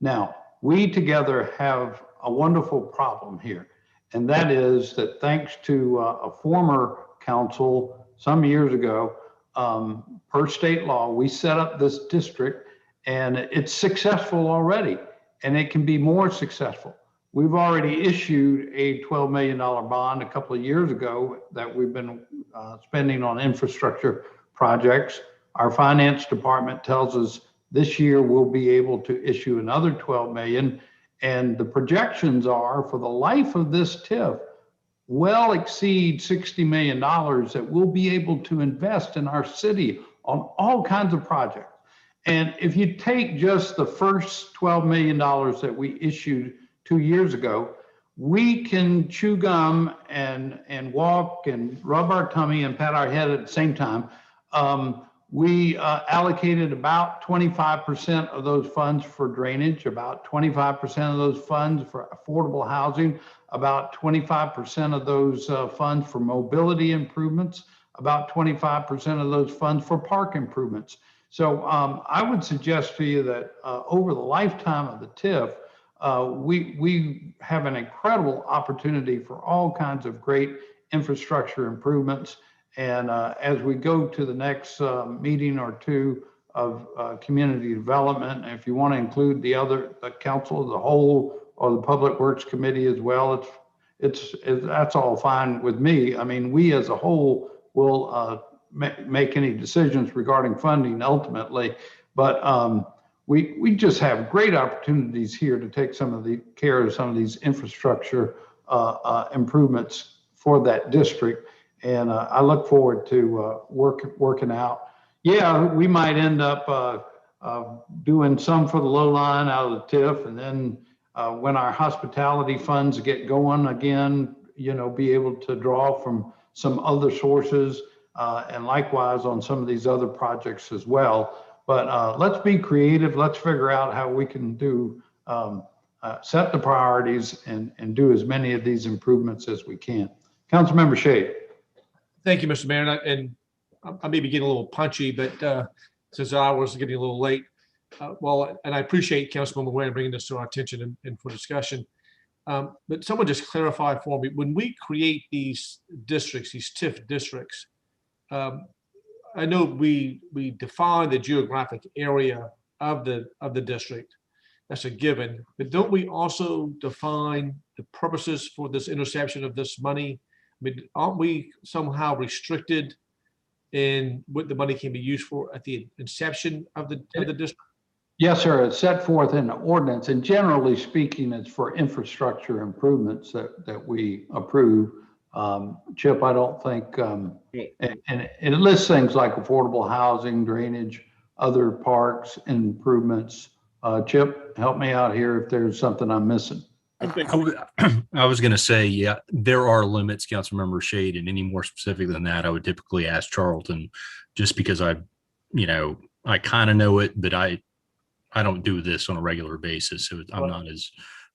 Now, we together have a wonderful problem here, and that is that thanks to a former council some years ago, per state law, we set up this district, and it's successful already, and it can be more successful. We've already issued a $12 million bond a couple of years ago that we've been spending on infrastructure projects. Our finance department tells us this year we'll be able to issue another 12 million. And the projections are for the life of this TIF well exceed $60 million that we'll be able to invest in our city on all kinds of projects. And if you take just the first $12 million that we issued 2 years ago, we can chew gum and walk and rub our tummy and pat our head at the same time. We allocated about 25% of those funds for drainage, about 25% of those funds for affordable housing, about 25% of those funds for mobility improvements, about 25% of those funds for park improvements. So I would suggest to you that over the lifetime of the TIF, we have an incredible opportunity for all kinds of great infrastructure improvements. And as we go to the next meeting or two of community development, and if you want to include the council as a whole or the Public Works Committee as well, that's all fine with me. I mean, we as a whole will make any decisions regarding funding ultimately, but we just have great opportunities here to take care of some of these infrastructure improvements for that district. And I look forward to working out. Yeah, we might end up doing some for the low line out of the TIF, and then when our hospitality funds get going again, be able to draw from some other sources, and likewise on some of these other projects as well. But let's be creative. Let's figure out how we can set the priorities and do as many of these improvements as we can. Councilmember Shade. Thank you, Mr. Mayor. And I may be getting a little punchy, but since I was getting a little late, and I appreciate Councilwoman Waring bringing this to our attention and for discussion. But someone just clarify for me, when we create these districts, these TIF districts, I know we define the geographic area of the district. That's a given. But don't we also define the purposes for this interception of this money? I mean, aren't we somehow restricted in what the money can be used for at the inception of the district? Yes, sir. It's set forth in the ordinance, and generally speaking, it's for infrastructure improvements that we approve. Chip, I don't think, and it lists things like affordable housing, drainage, other parks, improvements. Chip, help me out here if there's something I'm missing. I was going to say, yeah, there are limits, Councilmember Shade, and any more specific than that, I would typically ask Charlton, just because I kind of know it, but I don't do this on a regular basis, so I'm not as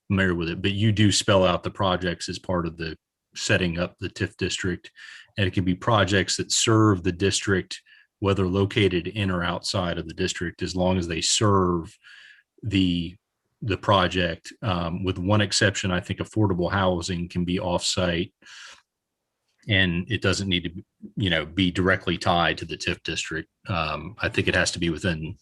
familiar with it. But you do spell out the projects as part of the setting up the TIF district, and it can be projects that serve the district, whether located in or outside of the district, as long as they serve the project, with one exception. I think affordable housing can be offsite, and it doesn't need to, be directly tied to the TIF district. I think it has to be within,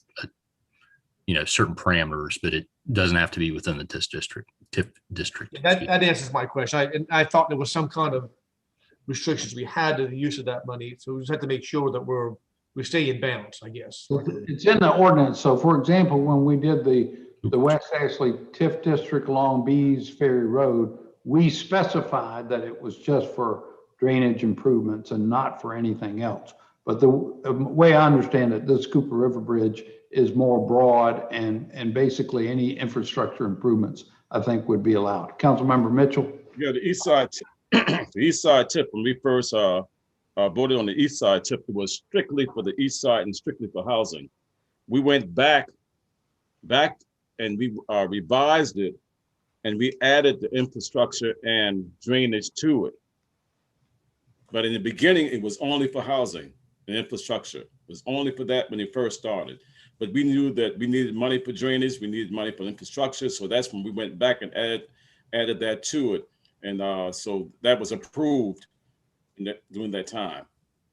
certain parameters, but it doesn't have to be within the TIF district. That answers my question. I thought there was some kind of restrictions we had to the use of that money, so we just have to make sure that we stay in balance, I guess. It's in the ordinance. So for example, when we did the West Ashley TIF district along Bees Ferry Road, we specified that it was just for drainage improvements and not for anything else. But the way I understand it, this Cooper River Bridge is more broad, and basically any infrastructure improvements I think would be allowed. Councilmember Mitchell. Yeah, the east side, the east side TIF, when we first voted on the east side TIF, it was strictly for the east side and strictly for housing. We went back and we revised it, and we added the infrastructure and drainage to it. But in the beginning, it was only for housing and infrastructure. It was only for that when it first started. But we knew that we needed money for drainage, we needed money for infrastructure. So that's when we went back and added that to it. And so that was approved during that time.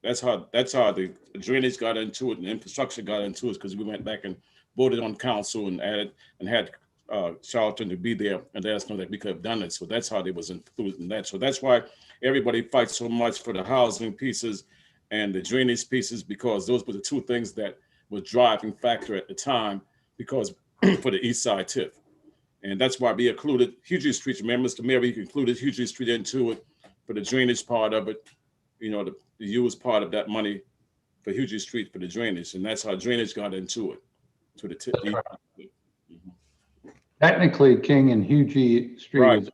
That's how the drainage got into it and infrastructure got into it, because we went back and voted on council and added and had Charlton to be there and let us know that we could have done it. So that's how they was included in that. So that's why everybody fights so much for the housing pieces and the drainage pieces, because those were the two things that were driving factor at the time, because for the east side TIF. And that's why we included Hughes Street. Remember, Mr. Mayor, we included Hughes Street into it for the drainage part of it, the use part of that money for Hughes Street for the drainage. And that's how drainage got into it, to the TIF. Technically, King and Hughes Street Right.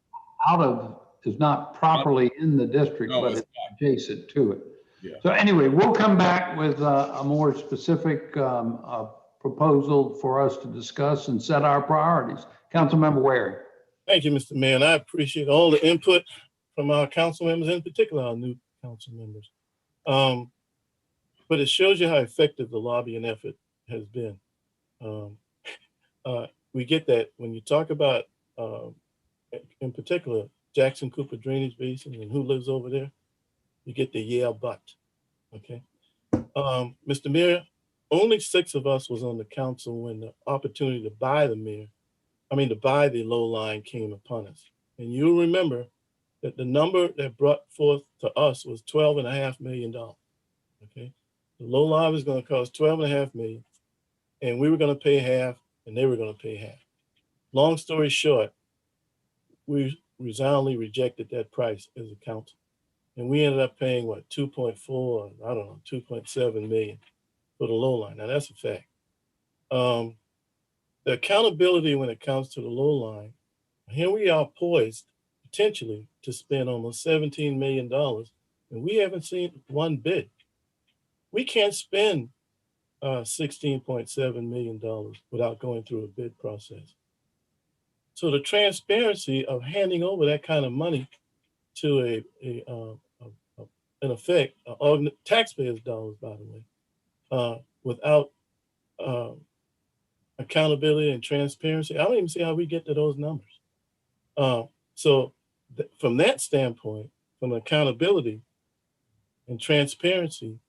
is not properly in the district, No, but it's adjacent to it. Yeah. So anyway, we'll come back with a more specific proposal for us to discuss and set our priorities. Councilmember Waring. Thank you, Mr. Mayor. And I appreciate all the input from our council members, in particular our new council members. But it shows you how effective the lobbying effort has been. We get that when you talk about, in particular, Jackson Cooper Drainage Basin and who lives over there, you get the yeah, but, okay? Mr. Mayor, only 6 of us was on the council when the opportunity to buy the low line came upon us. And you'll remember that the number that brought forth to us was $12.5 million, okay? The low line was gonna cost $12.5 million, and we were gonna pay half, and they were gonna pay half. Long story short, we resoundingly rejected that price as a council. And we ended up paying what, 2.4, I don't know, 2.7 million for the low line. Now that's a fact. The accountability when it comes to the low line, here we are poised potentially to spend almost $17 million, and we haven't seen one bid. We can't spend $16.7 million without going through a bid process. So the transparency of handing over that kind of money to in effect, taxpayers' dollars, by the way, without accountability and transparency, I don't even see how we get to those numbers. From that standpoint, from accountability and transparency,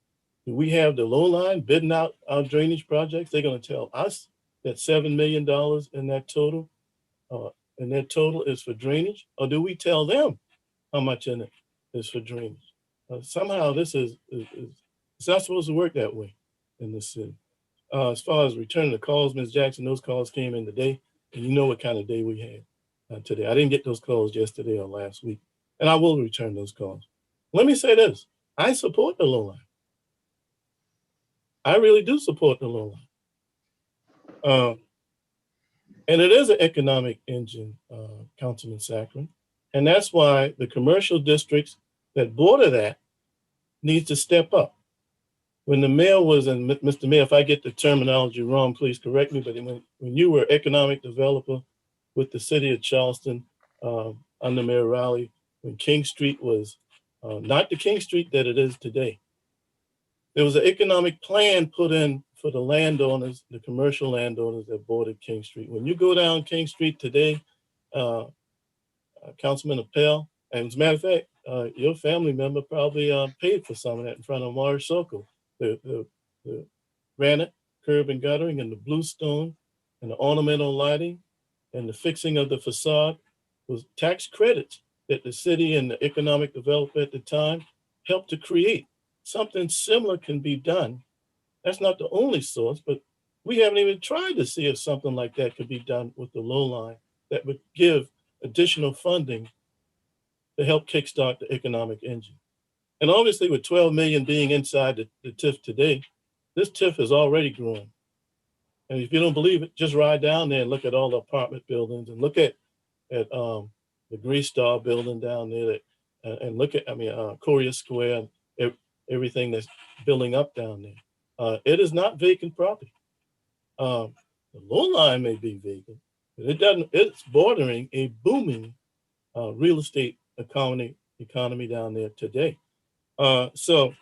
we have the low line bidding out our drainage projects. They're going to tell us that $7 million in that total, is for drainage, or do we tell them how much in it is for drainage? Somehow this is it's not supposed to work that way in this city. As far as returning the calls, Ms. Jackson, those calls came in today, and you know what kind of day we had today. I didn't get those calls yesterday or last week, and I will return those calls. Let me say this, I support the low line. I really do support the low line. And it is an economic engine, Councilman Saccharin. And that's why the commercial districts that border that needs to step up. When the mayor was, and Mr. Mayor, if I get the terminology wrong, please correct me, but when you were economic developer with the city of Charleston under Mayor Rowley, when King Street was not the King Street that it is today, there was an economic plan put in for the landowners, the commercial landowners that bordered King Street. When you go down King Street today, Councilman Appel, and as a matter of fact, your family member probably paid for some of that in front of Morris Circle. The granite, curb and guttering, and the bluestone, and the ornamental lighting, and the fixing of the facade was tax credits that the city and the economic developer at the time helped to create. Something similar can be done. That's not the only source, but we haven't even tried to see if something like that could be done with the low line that would give additional funding to help kickstart the economic engine. And obviously with 12 million being inside the TIF today, this TIF is already growing. And if you don't believe it, just ride down there and look at all the apartment buildings and look at the Greece Star building down there and look at, Courier Square and everything that's building up down there. It is not vacant property. The low line may be vacant, but it's bordering a booming real estate economy down there today. So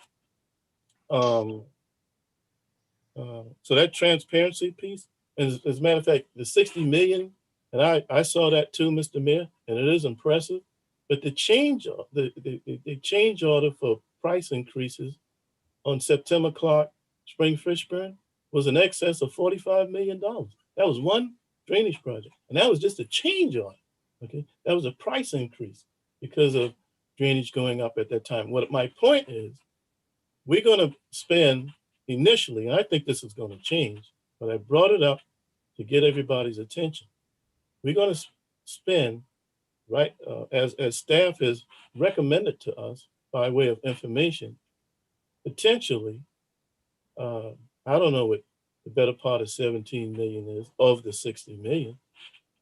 that transparency piece, and as a matter of fact, the 60 million, and I saw that too, Mr. Mayor, and it is impressive, but the change order for price increases on September Clark, Spring Fishburne was in excess of $45 million. That was one drainage project, and that was just a change order, okay? That was a price increase because of drainage going up at that time. What my point is, we're gonna spend initially, and I think this is gonna change, but I brought it up to get everybody's attention. We're gonna spend, right, as staff has recommended to us by way of information, potentially, I don't know what the better part of 17 million is of the 60 million.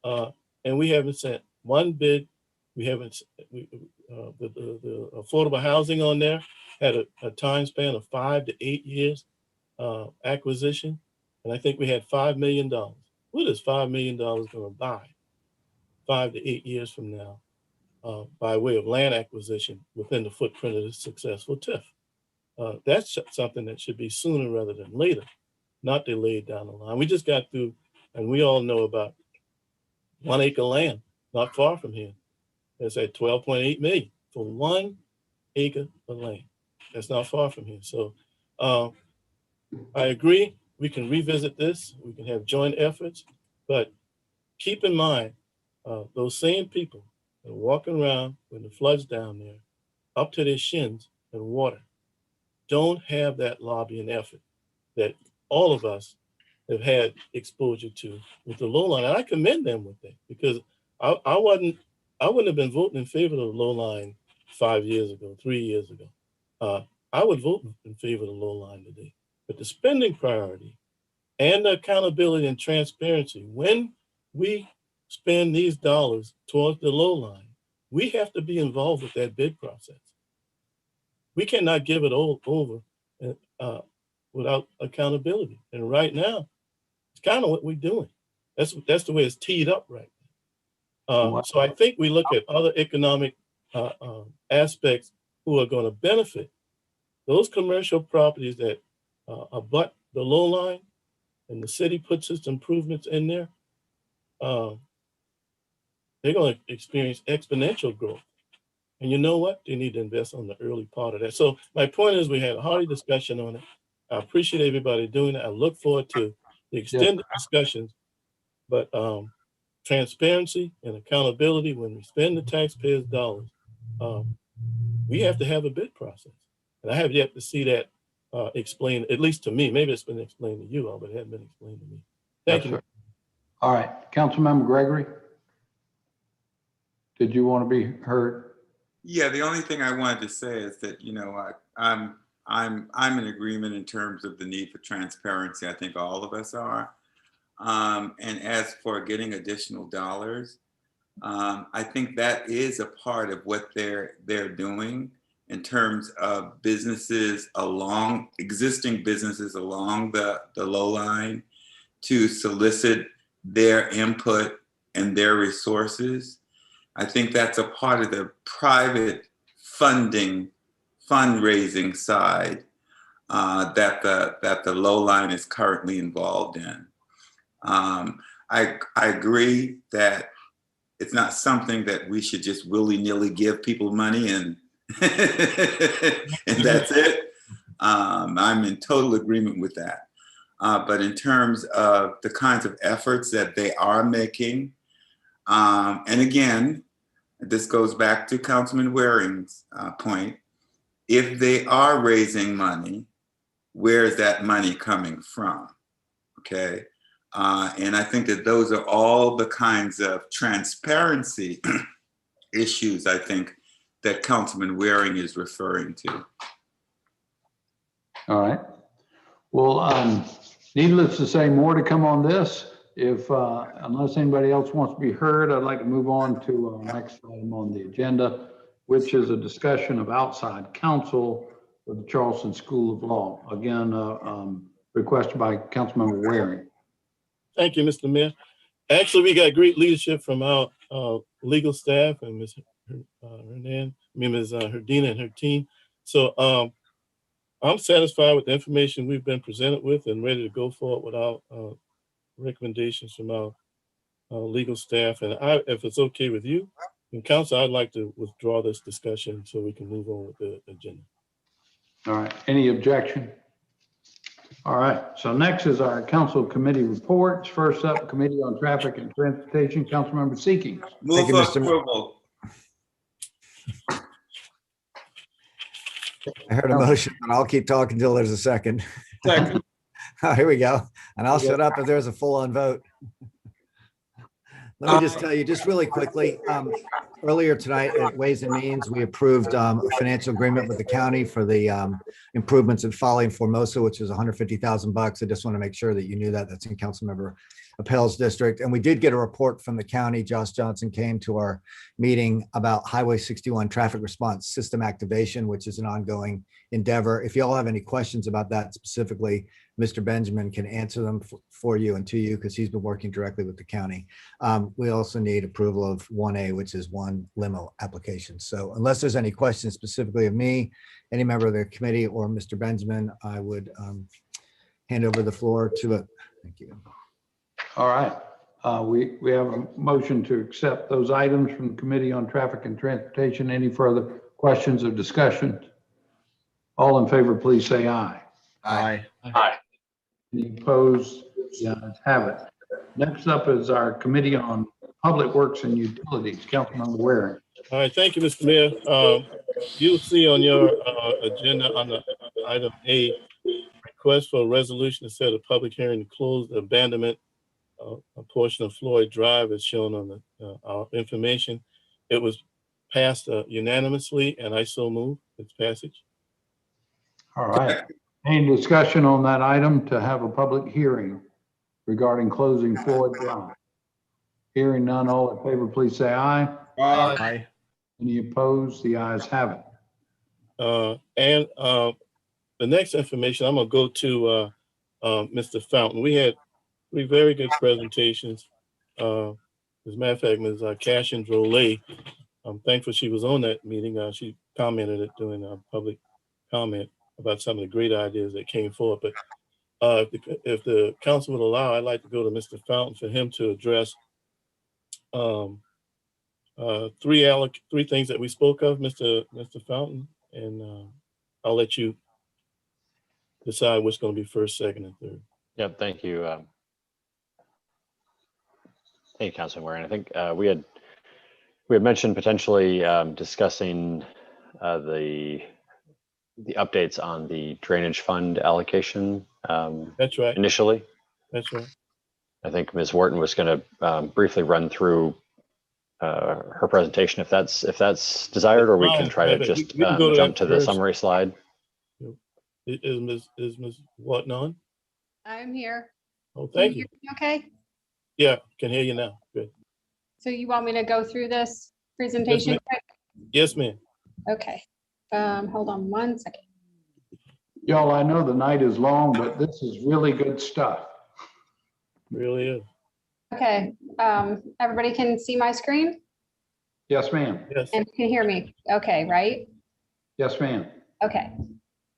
And we haven't sent one bid. We haven't, the affordable housing on there had a time span of 5 to 8 years acquisition. And I think we had $5 million. What is $5 million going to buy 5 to 8 years from now by way of land acquisition within the footprint of the successful TIF? That's something that should be sooner rather than later, not delayed down the line. We just got through, and we all know about 1 acre land, not far from here. That's at 12.8 million for 1 acre of land. That's not far from here. So I agree, we can revisit this, we can have joint efforts, but keep in mind, those same people that are walking around when the floods down there, up to their shins in water, don't have that lobbying effort that all of us have had exposure to with the low line. And I commend them with that because I wouldn't have been voting in favor of the low line 5 years ago, 3 years ago. I would vote in favor of the low line today. But the spending priority and the accountability and transparency, when we spend these dollars towards the low line, we have to be involved with that bid process. We cannot give it all over without accountability. And right now, it's kind of what we're doing. That's the way it's teed up right now. So I think we look at other economic aspects who are going to benefit. Those commercial properties that abut the low line and the city puts its improvements in there, they're going to experience exponential growth. And you know what? They need to invest on the early part of that. So my point is we had a hearty discussion on it. I appreciate everybody doing it. I look forward to the extended discussions, but transparency and accountability when we spend the taxpayers' dollars, we have to have a bid process. And I have yet to see that explained, at least to me. Maybe it's been explained to you all, but it hasn't been explained to me. Thank you. All right, Councilmember Gregory, did you want to be heard? Yeah, the only thing I wanted to say is that, you know, I'm in agreement in terms of the need for transparency. I think all of us are. And as for getting additional dollars, I think that is a part of what they're doing in terms of businesses existing businesses along the low line to solicit their input and their resources. I think that's a part of the private fundraising side that the low line is currently involved in. I agree that it's not something that we should just willy-nilly give people money and and that's it. I'm in total agreement with that. But in terms of the kinds of efforts that they are making, and again, this goes back to Councilman Waring's point. If they are raising money, where is that money coming from? Okay. And I think that those are all the kinds of transparency issues, I think, that Councilman Waring is referring to. All right. Well, needless to say, more to come on this. If unless anybody else wants to be heard, I'd like to move on to our next item on the agenda, which is a discussion of outside counsel for the Charleston School of Law. Again, requested by Councilmember Waring. Thank you, Mr. Mayor. Actually, we got great leadership from our legal staff and Ms. Herdina and her team. So I'm satisfied with the information we've been presented with and ready to go forward with our recommendations from our legal staff. And if it's okay with you and council, I'd like to withdraw this discussion so we can move on with the agenda. All right. Any objection? All right. So next is our council committee reports. First up, Committee on Traffic and Transportation, Councilmember Seekings. Move for approval. I heard a motion, and I'll keep talking until there's a second. Second. Oh, here we go. And I'll shut up if there's a full-on vote. Let me just tell you, just really quickly, earlier tonight at Ways and Means, we approved a financial agreement with the county for the improvements at Folly and Formosa, which is $150,000. I just want to make sure that you knew that. That's in Councilmember Appel's district. And we did get a report from the county. Josh Johnson came to our meeting about Highway 61 traffic response system activation, which is an ongoing endeavor. If you all have any questions about that specifically, Mr. Benjamin can answer them for you and to you because he's been working directly with the county. We also need approval of 1A, which is one limo application. So unless there's any questions specifically of me, any member of the committee or Mr. Benjamin, I would hand over the floor to it. Thank you. All right. We have a motion to accept those items from the Committee on Traffic and Transportation. Any further questions or discussion? All in favor, please say aye. Aye. Aye. Any opposed? The ayes have it. Next up is our Committee on Public Works and Utilities, Councilmember Waring. All right, thank you, Mr. Mayor. You'll see on your agenda on the item A, request for a resolution to set a public hearing to close the abandonment a portion of Floyd Drive is shown on our information. It was passed unanimously, and I so move its passage. All right. Any discussion on that item to have a public hearing regarding closing Floyd Drive? Hearing none, all in favor, please say aye. Aye. Any opposed? The ayes have it. The next information, I'm gonna go to Mr. Fountain. We had 3 very good presentations. As a matter of fact, Ms. Cashin Drolet, I'm thankful she was on that meeting. She commented it during a public comment about some of the great ideas that came forward. But if the council would allow, I'd like to go to Mr. Fountain for him to address 3 things that we spoke of, Mr. Fountain, and I'll let you decide what's going to be first, second, and third. Yep, thank you. Thank you, Councilman Waring. I think we had mentioned potentially discussing the updates on the drainage fund allocation. That's right. Initially. That's right. I think Ms. Wharton was going to briefly run through her presentation, if that's desired, or we can try to just jump to the summary slide. Is Ms. Wharton on? I'm here. Oh, Can thank you you. hear me okay? Yeah, can hear you now. Good. So you want me to go through this Yes, presentation ma'am. quick? Yes, ma'am. Okay. Hold on one second. Y'all, I know the night is long, but this is really good stuff. Really is. Okay, everybody can see my screen Yes, ma'am. Yes. and can hear me. Okay, right? Yes, ma'am. Okay.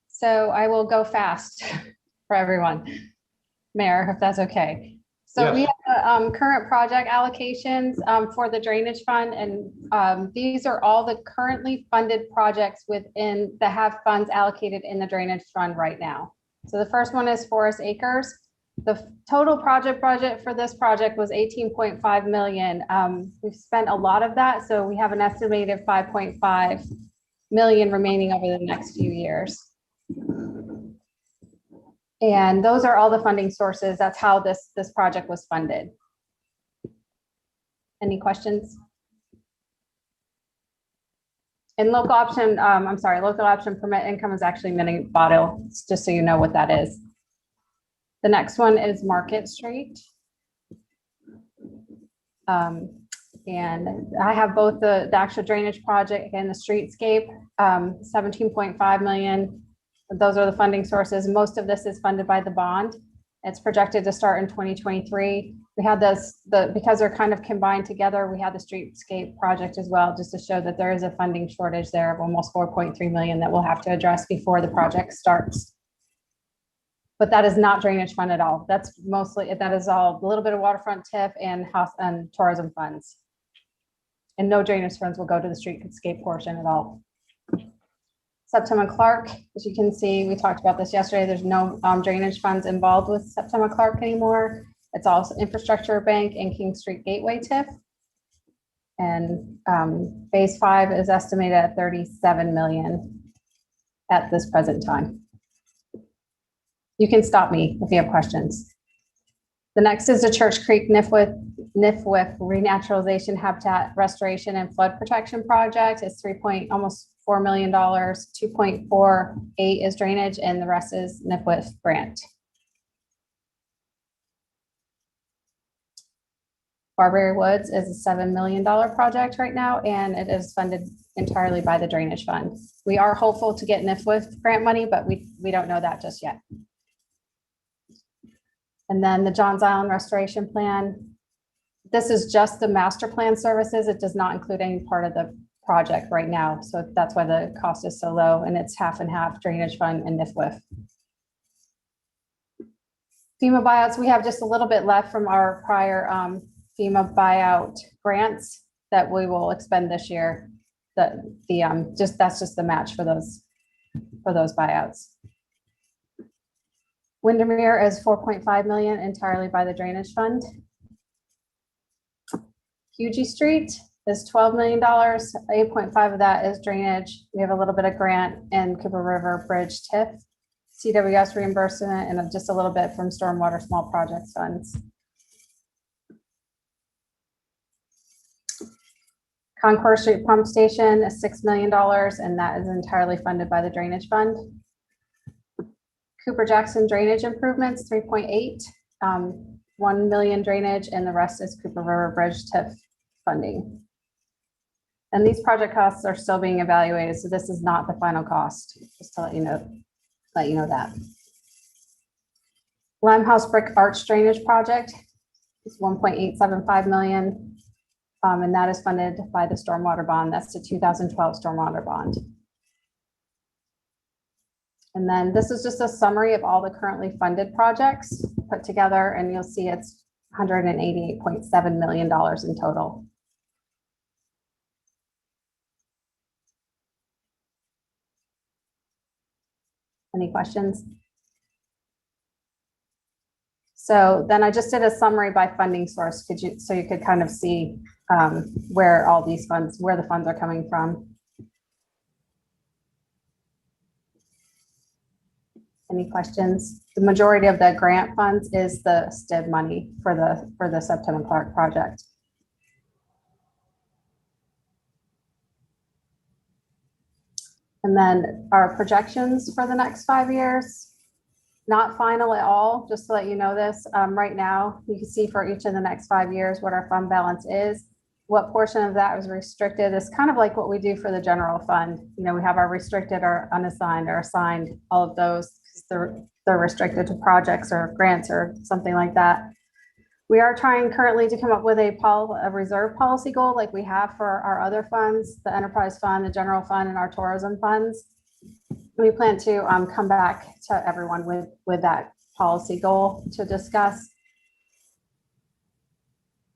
So I will go fast for everyone. Mayor, if that's okay. So we have current project allocations for the drainage fund, and these are all the currently funded projects within that have funds allocated in the drainage fund right now. So the first one is Forest Acres. The total project budget for this project was 18.5 million. We've spent a lot of that, so we have an estimated 5.5 million remaining over the next few years. And those are all the funding sources. That's how this project was funded. Any questions? And local option, I'm sorry, local option permit income is actually mini bottle, just so you know what that is. The next one is Market Street. And I have both the actual drainage project and the streetscape, 17.5 million. Those are the funding sources. Most of this is funded by the bond. It's projected to start in 2023. We had because they're kind of combined together, we had the streetscape project as well, just to show that there is a funding shortage there of almost 4.3 million that we'll have to address before the project starts. But that is not drainage fund at all. That's mostly, that is all a little bit of waterfront TIF and house and tourism funds. And no drainage funds will go to the streetscape portion at all. Septima Clark, as you can see, we talked about this yesterday. There's no drainage funds involved with Septima Clark anymore. It's also Infrastructure Bank and King Street Gateway TIF. And phase 5 is estimated at 37 million at this present time. You can stop me if you have questions. The next is the Church Creek NIFWIF Renaturalization Habitat Restoration and Flood Protection Project. It's almost $4 million. 2.48 is drainage, and the rest is NIFWIF grant. Barbary Woods is a $7 million project right now, and it is funded entirely by the drainage fund. We are hopeful to get NIFWIF grant money, but we don't know that just yet. And then the Johns Island Restoration Plan. This is just the master plan services. It does not include any part of the project right now. So that's why the cost is so low, and it's half and half drainage fund and NIFWIF. FEMA buyouts, we have just a little bit left from our prior FEMA buyout grants that we will expend this year. That's just the match for those buyouts. Windermere is 4.5 million entirely by the drainage fund. Hugie Street is $12 million. 8.5 of that is drainage. We have a little bit of grant and Cooper River Bridge TIF, CWS reimbursement, and just a little bit from stormwater small projects funds. Concourse Street Pump Station is $6 million, and that is entirely funded by the drainage fund. Cooper Jackson drainage improvements, 3.8, 1 million drainage, and the rest is Cooper River Bridge TIF funding. And these project costs are still being evaluated, so this is not the final cost, just to let you know that. Limehouse Brick Arch Drainage Project is 1.875 million, and that is funded by the stormwater bond. That's the 2012 stormwater bond. And then this is just a summary of all the currently funded projects put together, and you'll see it's $188.7 million in total. Any questions? So then I just did a summary by funding source, so you could kind of see where all these funds, where the funds are coming from. Any questions? The majority of the grant funds is the STIB money for the Septima Clark project. And then our projections for the next 5 years. Not final at all, just to let you know this. Right now, you can see for each of the next 5 years what our fund balance is. What portion of that is restricted is kind of like what we do for the general fund. You know, we have our restricted, our unassigned, or assigned, all of those, because they're restricted to projects or grants or something like that. We are trying currently to come up with a reserve policy goal like we have for our other funds, the enterprise fund, the general fund, and our tourism funds. We plan to come back to everyone with that policy goal to discuss.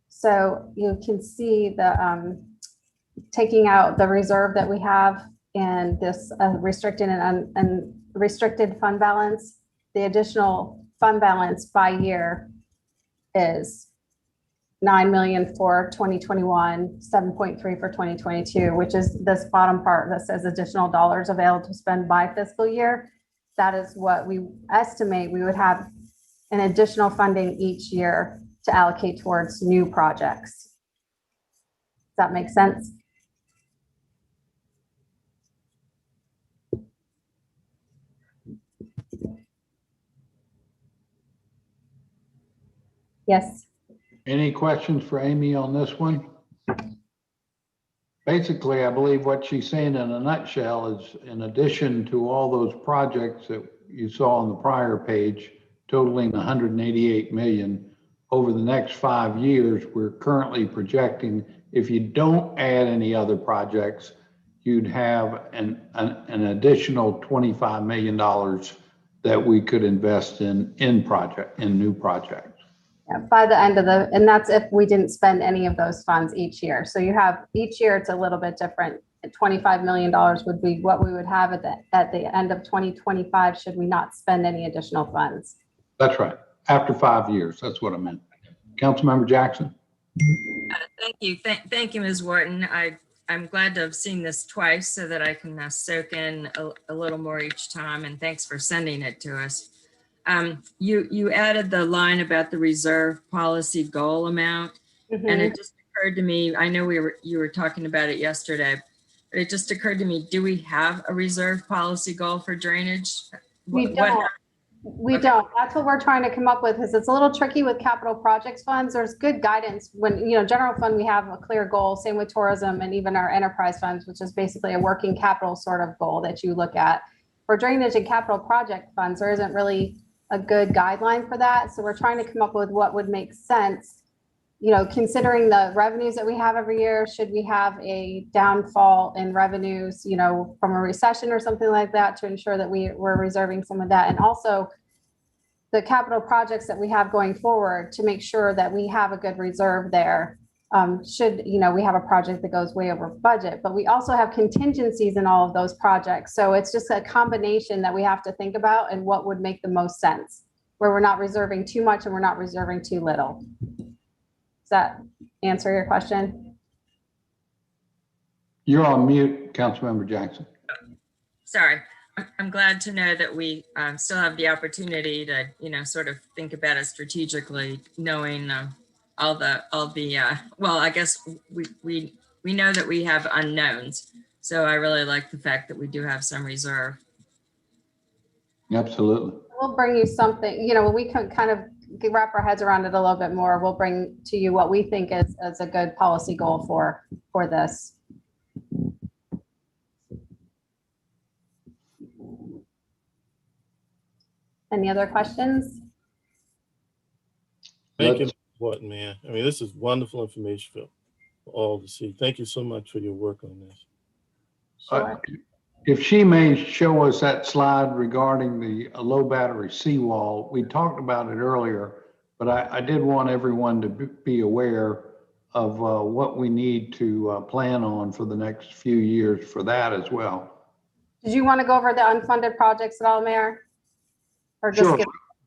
So you can see the taking out the reserve that we have and this restricted and restricted fund balance. The additional fund balance by year is 9 million for 2021, 7.3 for 2022, which is this bottom part that says additional dollars available to spend by fiscal year. That is what we estimate we would have an additional funding each year to allocate towards new projects. Does that make sense? Yes. Any questions for Amy on this one? Basically, I believe what she's saying in a nutshell is, in addition to all those projects that you saw on the prior page, totaling 188 million over the next 5 years, we're currently projecting, if you don't add any other projects, you'd have an additional $25 million that we could invest in new projects. Yeah, by the end of and that's if we didn't spend any of those funds each year. So you have each year, it's a little bit different. $25 million would be what we would have at the end of 2025 should we not spend any additional funds. That's right. After 5 years, that's what I meant. Councilmember Jackson. Thank you. Thank you, Ms. Wharton. I'm glad to have seen this twice so that I can soak in a little more each time, and thanks for sending it to us. You added the line about the reserve policy goal amount, and it just occurred to me, I know you were talking about it yesterday, but it just occurred to me, do we have a reserve policy goal for drainage? We don't. We don't. That's what we're trying to come up with, because it's a little tricky with capital projects funds. There's good guidance when, general fund, we have a clear goal, same with tourism and even our enterprise funds, which is basically a working capital sort of goal that you look at. For drainage and capital project funds, there isn't really a good guideline for that. So we're trying to come up with what would make sense, considering the revenues that we have every year. Should we have a downfall in revenues, from a recession or something like that, to ensure that we're reserving some of that? And also the capital projects that we have going forward, to make sure that we have a good reserve there. Should, we have a project that goes way over budget, but we also have contingencies in all of those projects. So it's just a combination that we have to think about, and what would make the most sense, where we're not reserving too much and we're not reserving too little. Does that answer your question? You're on mute, Councilmember Jackson. Sorry. I'm glad to know that we still have the opportunity to, sort of think about it strategically, knowing all the well, I guess we know that we have unknowns. So I really like the fact that we do have some reserve. Absolutely. We'll bring you something, when we can kind of wrap our heads around it a little bit more, we'll bring to you what we think is a good policy goal for this. Any other questions? Thank you, Wharton, man. I mean, this is wonderful information for all to see. Thank you so much for your work on this. Sure. If she may show us that slide regarding the low battery seawall, we talked about it earlier, but I did want everyone to be aware of what we need to plan on for the next few years for that as well. Did you want to go over the unfunded projects at all, Mayor? Or Sure.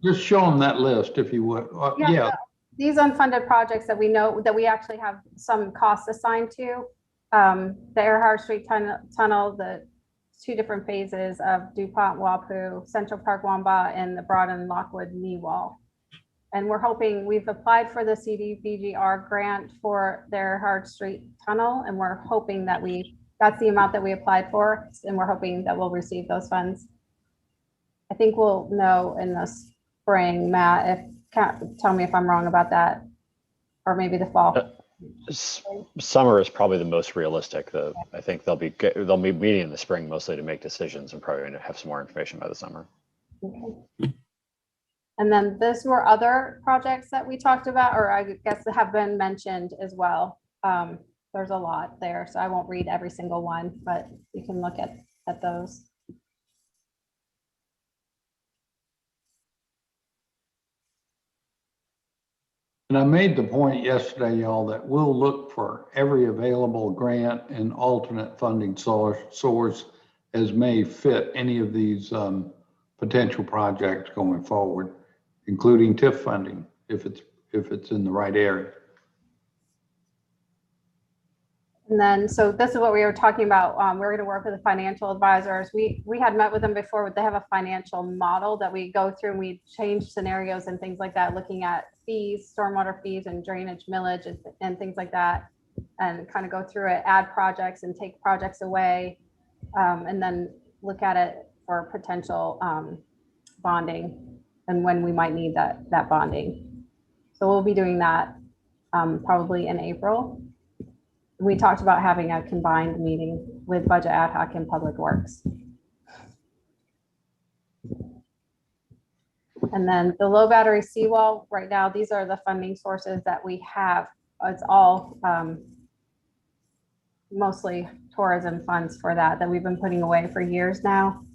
Just show them that list if you would. Yeah. These unfunded projects that we know that we actually have some costs assigned to, the Earhart Street Tunnel, the 2 different phases of DuPont Wapu, Central Park Wamba, and the Broad and Lockwood knee wall. And we're hoping, we've applied for the CDBGR grant for the Earhart Street Tunnel, and we're hoping that that's the amount that we applied for, and we're hoping that we'll receive those funds. I think we'll know in the spring, Matt, tell me if I'm wrong about that, or maybe the fall. Summer is probably the most realistic. I think they'll be meeting in the spring mostly to make decisions and probably going to have some more information by the summer. Okay. And then those were other projects that we talked about, or I guess have been mentioned as well. There's a lot there, so I won't read every single one, but you can look at those. And I made the point yesterday, y'all, that we'll look for every available grant and alternate funding source as may fit any of these potential projects going forward, including TIF funding, if it's in the right area. And then, so this is what we were talking about. We're going to work with the financial advisors. We had met with them before, but they have a financial model that we go through and we change scenarios and things like that, looking at fees, stormwater fees and drainage millage and things like that, and kind of go through it, add projects and take projects away, and then look at it for potential bonding and when we might need that bonding. So we'll be doing that probably in April. We talked about having a combined meeting with Budget Ad Hoc and Public Works. And then the low battery seawall, right now, these are the funding sources that we have. It's all mostly tourism funds for that we've been putting away for years now.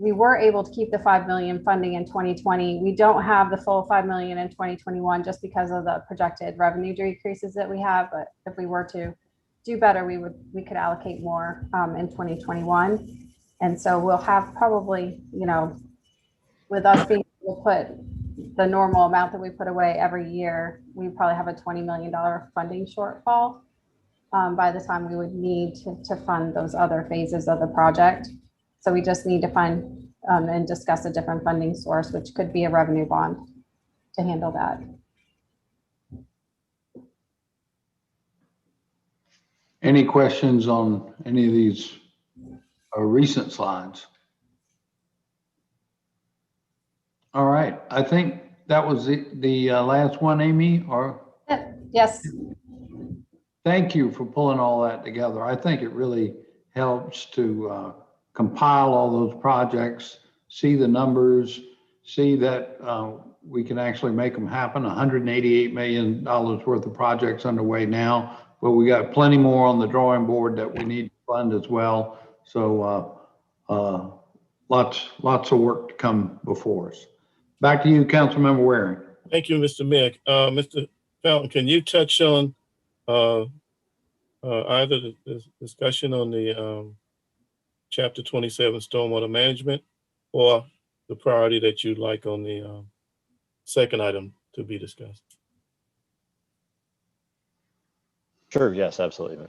We were able to keep the 5 million funding in 2020. We don't have the full 5 million in 2021 just because of the projected revenue decreases that we have. But if we were to do better, we could allocate more in 2021. And so we'll have probably, with us being able to put the normal amount that we put away every year, we probably have a $20 million funding shortfall by the time we would need to fund those other phases of the project. So we just need to find and discuss a different funding source, which could be a revenue bond to handle that. Any questions on any of these recent slides? All right, I think that was the last one, Amy, or? Yes. Thank you for pulling all that together. I think it really helps to compile all those projects, see the numbers, see that we can actually make them happen. $188 million worth of projects underway now, but we got plenty more on the drawing board that we need to fund as well. So lots of work to come before us. Back to you, Councilmember Waring. Thank you, Mr. Mick. Mr. Fountain, can you touch on either the discussion on the Chapter 27 stormwater management or the priority that you'd like on the second item to be discussed? Sure, yes, absolutely,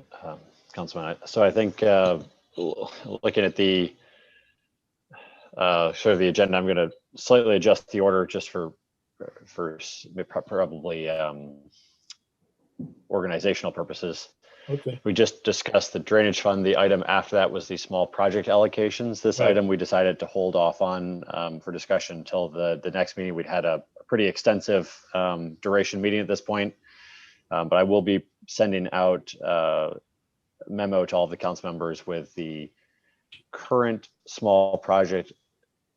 Councilman. So I think looking at the sort of the agenda, I'm going to slightly adjust the order just for probably organizational purposes. Okay. We just discussed the drainage fund. The item after that was the small project allocations. This item we decided to hold off on for discussion until the next meeting. We'd had a pretty extensive duration meeting at this point, but I will be sending out a memo to all of the council members with the current small project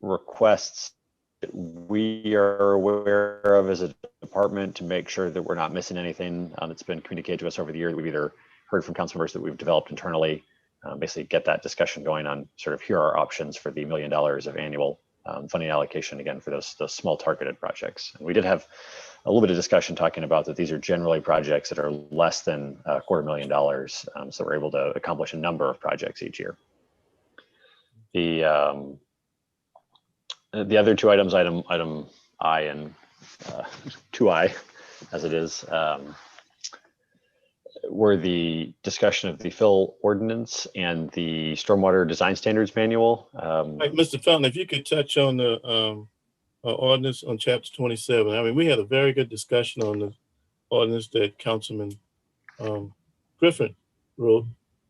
requests that we are aware of as a department to make sure that we're not missing anything that's been communicated to us over the year. We've either heard from council members that we've developed internally, basically get that discussion going on sort of here are options for the $1 million of annual funding allocation, again, for those small targeted projects. And we did have a little bit of discussion talking about that these are generally projects that are less than $250,000. So we're able to accomplish a number of projects each year. The other two items, item I and 2I, as it is, were the discussion of the fill ordinance and the stormwater design standards manual. Mr. Fountain, if you could touch on the ordinance on chapter 27. I mean, we had a very good discussion on the ordinance that Councilman Griffin wrote,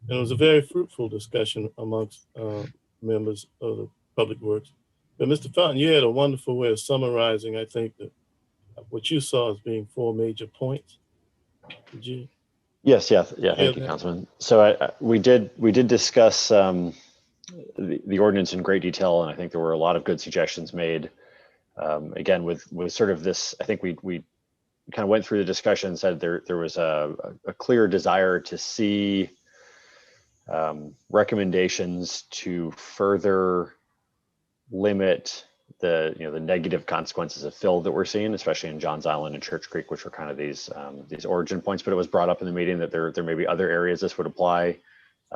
and it was a very fruitful discussion amongst members of the Public Works. But Mr. Fountain, you had a wonderful way of summarizing, I think, what you saw as being 4 major points. Did you? Yes, yeah. Thank you, Councilman. So we did discuss the ordinance in great detail, and I think there were a lot of good suggestions made. Again, with sort of this, I think we kind of went through the discussion and said there was a clear desire to see recommendations to further limit the negative consequences of fill that we're seeing, especially in Johns Island and Church Creek, which were kind of these origin points. But it was brought up in the meeting that there may be other areas this would apply.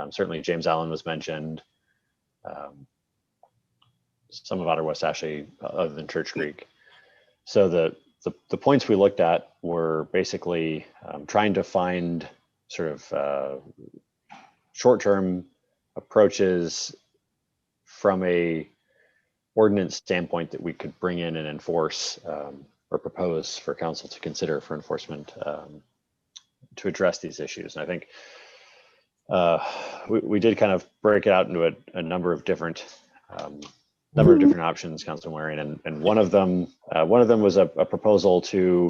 Certainly James Island was mentioned. Some of Outer West Ashley, other than Church Creek. So the points we looked at were basically trying to find sort of short-term approaches from a ordinance standpoint that we could bring in and enforce or propose for council to consider for enforcement to address these issues. And I think we did kind of break it out into a number of different options, Councilman Waring, and one of them was a proposal to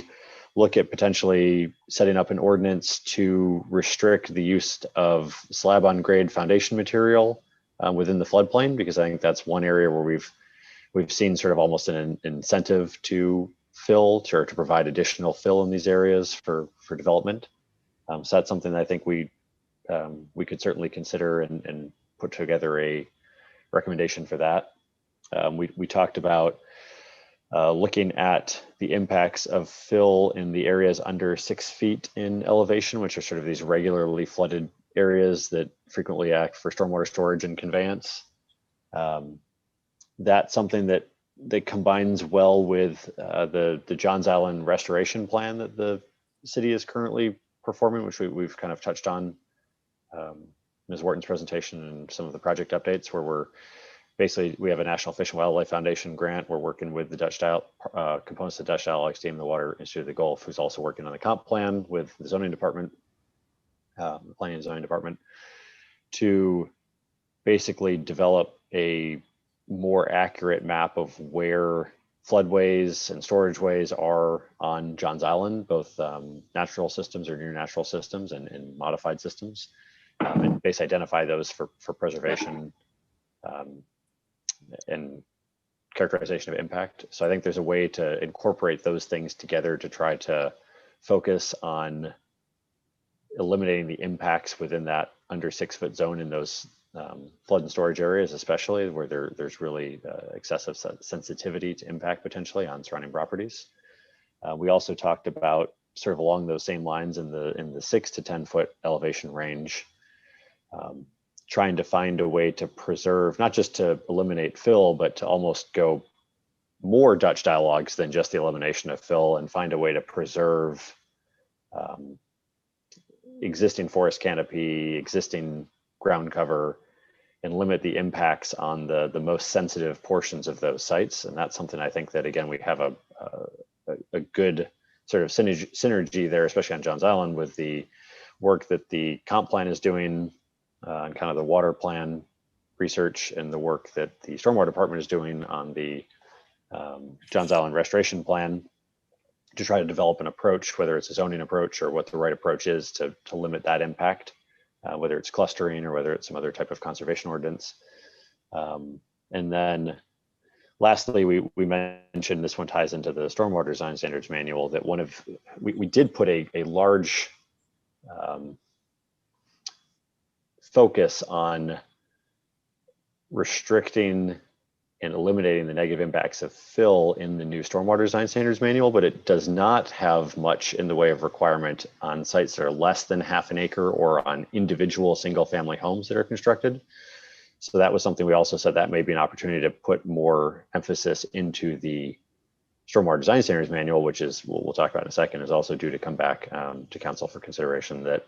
look at potentially setting up an ordinance to restrict the use of slab on grade foundation material within the floodplain, because I think that's one area where we've seen sort of almost an incentive to fill or to provide additional fill in these areas for development. So that's something that I think we could certainly consider and put together a recommendation for that. We talked about looking at the impacts of fill in the areas under 6 feet in elevation, which are sort of these regularly flooded areas that frequently act for stormwater storage and conveyance. That's something that combines well with the Johns Island restoration plan that the city is currently performing, which we've kind of touched on Ms. Wharton's presentation and some of the project updates, where we have a National Fish and Wildlife Foundation grant. We're working with the Dutch components of the Dutch Dialogue Team, the Water Institute of the Gulf, who's also working on the comp plan with the zoning department, the planning and zoning department, to basically develop a more accurate map of where floodways and storageways are on Johns Island, both natural systems or near natural systems and modified systems, and basically identify those for preservation and characterization of impact. So I think there's a way to incorporate those things together to try to focus on eliminating the impacts within that under 6 foot zone in those flood and storage areas, especially where there's really excessive sensitivity to impact potentially on surrounding properties. We also talked about sort of along those same lines in the 6 to 10 foot elevation range, trying to find a way to preserve, not just to eliminate fill, but to almost go more Dutch dialogues than just the elimination of fill, and find a way to preserve existing forest canopy, existing ground cover, and limit the impacts on the most sensitive portions of those sites. And that's something I think that, again, we have a good sort of synergy there, especially on Johns Island, with the work that the comp plan is doing and kind of the water plan research, and the work that the stormwater department is doing on the Johns Island restoration plan, to try to develop an approach, whether it's a zoning approach or what the right approach is to limit that impact, whether it's clustering or whether it's some other type of conservation ordinance. And then lastly, we mentioned, this one ties into the stormwater design standards manual, that we did put a large focus on restricting and eliminating the negative impacts of fill in the new stormwater design standards manual, but it does not have much in the way of requirement on sites that are less than half an acre or on individual single family homes that are constructed. So that was something we also said that may be an opportunity to put more emphasis into the stormwater design standards manual, which is, we'll talk about in a second, is also due to come back to council for consideration, that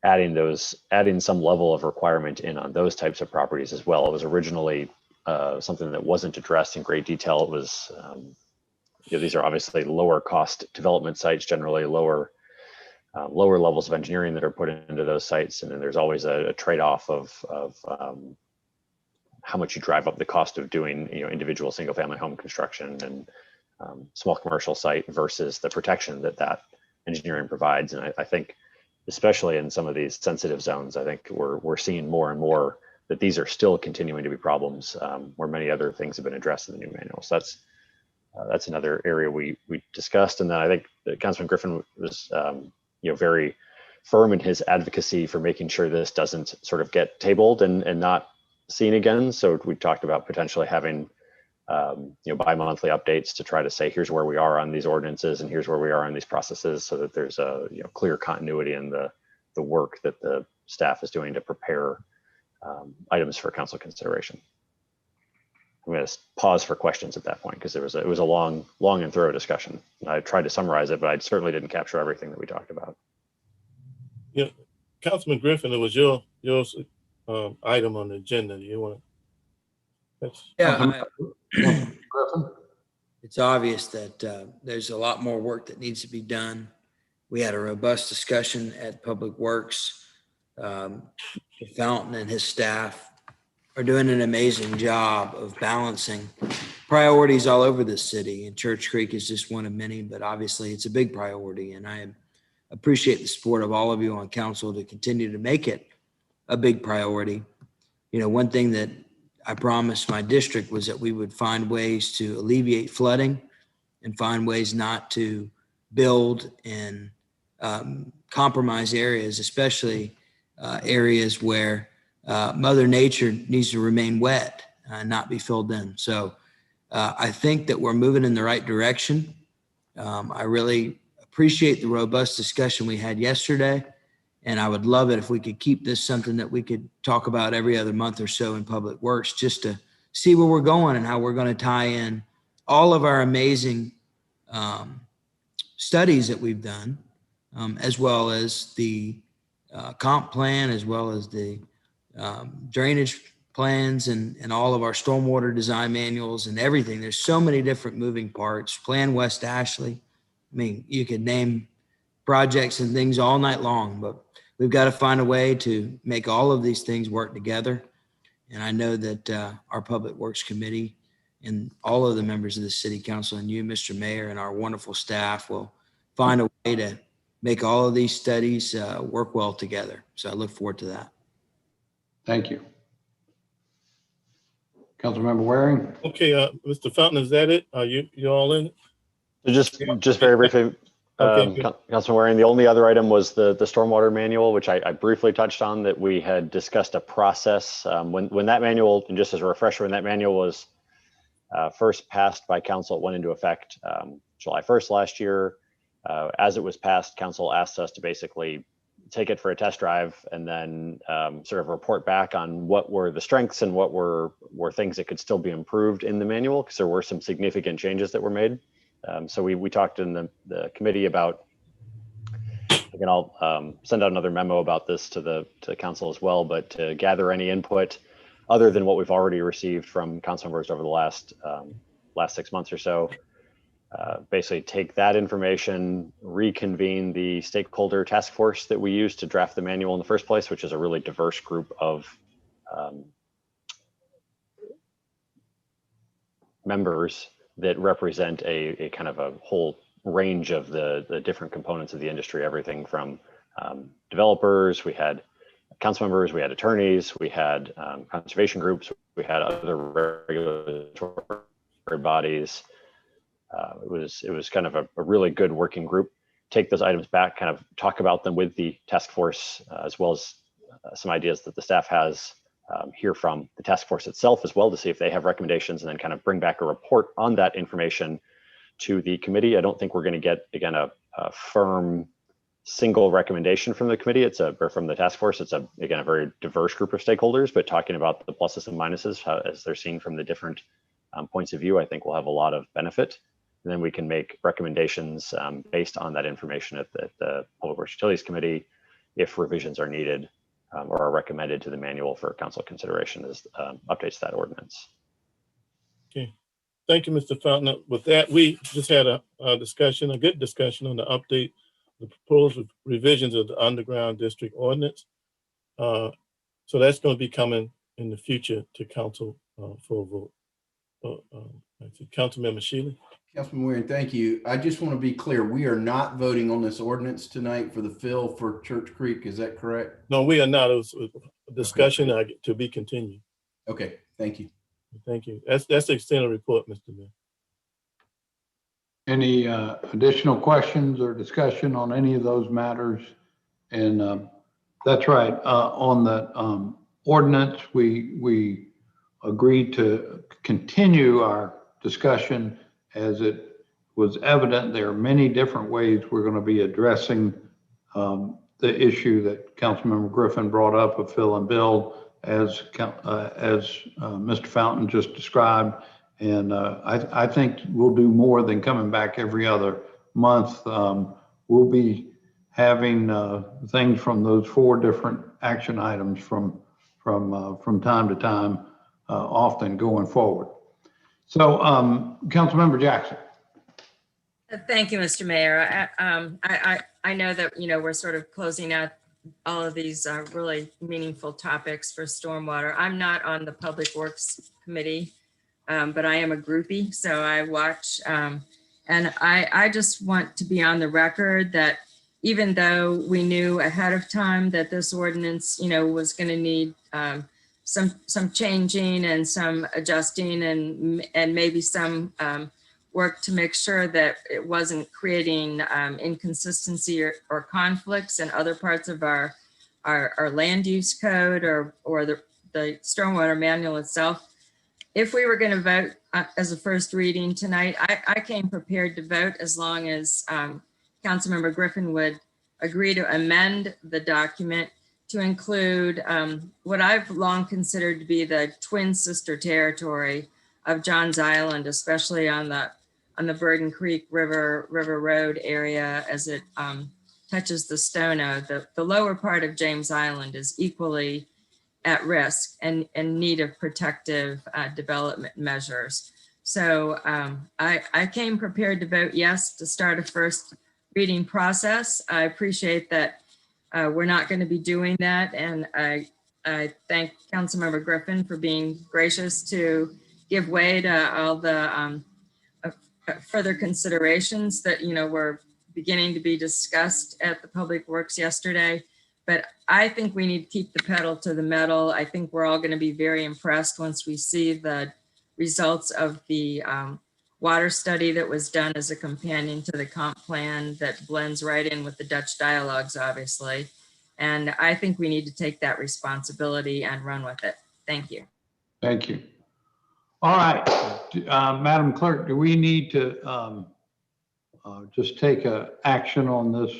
adding some level of requirement in on those types of properties as well. It was originally something that wasn't addressed in great detail. It was, these are obviously lower cost development sites, generally lower levels of engineering that are put into those sites. And then there's always a trade-off of how much you drive up the cost of doing, individual single family home construction and small commercial site versus the protection that engineering provides. And I think, especially in some of these sensitive zones, I think we're seeing more and more that these are still continuing to be problems where many other things have been addressed in the new manual. So that's another area we discussed. And then I think that Councilman Griffin was very firm in his advocacy for making sure this doesn't sort of get tabled and not seen again. So we talked about potentially having bi-monthly updates to try to say, here's where we are on these ordinances and here's where we are on these processes, so that there's a clear continuity in the work that the staff is doing to prepare items for council consideration. I'm going to pause for questions at that point because it was a long and thorough discussion. I tried to summarize it, but I certainly didn't capture everything that we talked about. Yeah, Councilman Griffin, it was your item on the agenda. Do you want to? Yeah, it's obvious that there's a lot more work that needs to be done. We had a robust discussion at Public Works. Fountain and his staff are doing an amazing job of balancing priorities all over the city. And Church Creek is just one of many, but obviously it's a big priority. And I appreciate the support of all of you on council to continue to make it a big priority. One thing that I promised my district was that we would find ways to alleviate flooding and find ways not to build in compromised areas, especially areas where Mother Nature needs to remain wet and not be filled in. So I think that we're moving in the right direction. I really appreciate the robust discussion we had yesterday. And I would love it if we could keep this something that we could talk about every other month or so in Public Works, just to see where we're going and how we're going to tie in all of our amazing studies that we've done, as well as the comp plan, as well as the drainage plans and all of our stormwater design manuals and everything. There's so many different moving parts. Plan West Ashley. I mean, you could name projects and things all night long, but we've got to find a way to make all of these things work together. And I know that our Public Works Committee and all of the members of the City Council and you, Mr. Mayor, and our wonderful staff will find a way to make all of these studies work well together. So I look forward to that. Thank you. Councilmember Waring. Okay, Mr. Fountain, is that it? Are you all in? Just very briefly, Okay, Councilman Waring, the only other item was the stormwater manual, which I briefly touched on, that we had discussed a process. When that manual, and just as a refresher, when that manual was first passed by council, it went into effect July 1st last year. As it was passed, council asked us to basically take it for a test drive and then sort of report back on what were the strengths and what were things that could still be improved in the manual, because there were some significant changes that were made. So we talked in the committee about, again, I'll send out another memo about this to the council as well, but to gather any input other than what we've already received from council members over the last 6 months or so. Basically take that information, reconvene the stakeholder task force that we used to draft the manual in the first place, which is a really diverse group of members that represent a kind of a whole range of the different components of the industry, everything from developers, we had council members, we had attorneys, we had conservation groups, we had other regulatory bodies. It was kind of a really good working group. Take those items back, kind of talk about them with the task force, as well as some ideas that the staff has, hear from the task force itself as well to see if they have recommendations, and then kind of bring back a report on that information to the committee. I don't think we're going to get, again, a firm single recommendation from the committee. Or from the task force. It's again, a very diverse group of stakeholders, but talking about the pluses and minuses as they're seen from the different points of view, I think will have a lot of benefit. And then we can make recommendations based on that information at the Public Works Utilities Committee if revisions are needed or are recommended to the manual for council consideration as updates to that ordinance. okay. Thank you, Mr. Fountain. With that, we just had a discussion, a good discussion on the update, the proposed revisions of the underground district ordinance. So that's going to be coming in the future to council for a vote. Councilmember Shealy. Councilman Waring, thank you. I just want to be clear. We are not voting on this ordinance tonight for the fill for Church Creek. Is that correct? No, we are not. It was a discussion to be continued. Okay, thank you. Thank you. That's the extent of the report, Mr. Mayor. Any additional questions or discussion on any of those matters? And that's right. On the ordinance, we agreed to continue our discussion as it was evident there are many different ways we're going to be addressing the issue that Councilmember Griffin brought up of fill and build as Mr. Fountain just described. And I think we'll do more than coming back every other month. We'll be having things from those 4 different action items from time to time, often going forward. So, Councilmember Jackson. Thank you, Mr. Mayor. I know that, we're sort of closing out all of these really meaningful topics for stormwater. I'm not on the Public Works Committee, but I am a groupie, so I watch. And I just want to be on the record that even though we knew ahead of time that this ordinance, was going to need some changing and some adjusting and maybe some work to make sure that it wasn't creating inconsistency or conflicts in other parts of our land use code or the stormwater manual itself. If we were going to vote as a first reading tonight, I came prepared to vote as long as Councilmember Griffin would agree to amend the document to include what I've long considered to be the twin sister territory of Johns Island, especially on the Burden Creek River Road area as it touches the Stono. The lower part of James Island is equally at risk and in need of protective development measures. So I came prepared to vote yes to start a first reading process. I appreciate that we're not going to be doing that. And I thank Councilmember Griffin for being gracious to give way to all the further considerations that, were beginning to be discussed at the Public Works yesterday. But I think we need to keep the pedal to the metal. I think we're all going to be very impressed once we see the results of the water study that was done as a companion to the comp plan that blends right in with the Dutch dialogues, obviously. And I think we need to take that responsibility and run with it. Thank you. Thank you. All right, Madam Clerk, do we need to just take action on this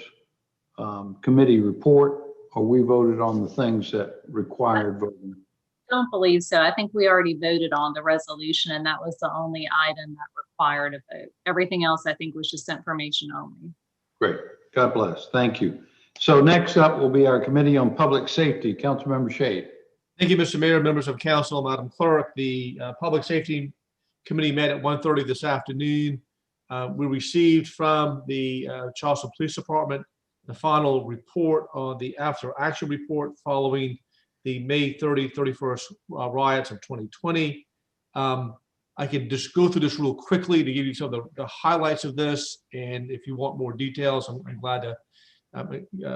committee report, or we voted on the things that required voting? I don't believe so. I think we already voted on the resolution, and that was the only item that required a vote. Everything else, I think, was just information only. Great. God bless. Thank you. So next up will be our Committee on Public Safety. Councilmember Shade. Thank you, Mr. Mayor, members of council, Madam Clerk. The Public Safety Committee met at 1:30 this afternoon. We received from the Charleston Police Department the final report on the after action report following the May 31st riots of 2020. I can just go through this real quickly to give you some of the highlights of this. And if you want more details, I'm glad to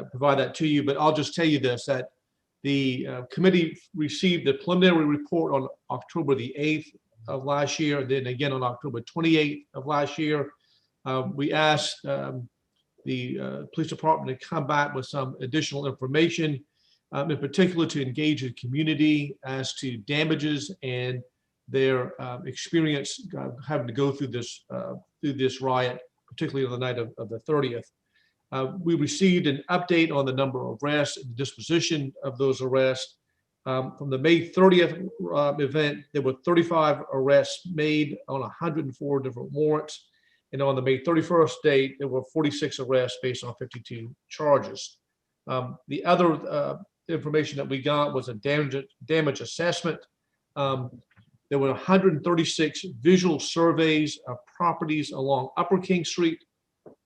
provide that to you. But I'll just tell you this, that the committee received the preliminary report on October the 8th of last year, and then again on October 28th of last year. We asked the police department to come back with some additional information, in particular to engage the community as to damages and their experience having to go through this riot, particularly on the night of the 30th. We received an update on the number of arrests and the disposition of those arrests. From the May 30th event, there were 35 arrests made on 104 different warrants. And on the May 31st date, there were 46 arrests based on 52 charges. The other information that we got was a damage assessment. There were 136 visual surveys of properties along Upper King Street,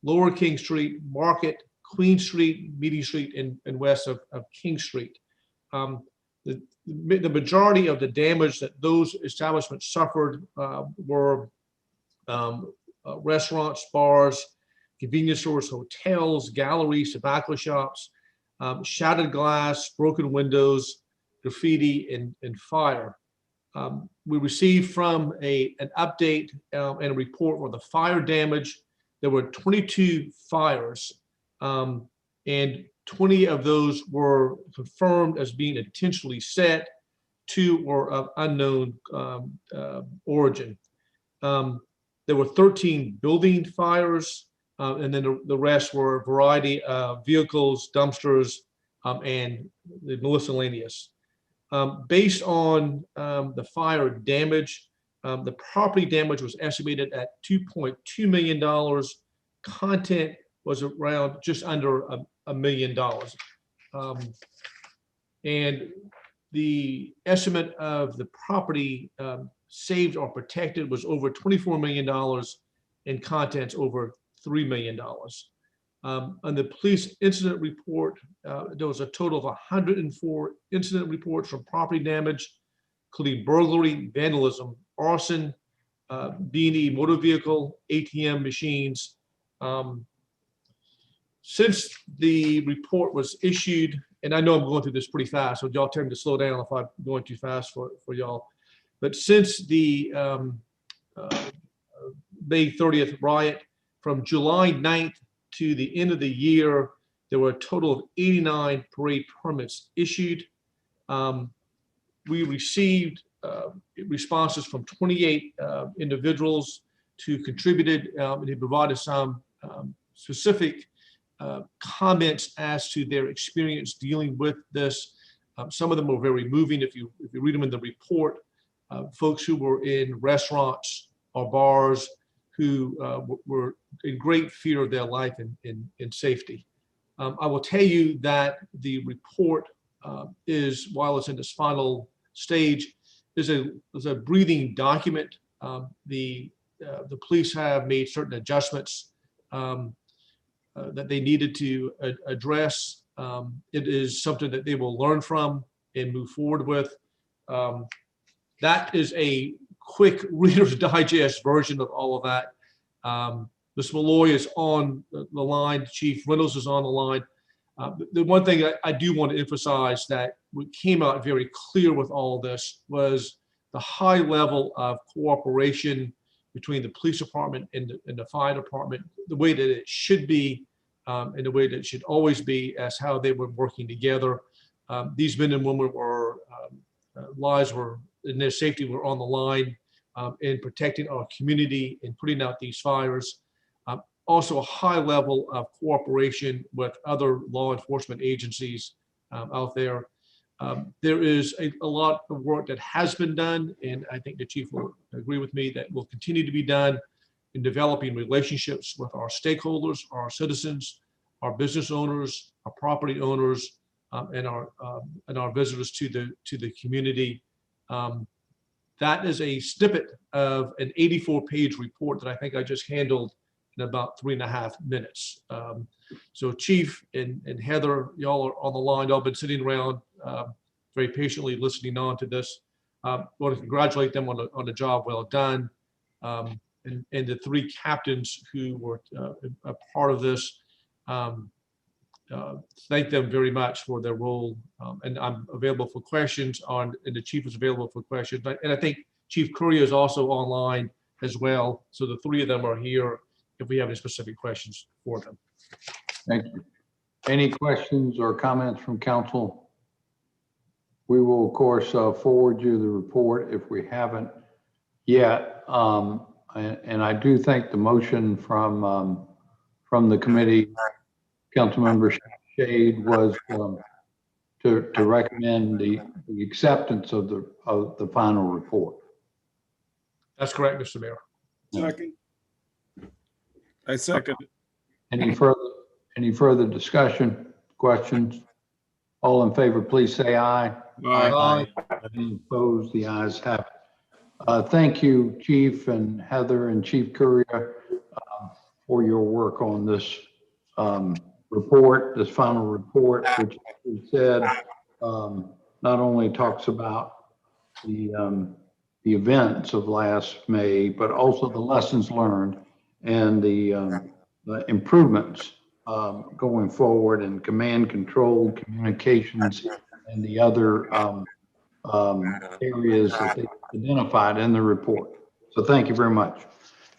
Lower King Street, Market, Queen Street, Meeting Street, and west of King Street. the majority of the damage that those establishments suffered were restaurants, bars, convenience stores, hotels, galleries, tobacco shops, shattered glass, broken windows, graffiti, and fire. We received from an update and a report on the fire damage. There were 22 fires, and 20 of those were confirmed as being intentionally set. 2 were of unknown origin. There were 13 building fires, and then the rest were a variety of vehicles, dumpsters, and the miscellaneous. Based on the fire damage, the property damage was estimated at $2.2 million. Content was around just under $1 million. And the estimate of the property saved or protected was over $24 million, and contents over $3 million. On the police incident report, there was a total of 104 incident reports from property damage, including burglary, vandalism, arson, B&E motor vehicle, ATM machines. Since the report was issued, and I know I'm going through this pretty fast, so y'all tell me to slow down if I'm going too fast for y'all. But since the May 30th riot, from July 9th to the end of the year, there were a total of 89 parade permits issued. We received responses from 28 individuals who contributed, and they provided some specific comments as to their experience dealing with this. Some of them were very moving. If you read them in the report, folks who were in restaurants or bars who were in great fear of their life and safety. I will tell you that the report is, while it's in its final stage, is a breathing document. The police have made certain adjustments that they needed to address. It is something that they will learn from and move forward with. That is a quick Reader's Digest version of all of that. Ms. Malloy is on the line. Chief Reynolds is on the line. The one thing I do want to emphasize that came out very clear with all this was the high level of cooperation between the police department and the fire department, the way that it should be, and the way that it should always be, as how they were working together. These men and women were, lives were, and their safety were on the line in protecting our community and putting out these fires. Also a high level of cooperation with other law enforcement agencies out there. There is a lot of work that has been done, and I think the chief will agree with me that will continue to be done in developing relationships with our stakeholders, our citizens, our business owners, our property owners, and our visitors to the community. That is a snippet of an 84-page report that I think I just handled in about 3.5 minutes. So Chief and Heather, y'all are on the line. Y'all been sitting around very patiently listening on to this. I want to congratulate them on a job well done. And the 3 captains who were a part of this, thank them very much for their role. And I'm available for questions and the chief is available for questions. And I think Chief Courier is also online as well. So the 3 of them are here if we have any specific questions for them. Thank you. Any questions or comments from council? We will, of course, forward you the report if we haven't yet. And I do think the motion from the committee, Councilmember Shade, was to recommend the acceptance of the final report. That's correct, Mr. Mayor. Second. I second. Any further discussion, questions? All in favor, please say aye. Aye. Any opposed? The ayes have it. Thank you, Chief and Heather and Chief Courier, for your work on this report, this final report, which we said not only talks about the events of last May, but also the lessons learned and the improvements going forward in command control, communications, and the other areas that they identified in the report. So thank you very much.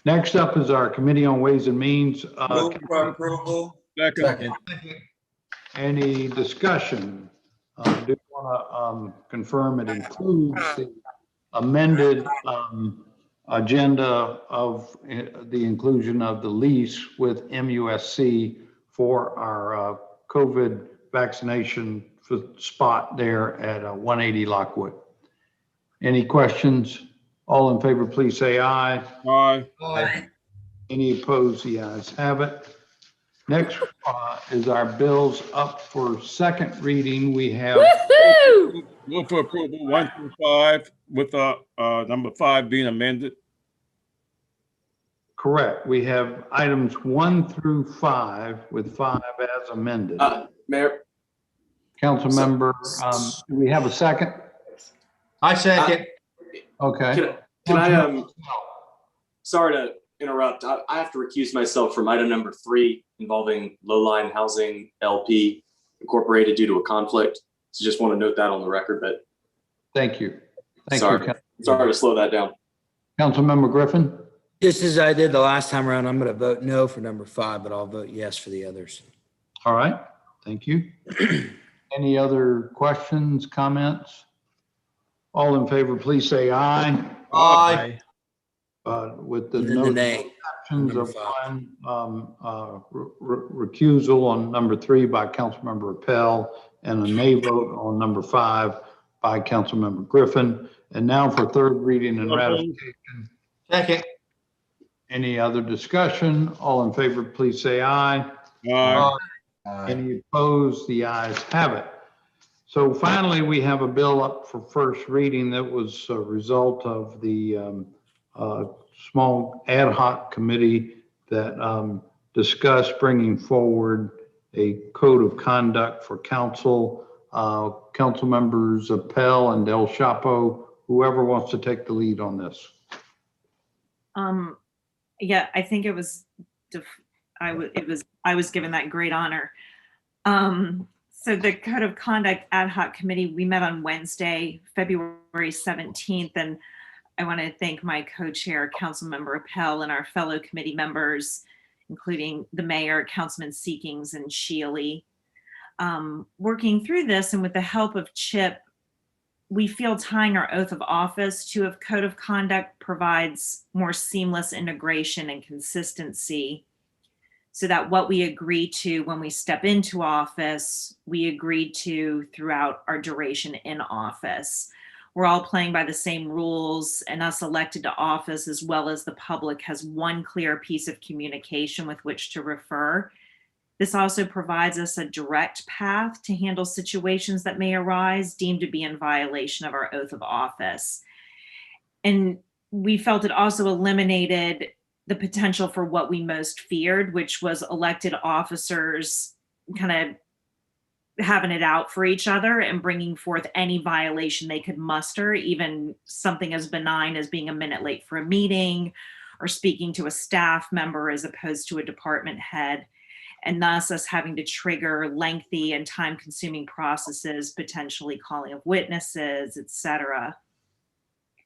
Next up is our Committee on Ways and Means. Move for approval. Second. Any discussion? I do want to confirm it includes the amended agenda of the inclusion of the lease with MUSC for our COVID vaccination spot there at 180 Lockwood. Any questions? All in favor, please say aye. Aye. Aye. Any opposed? The ayes have it. Next is our bills up for second reading. We have Move for approval 1 through 5 with number 5 being amended. correct. We have items 1 through 5 with 5 as amended. Mayor. Councilmember, do we have a second? I second. Okay. Can I, sorry to interrupt. I have to recuse myself from item number 3 involving low-line housing LP Incorporated due to a conflict. So just want to note that on the record, but. Thank you. Thank sorry. you. Sorry to slow that down. Councilmember Griffin? Just as I did the last time around, I'm going to vote no for number 5, but I'll vote yes for the others. All right. Thank you. Any other questions, comments? All in favor, please say aye. Aye. With the Then no the nay. exceptions of one recusal on number 3 by Councilmember Appel and a nay vote on number 5 by Councilmember Griffin. And now for third reading and ratification. Second. Any other discussion? All in favor, please say aye. Aye. Any opposed? The ayes have it. So finally, we have a bill up for first reading that was a result of the small ad hoc committee that discussed bringing forward a code of conduct for council. Council members Appel and Del Chapo, whoever wants to take the lead on this. Yeah, I think it was, I was given that great honor. So the Code of Conduct Ad Hoc Committee, we met on Wednesday, February 17th, and I want to thank my co-chair, Councilmember Appel, and our fellow committee members, including the mayor, Councilman Seekings, and Shealy. Working through this, and with the help of Chip, we feel tying our oath of office to a code of conduct provides more seamless integration and consistency, so that what we agree to when we step into office, we agree to throughout our duration in office. We're all playing by the same rules, and us elected to office, as well as the public, has one clear piece of communication with which to refer. This also provides us a direct path to handle situations that may arise deemed to be in violation of our oath of office. And we felt it also eliminated the potential for what we most feared, which was elected officers kind of having it out for each other and bringing forth any violation they could muster, even something as benign as being a minute late for a meeting or speaking to a staff member as opposed to a department head, and thus us having to trigger lengthy and time-consuming processes, potentially calling of witnesses, etc.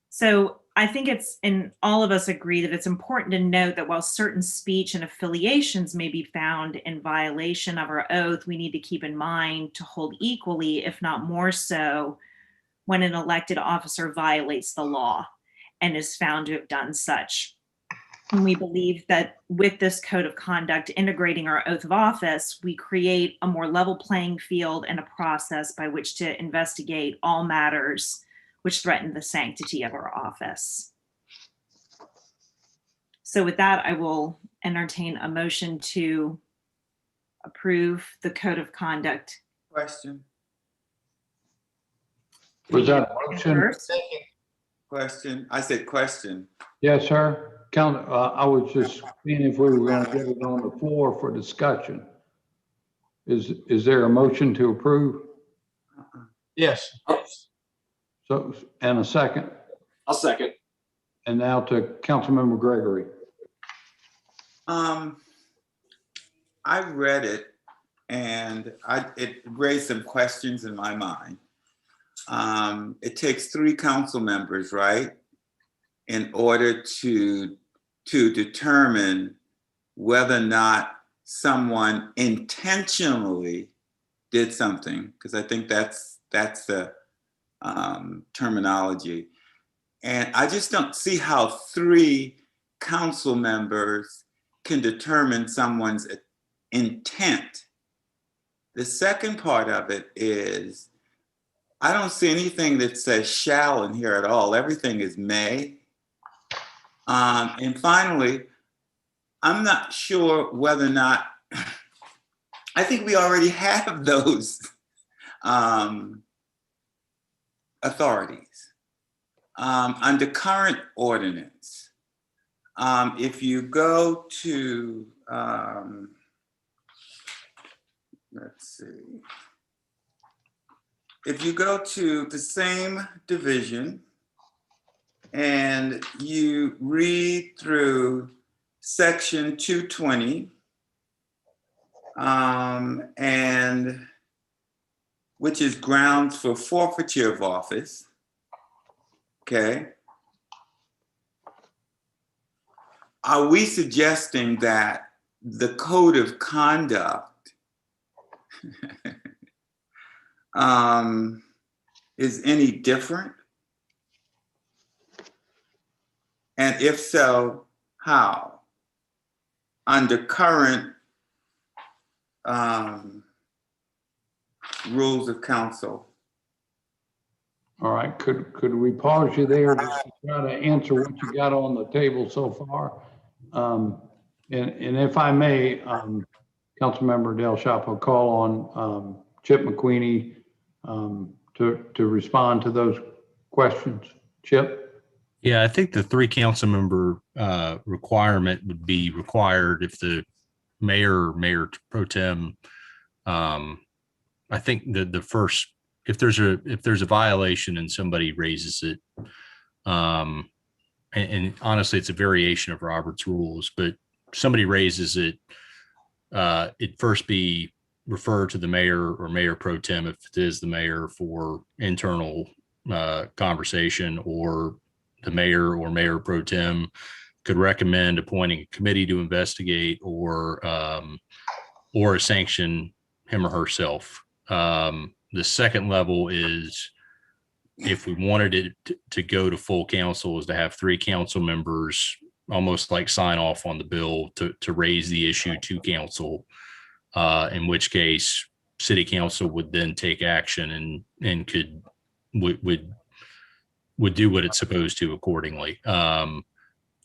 So I think and all of us agree that it's important to note that while certain speech and affiliations may be found in violation of our oath, we need to keep in mind to hold equally, if not more so, when an elected officer violates the law and is found to have done such. And we believe that with this code of conduct integrating our oath of office, we create a more level playing field and a process by which to investigate all matters which threaten the sanctity of our office. So with that, I will entertain a motion to approve the code of conduct. Question. Was that a motion? Question. I said question. Yes, sir. I was just seeing if we were going to get it on the floor for discussion. Is there a motion to approve? Yes. So, and a second. I'll second. And now to Councilmember Gregory. I read it and it raised some questions in my mind. It takes 3 council members, right, in order to determine whether or not someone intentionally did something, because I think that's the terminology. And I just don't see how 3 council members can determine someone's intent. The second part of it is, I don't see anything that says shall in here at all. Everything is may. And finally, I'm not sure whether or not, I think we already have those authorities under current ordinance. If you go to, let's see. If you go to the same division and you read through section 220, and which is grounds for forfeiture of office, okay? Are we suggesting that the code of conduct is any different? And if so, how? Under current rules of council. All right, could we pause you there just to try to answer what you got on the table so far? And if I may, Councilmember Del Chapo, call on Chip McQueenie to respond to those questions. Chip? Yeah, I think the 3 council member requirement would be required if the mayor or mayor pro tem. I think the first, if there's a violation and somebody raises it, and honestly, it's a variation of Robert's rules, but somebody raises it, it first be referred to the mayor or mayor pro tem if it is the mayor for internal conversation, or the mayor or mayor pro tem could recommend appointing a committee to investigate or sanction him or herself. The second level is, if we wanted it to go to full council, is to have 3 council members almost like sign off on the bill to raise the issue to council, in which case city council would then take action and would do what it's supposed to accordingly.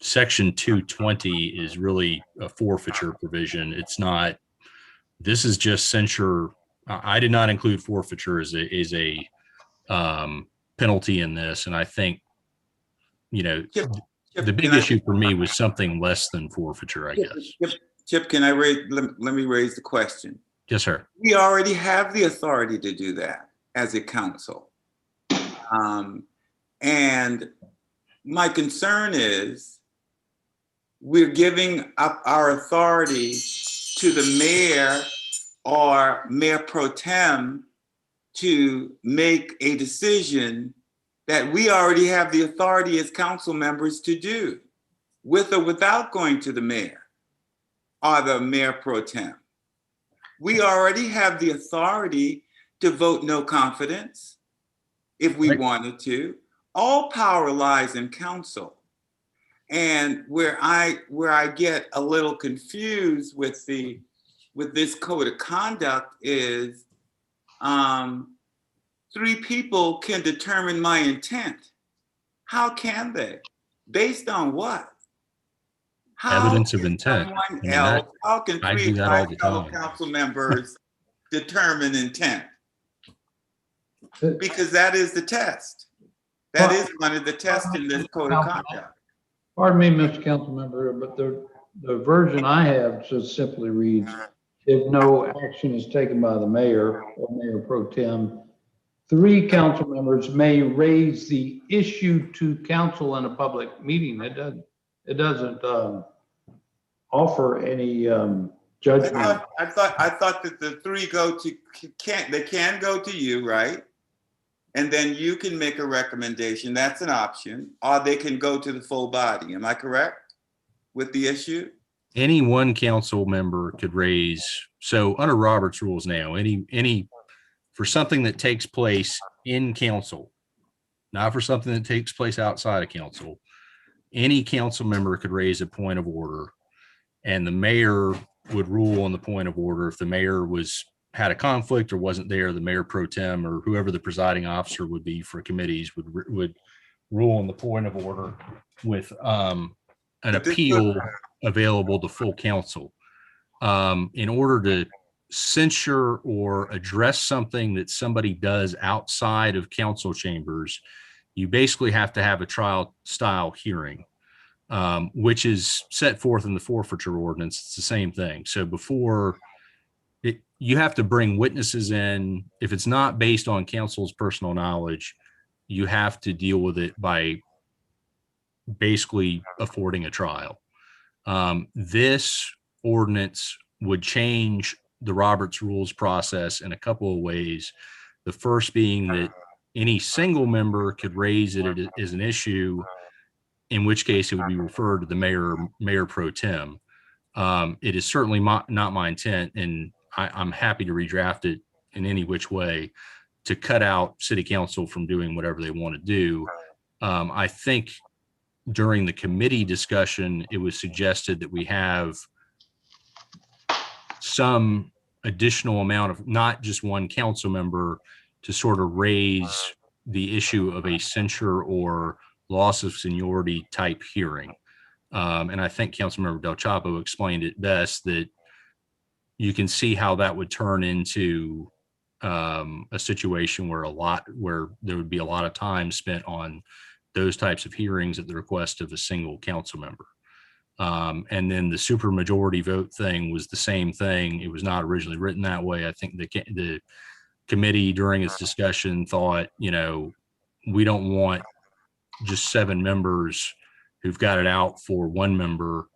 Section 220 is really a forfeiture provision. It's not, this is just censure. I did not include forfeiture as a penalty in this. And I think, the big issue for me was something less than forfeiture, I guess. Chip, can let me raise the question. Yes, sir. We already have the authority to do that as a council. And my concern is we're giving up our authority to the mayor or mayor pro tem to make a decision that we already have the authority as council members to do, with or without going to the mayor or the mayor pro tem. We already have the authority to vote no confidence if we wanted to. All power lies in council. And where I get a little confused with this code of conduct is 3 people can determine my intent. How can they? Based on what? Evidence of intent. How can I 3 do that all the fellow time. council members determine intent? Because that is the test. That is one of the tests in this code of conduct. Pardon me, Mr. Councilmember, but the version I have just simply reads, if no action is taken by the mayor or mayor pro tem, 3 council members may raise the issue to council in a public meeting. It doesn't offer any judgment. I thought that the 3 go to, they can go to you, right? And then you can make a recommendation. That's an option. Or they can go to the full body. Am I correct with the issue? Any one council member could raise, so under Robert's rules now, any for something that takes place in council, not for something that takes place outside of council, any council member could raise a point of order, and the mayor would rule on the point of order. If the mayor had a conflict or wasn't there, the mayor pro tem or whoever the presiding officer would be for committees would rule on the point of order with an appeal available to full council. In order to censure or address something that somebody does outside of council chambers, you basically have to have a trial style hearing, which is set forth in the forfeiture ordinance. It's the same thing. So before you have to bring witnesses in. If it's not based on council's personal knowledge, you have to deal with it by basically affording a trial. This ordinance would change the Roberts Rules process in a couple of ways. The first being that any single member could raise it as an issue, in which case it would be referred to the mayor pro tem. It is certainly not my intent, and I'm happy to redraft it in any which way to cut out city council from doing whatever they want to do. I think during the committee discussion, it was suggested that we have some additional amount of not just one council member to sort of raise the issue of a censure or loss of seniority type hearing. And I think Councilmember Del Chapo explained it best, that you can see how that would turn into a situation where there would be a lot of time spent on those types of hearings at the request of a single council member. And then the supermajority vote thing was the same thing. It was not originally written that way. I think the committee during its discussion thought, we don't want just 7 members who've got it out for one member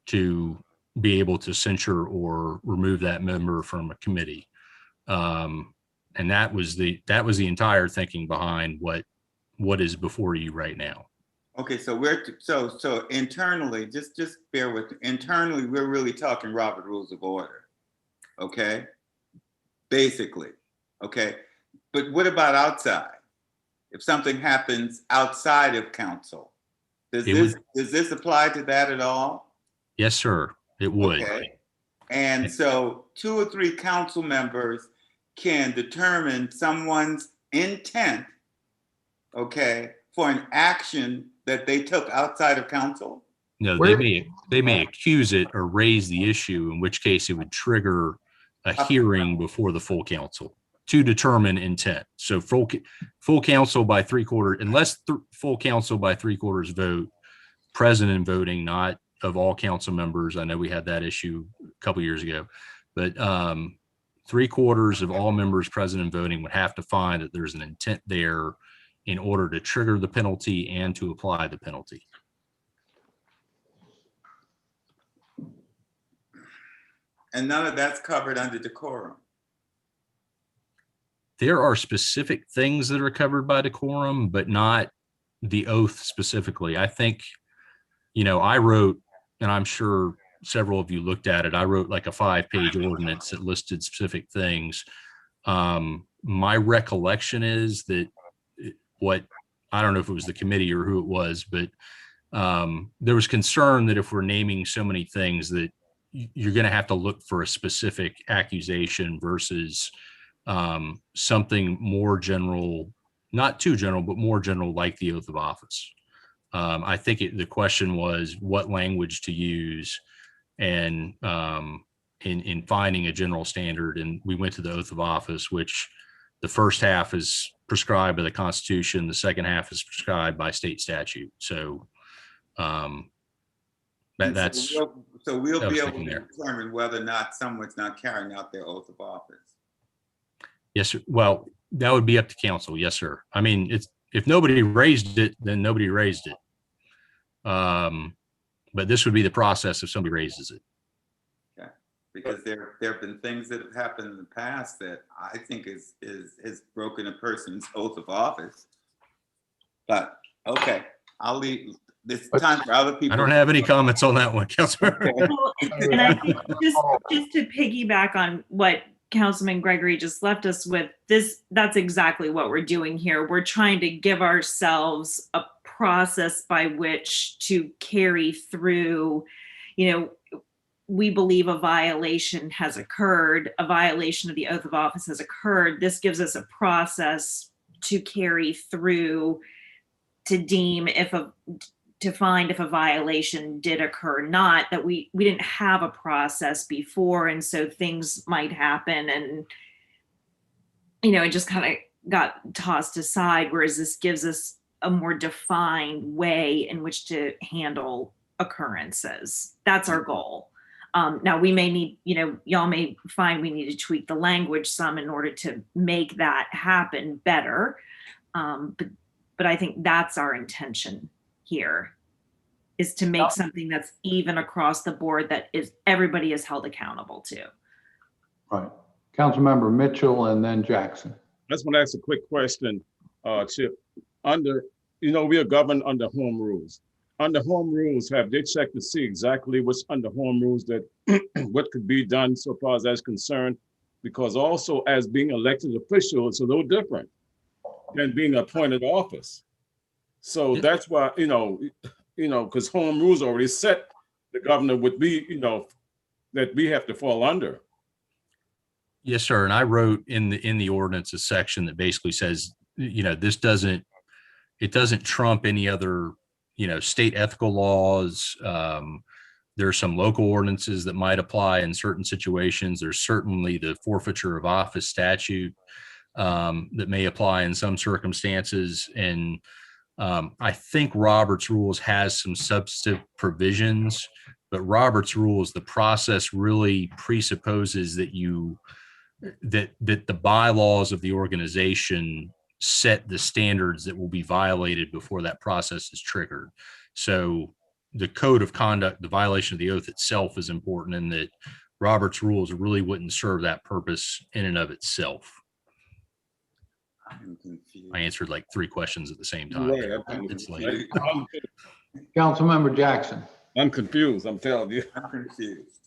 to be able to censure or remove that member from a committee. And that was the entire thinking behind what is before you right now. Okay, so so internally, just bear with me. Internally, we're really talking Robert Rules of Order. Okay, basically. Okay, but what about outside? If something happens outside of council, does this apply to that at all? Yes, sir. It would. Okay. And so 2 or 3 council members can determine someone's intent, okay, for an action that they took outside of council? No, they may accuse it or raise the issue, in which case it would trigger a hearing before the full council to determine intent. So full council by 3/4, unless full council by 3/4 vote, president voting, not of all council members. I know we had that issue a couple years ago, but 3/4 of all members present and voting would have to find that there's an intent there in order to trigger the penalty and to apply the penalty. And none of that's covered under decorum. There are specific things that are covered by decorum, but not the oath specifically. I think, I wrote, and I'm sure several of you looked at it, I wrote like a 5-page ordinance that listed specific things. My recollection is that I don't know if it was the committee or who it was, but there was concern that if we're naming so many things that you're going to have to look for a specific accusation versus something more general, not too general, but more general, like the oath of office. I think the question was what language to use, and in finding a general standard. And we went to the oath of office, which the first half is prescribed by the Constitution. The second half is prescribed by state statute. So that's so we'll be able to determine whether or not someone's not carrying out their oath of office. Yes, sir. Well, That would be up to council. Yes, sir. I mean, if nobody raised it, then nobody raised it. But this would be the process if somebody raises it. Yeah, because there have been things that have happened in the past that I think is broken a person's oath of office. But okay, I'll leave this time for other people. I don't have any comments on that one, Councilor. And I think just to piggyback on what Councilman Gregory just left us with, that's exactly what we're doing here. We're trying to give ourselves a process by which to carry through, we believe a violation has occurred, a violation of the oath of office has occurred. This gives us a process to carry through to deem to find if a violation did occur or not, that we didn't have a process before. And so things might happen and, it just kind of got tossed aside, whereas this gives us a more defined way in which to handle occurrences. That's our goal. Now we may need, y'all may find we need to tweak the language some in order to make that happen better. But I think that's our intention here, is to make something that's even across the board, that everybody is held accountable to. Right. Councilmember Mitchell and then Jackson. I just want to ask a quick question, Chip. We are governed under home rules. Under home rules, have they checked to see exactly what's under home rules, that what could be done so far as that's concerned? Because also, as being elected official, it's a little different than being appointed office. So that's why, because home rules already set the governor would be, that we have to fall under. Yes, sir. And I wrote in the ordinance a section that basically says, this doesn't trump any other, state ethical laws. There are some local ordinances that might apply in certain situations. There's certainly the forfeiture of office statute that may apply in some circumstances. And I think Robert's Rules has some substantive provisions, but Robert's Rules, the process really presupposes that that the bylaws of the organization set the standards that will be violated before that process is triggered. So the code of conduct, the violation of the oath itself is important, and that Robert's Rules really wouldn't serve that purpose in and of itself. I'm confused. I answered like 3 questions at the same time. It's late. Councilmember Jackson. I'm confused, I'm telling you. I'm confused.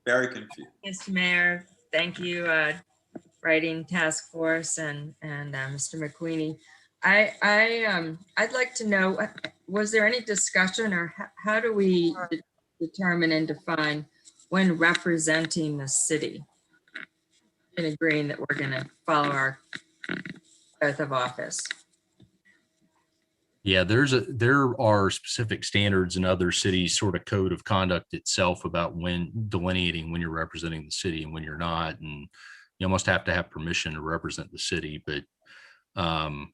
Very confused. Mr. Mayor, thank you, Writing Task Force and Mr. McQueenie. I'd like to know, was there any discussion, or how do we determine and define when representing the city and agreeing that we're going to follow our oath of office? Yeah, there are specific standards in other cities, sort of code of conduct itself, about when delineating when you're representing the city and when you're not, and you almost have to have permission to represent the city. But I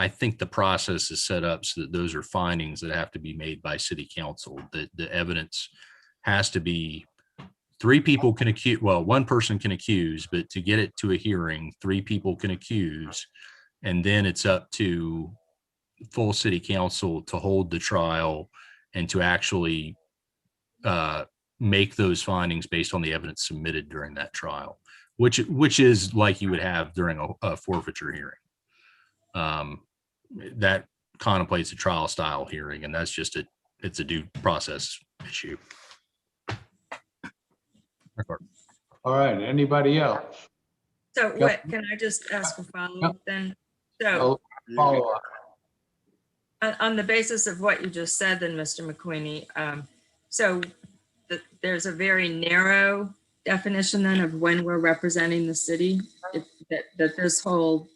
think the process is set up so that those are findings that have to be made by city council. That the evidence has to be 3 people can accuse. Well, 1 person can accuse, but to get it to a hearing, 3 people can accuse. And then it's up to full city council to hold the trial and to actually make those findings based on the evidence submitted during that trial, which is like you would have during a forfeiture hearing. That contemplates a trial style hearing, and that's just it's a due process issue. All right, anybody else? So what, can I just ask a follow-up then? So follow up. on the basis of what you just said then, Mr. McQueenie, so there's a very narrow definition then of when we're representing the city that this whole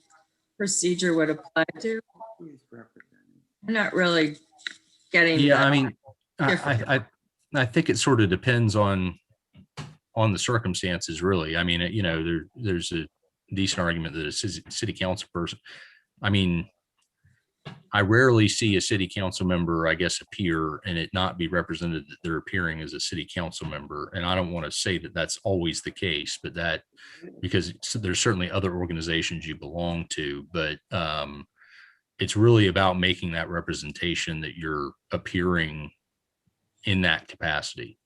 procedure would apply to? I'm not really getting. Yeah, I mean, I think it sort of depends on the circumstances, really. I mean, there's a decent argument that a city council person, I mean, I rarely see a city council member, I guess, appear and it not be represented that they're appearing as a city council member. And I don't want to say that that's always the case, but that because there's certainly other organizations you belong to, but it's really about making that representation that you're appearing in that capacity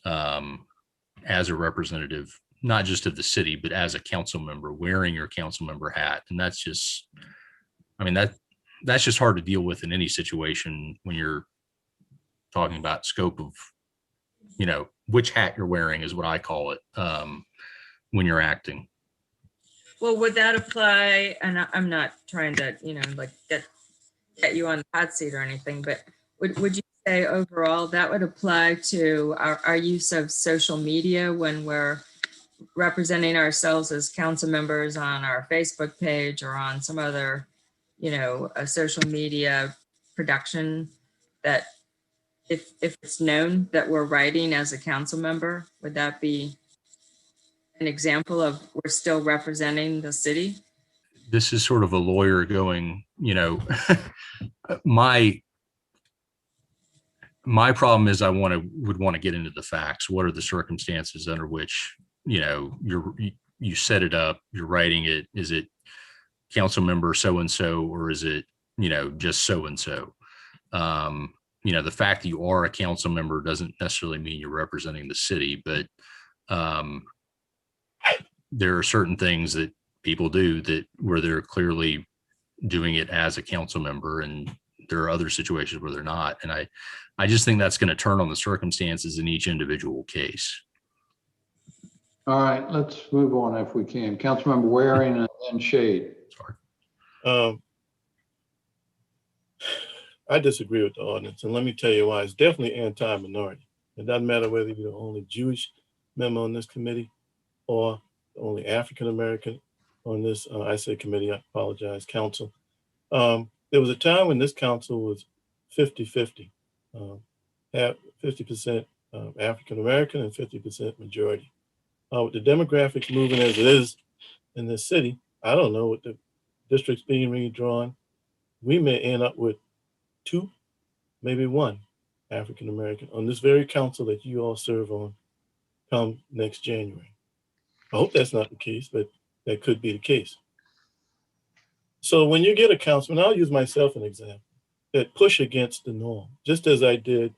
as a representative, not just of the city, but as a council member wearing your council member hat. And that's just, I mean, that's just hard to deal with in any situation when you're talking about scope of, you know, which hat you're wearing is what I call it when you're acting. Well, would that apply? And I'm not trying to, you know, like get you on the hot seat or anything, but would you say overall that would apply to our use of social media when we're representing ourselves as council members on our Facebook page or on some other, you know, a social media production, that if it's known that we're writing as a council member, would that be an example of we're still representing the city? This is sort of a lawyer going, you know, my problem is I would want to get into the facts. What are the circumstances under which, you know, you set it up, you're writing it? Is it council member so-and-so, or is it, you know, just so-and-so? You know, the fact that you are a council member doesn't necessarily mean you're representing the city, but there are certain things that people do that where they're clearly doing it as a council member, and there are other situations where they're not. And I just think that's going to turn on the circumstances in each individual case. All right, let's move on if we can. Councilmember Waring and then Shade. Sorry. I disagree with the ordinance, and let me tell you why. It's definitely anti-minority. It doesn't matter whether you're the only Jewish member on this committee or the only African-American on this, I say committee, I apologize, council. There was a time when this council was 50-50, 50% African-American and 50% majority. With the demographics moving as it is in this city, I don't know what the districts being redrawn, we may end up with 2, maybe 1 African-American on this very council that you all serve on come next January. I hope that's not the case, but that could be the case. So when you get a councilman, I'll use myself an example, that push against the norm, just as I did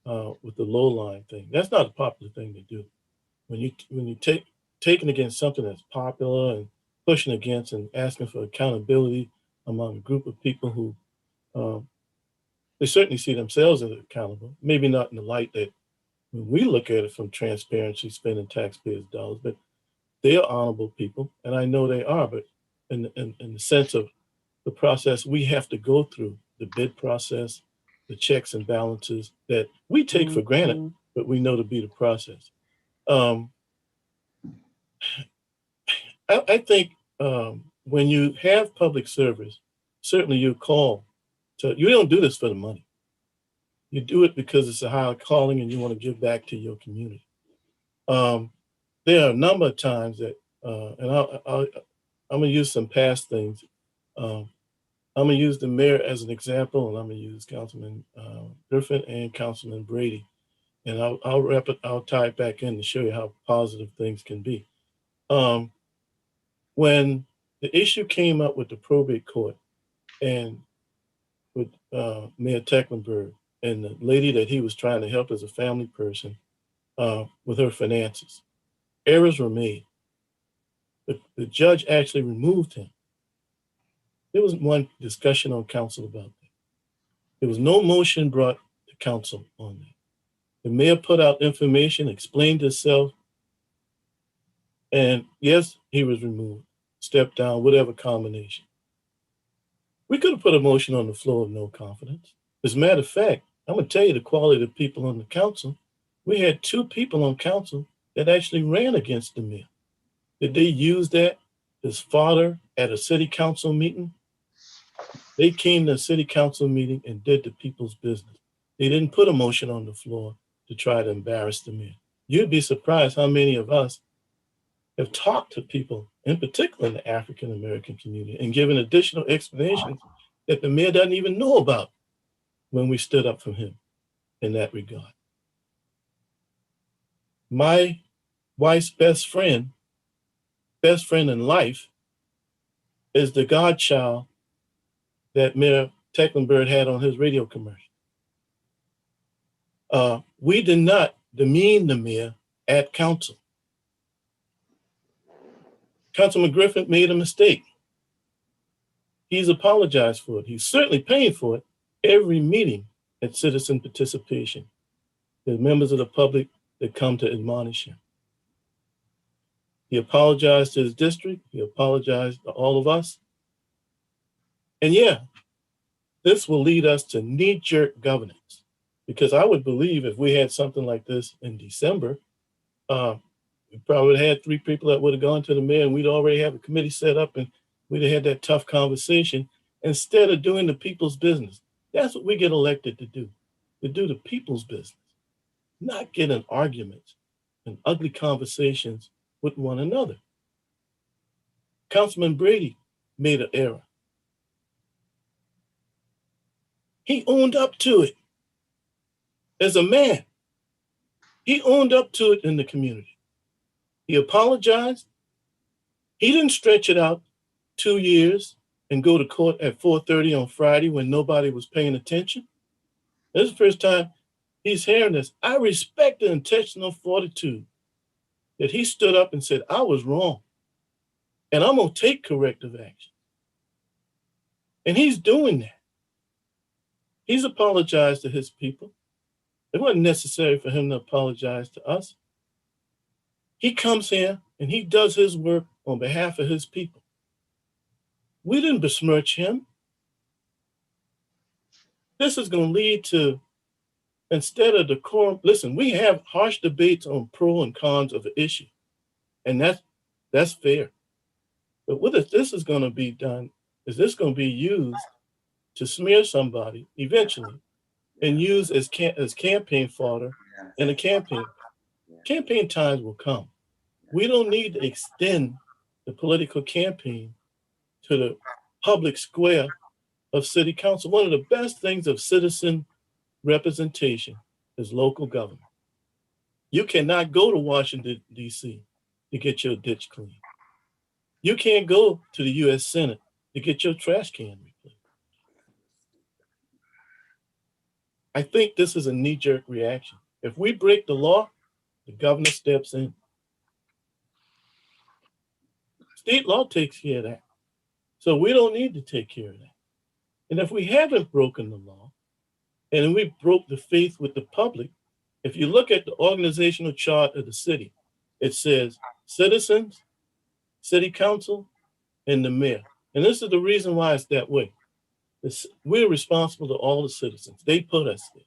with the low line thing. That's not a popular thing to do. When you taking against something that's popular and pushing against and asking for accountability among a group of people who they certainly see themselves as accountable, maybe not in the light that when we look at it from transparency, spending taxpayers' dollars, but they are honorable people, and I know they are, but in the sense of the process we have to go through, the bid process, the checks and balances that we take for granted, but we know to be the process. I think when you have public service, certainly you call to, you don't do this for the money. You do it because it's a higher calling and you want to give back to your community. There are a number of times that, and I'm gonna use some past things. I'm gonna use the mayor as an example, and I'm gonna use Councilman Griffin and Councilman Brady. And I'll tie it back in to show you how positive things can be. When the issue came up with the probate court and with Mayor Tecklenburg and the lady that he was trying to help as a family person with her finances, errors were made. The judge actually removed him. There wasn't one discussion on council about that. There was no motion brought to council on that. The mayor put out information, explained himself, and yes, he was removed, stepped down, whatever combination. We could have put a motion on the floor of no confidence. As a matter of fact, I'm gonna tell you the quality of the people on the council. We had 2 people on council that actually ran against the mayor. Did they use that as fodder at a city council meeting? They came to a city council meeting and did the people's business. They didn't put a motion on the floor to try to embarrass the mayor. You'd be surprised how many of us have talked to people, in particular in the African-American community, and given additional explanations that the mayor doesn't even know about when we stood up for him in that regard. My wife's best friend in life, is the godchild that Mayor Tecklenburg had on his radio commercial. We did not demean the mayor at council. Councilman Griffin made a mistake. He's apologized for it. He's certainly paying for it every meeting at citizen participation. There's members of the public that come to admonish him. He apologized to his district. He apologized to all of us. And yeah, this will lead us to knee-jerk governance, because I would believe if we had something like this in December, we probably would have had 3 people that would have gone to the mayor, and we'd already have a committee set up, and we'd have had that tough conversation instead of doing the people's business. That's what we get elected to do the people's business, not get in arguments and ugly conversations with one another. Councilman Brady made an error. He owned up to it as a man. He owned up to it in the community. He apologized. He didn't stretch it out 2 years and go to court at 4:30 on Friday when nobody was paying attention. This is the first time he's hearing this. I respect the intentional fortitude that he stood up and said, I was wrong, and I'm going to take corrective action. And he's doing that. He's apologized to his people. It wasn't necessary for him to apologize to us. He comes here and he does his work on behalf of his people. We didn't besmirch him. This is going to lead to, instead of decorum, listen, we have harsh debates on pro and cons of an issue, and that's fair. But what if this is going to be done, is this going to be used to smear somebody eventually and used as campaign fodder in a campaign? Campaign times will come. We don't need to extend the political campaign to the public square of city council. One of the best things of citizen representation is local government. You cannot go to Washington, D.C. to get your ditch cleaned. You can't go to the U.S. Senate to get your trash can replaced. I think this is a knee-jerk reaction. If we break the law, the governor steps in. State law takes care of that. So we don't need to take care of that. And if we haven't broken the law, and we broke the faith with the public, if you look at the organizational chart of the city, it says citizens, city council, and the mayor. And this is the reason why it's that way. We're responsible to all the citizens. They put us there.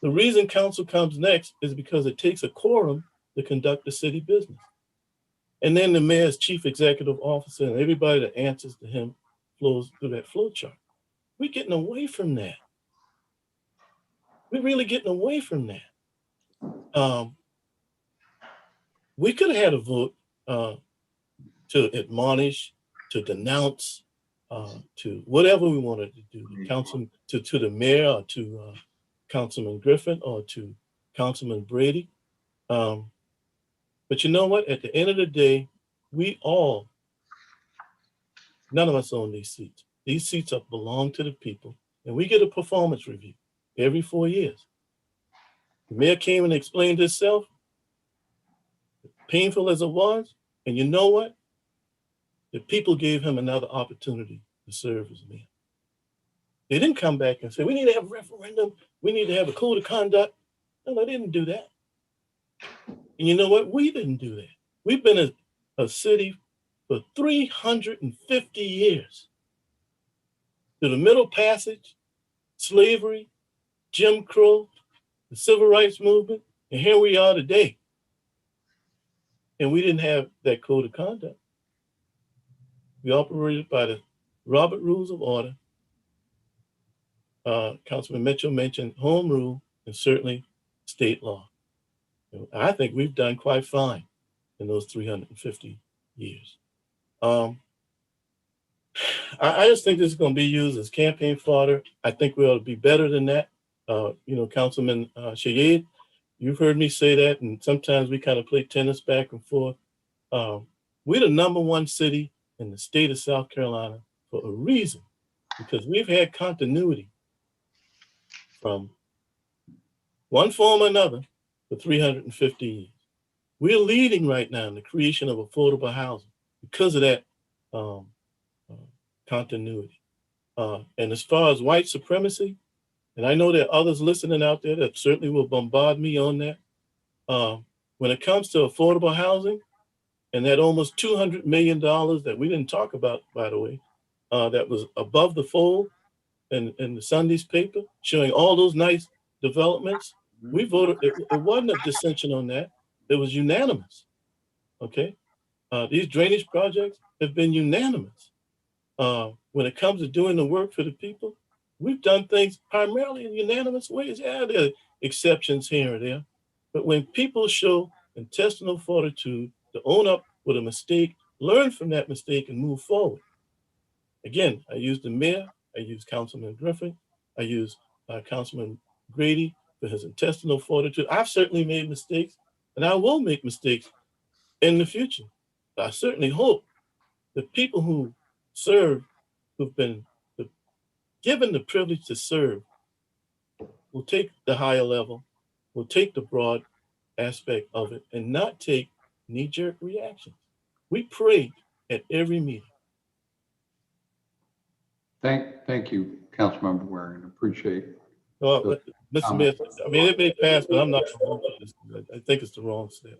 The reason council comes next is because it takes a quorum to conduct the city business. And then the mayor's chief executive officer and everybody that answers to him flows through that flow chart. We're getting away from that. We're really getting away from that. We could have had a vote to admonish, to denounce, to whatever we wanted to do, to the mayor or to Councilman Griffin or to Councilman Brady. But you know what? At the end of the day, none of us own these seats. These seats belong to the people, and we get a performance review every 4 years. The mayor came and explained himself, painful as it was, and you know what? The people gave him another opportunity to serve as mayor. They didn't come back and say, we need to have a referendum, we need to have a code of conduct. No, they didn't do that. And you know what? We didn't do that. We've been a city for 350 years. Through the Middle Passage, slavery, Jim Crow, the Civil Rights Movement, and here we are today. And we didn't have that code of conduct. We operated by the Robert Rules of Order. Councilman Mitchell mentioned home rule and certainly state law. I think we've done quite fine in those 350 years. I just think this is going to be used as campaign fodder. I think we ought to be better than that. Councilman Shayed, you've heard me say that, and sometimes we kind of play tennis back and forth. We're the #1 city in the state of South Carolina for a reason, because we've had continuity from one form or another for 350 years. We're leading right now in the creation of affordable housing because of that continuity. And as far as white supremacy, and I know there are others listening out there that certainly will bombard me on that. When it comes to affordable housing and that almost $200 million that we didn't talk about, by the way, that was above the fold in the Sunday's paper, showing all those nice developments, we voted, it wasn't a dissension on that. It was unanimous, okay? These drainage projects have been unanimous. When it comes to doing the work for the people, we've done things primarily in unanimous ways. Yeah, there are exceptions here and there. But when people show intestinal fortitude to own up with a mistake, learn from that mistake and move forward. Again, I use the mayor, I use Councilman Griffin, I use Councilman Grady for his intestinal fortitude. I've certainly made mistakes, and I will make mistakes in the future. I certainly hope the people who serve, who've been given the privilege to serve, will take the higher level, will take the broad aspect of it, and not take knee-jerk reactions. We pray at every meeting. Thank you, Councilmember Waring. Appreciate it. Well, Mr. Mayor, I mean, it may pass, but I'm not sure. I think it's the wrong step.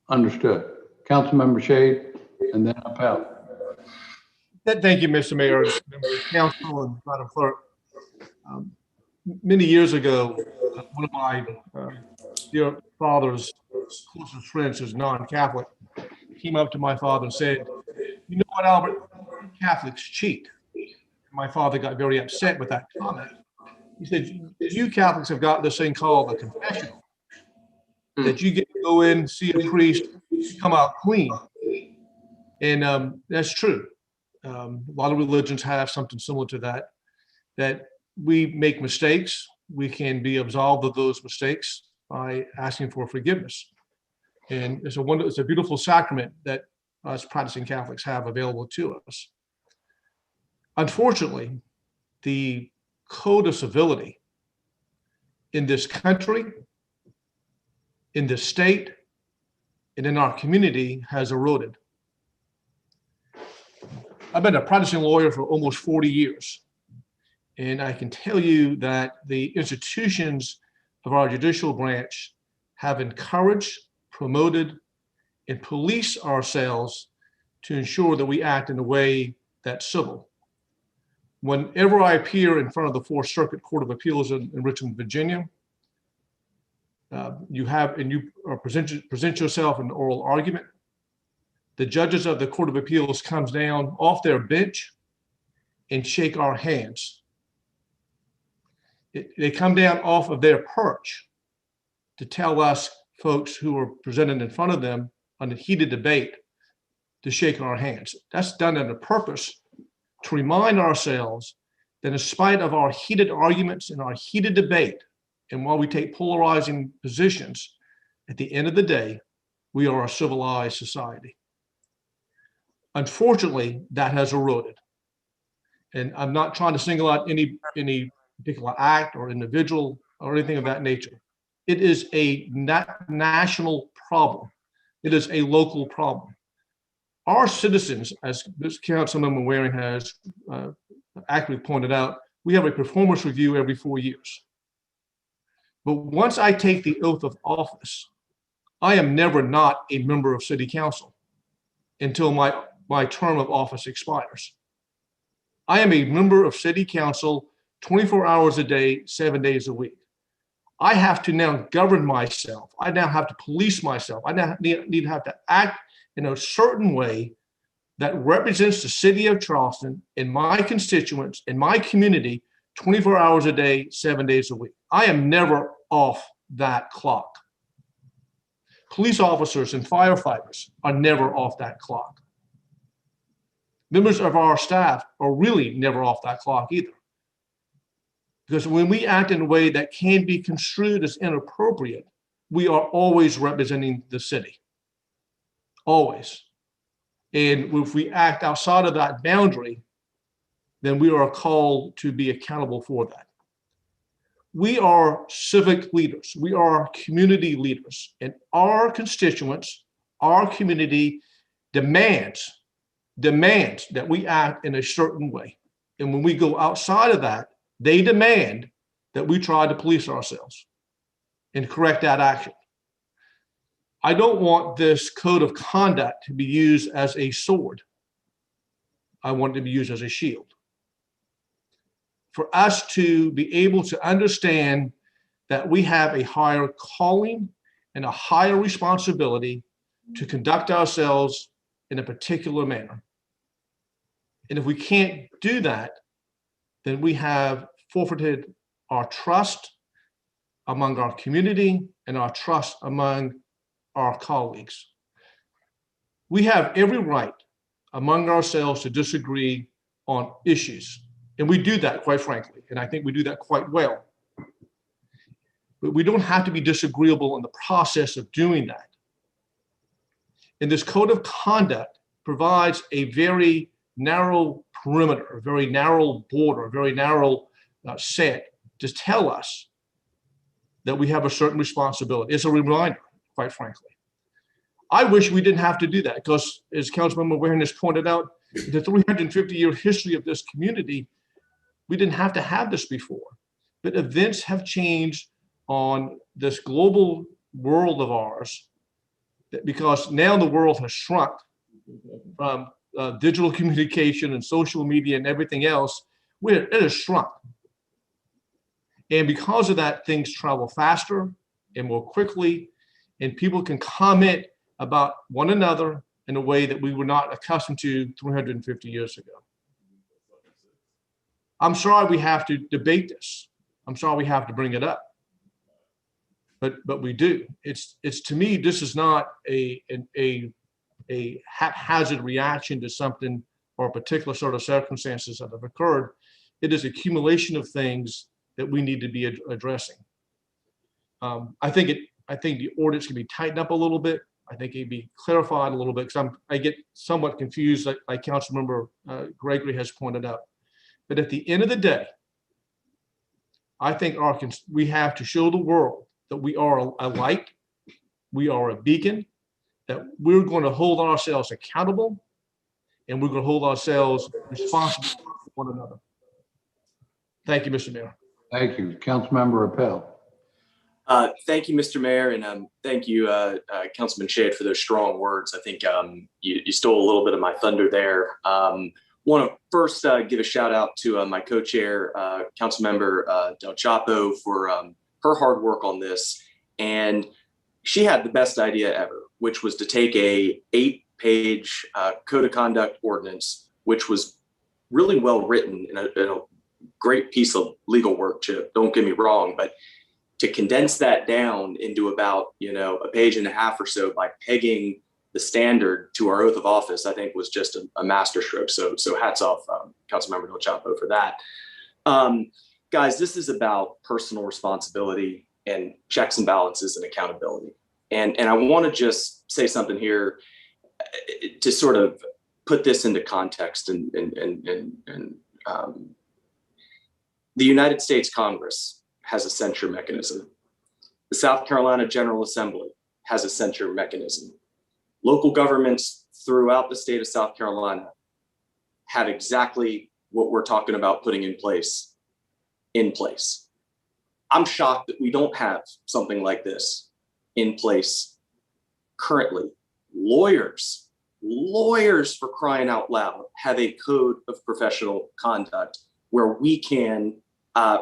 Understood. Councilmember Shade, and then Appel. Thank you, Mr. Mayor, members of council, and Madam Clerk. Many years ago, one of my dear father's closest friends, who's non-Catholic, came up to my father and said, "You know what, Albert? Catholics cheat." My father got very upset with that comment. He said, "You Catholics have got this thing called a confessional, that you get to go in, see a priest, come out clean." And that's true. A lot of religions have something similar to that, that we make mistakes. We can be absolved of those mistakes by asking for forgiveness. And it's a beautiful sacrament that us practicing Catholics have available to us. Unfortunately, the code of civility in this country, in this state, and in our community has eroded. I've been a practicing lawyer for almost 40 years. And I can tell you that the institutions of our judicial branch have encouraged, promoted, and policed ourselves to ensure that we act in a way that's civil. Whenever I appear in front of the Fourth Circuit Court of Appeals in Richmond, Virginia, you present yourself in oral argument. The judges of the Court of Appeals comes down off their bench and shake our hands. They come down off of their perch to tell us folks who are presented in front of them on a heated debate to shake our hands. That's done on a purpose to remind ourselves that in spite of our heated arguments and our heated debate, and while we take polarizing positions, at the end of the day, we are a civilized society. Unfortunately, that has eroded. And I'm not trying to single out any particular act or individual or anything of that nature. It is a national problem. It is a local problem. Our citizens, as this Councilmember Waring has accurately pointed out, we have a performance review every 4 years. But once I take the oath of office, I am never not a member of City Council until my term of office expires. I am a member of City Council 24 hours a day, 7 days a week. I have to now govern myself. I now have to police myself. I now need to have to act in a certain way that represents the city of Charleston and my constituents and my community 24 hours a day, 7 days a week. I am never off that clock. Police officers and firefighters are never off that clock. Members of our staff are really never off that clock either. Because when we act in a way that can be construed as inappropriate, we are always representing the city. Always. And if we act outside of that boundary, then we are called to be accountable for that. We are civic leaders. We are community leaders. And our constituents, our community demands that we act in a certain way. And when we go outside of that, they demand that we try to police ourselves and correct that action. I don't want this code of conduct to be used as a sword. I want it to be used as a shield. For us to be able to understand that we have a higher calling and a higher responsibility to conduct ourselves in a particular manner. And if we can't do that, then we have forfeited our trust among our community and our trust among our colleagues. We have every right among ourselves to disagree on issues. And we do that, quite frankly. And I think we do that quite well. But we don't have to be disagreeable in the process of doing that. And this code of conduct provides a very narrow perimeter, a very narrow border, a very narrow set to tell us that we have a certain responsibility. It's a reminder, quite frankly. I wish we didn't have to do that because, as Councilmember Warren has pointed out, the 350-year history of this community, we didn't have to have this before. But events have changed on this global world of ours because now the world has shrunk from digital communication and social media and everything else. It has shrunk. And because of that, things travel faster and more quickly, and people can comment about one another in a way that we were not accustomed to 350 years ago. I'm sorry we have to debate this. I'm sorry we have to bring it up. But we do. It's to me, this is not a haphazard reaction to something or a particular sort of circumstances that have occurred. It is accumulation of things that we need to be addressing. I think the ordinance can be tightened up a little bit. I think it can be clarified a little bit because I get somewhat confused, like Councilmember Gregory has pointed out. But at the end of the day, I think we have to show the world that we are a light, we are a beacon, that we're going to hold ourselves accountable, and we're going to hold ourselves responsible for one another. Thank you, Mr. Mayor. Thank you. Councilmember Appel. Thank you, Mr. Mayor, and thank you, Councilman Shade, for those strong words. I think you stole a little bit of my thunder there. Want to first give a shout out to my co-chair, Councilmember Del Chapo, for her hard work on this. And she had the best idea ever, which was to take a 8-page code of conduct ordinance, which was really well written and a great piece of legal work, Chip, don't get me wrong, but to condense that down into about, a page and a half or so by pegging the standard to our oath of office, I think was just a masterstroke. So hats off, Councilmember Del Chapo, for that. Guys, this is about personal responsibility and checks and balances and accountability. And I want to just say something here to sort of put this into context. And the United States Congress has a censure mechanism. The South Carolina General Assembly has a censure mechanism. Local governments throughout the state of South Carolina have exactly what we're talking about putting in place. I'm shocked that we don't have something like this in place currently. Lawyers, for crying out loud, have a code of professional conduct where we can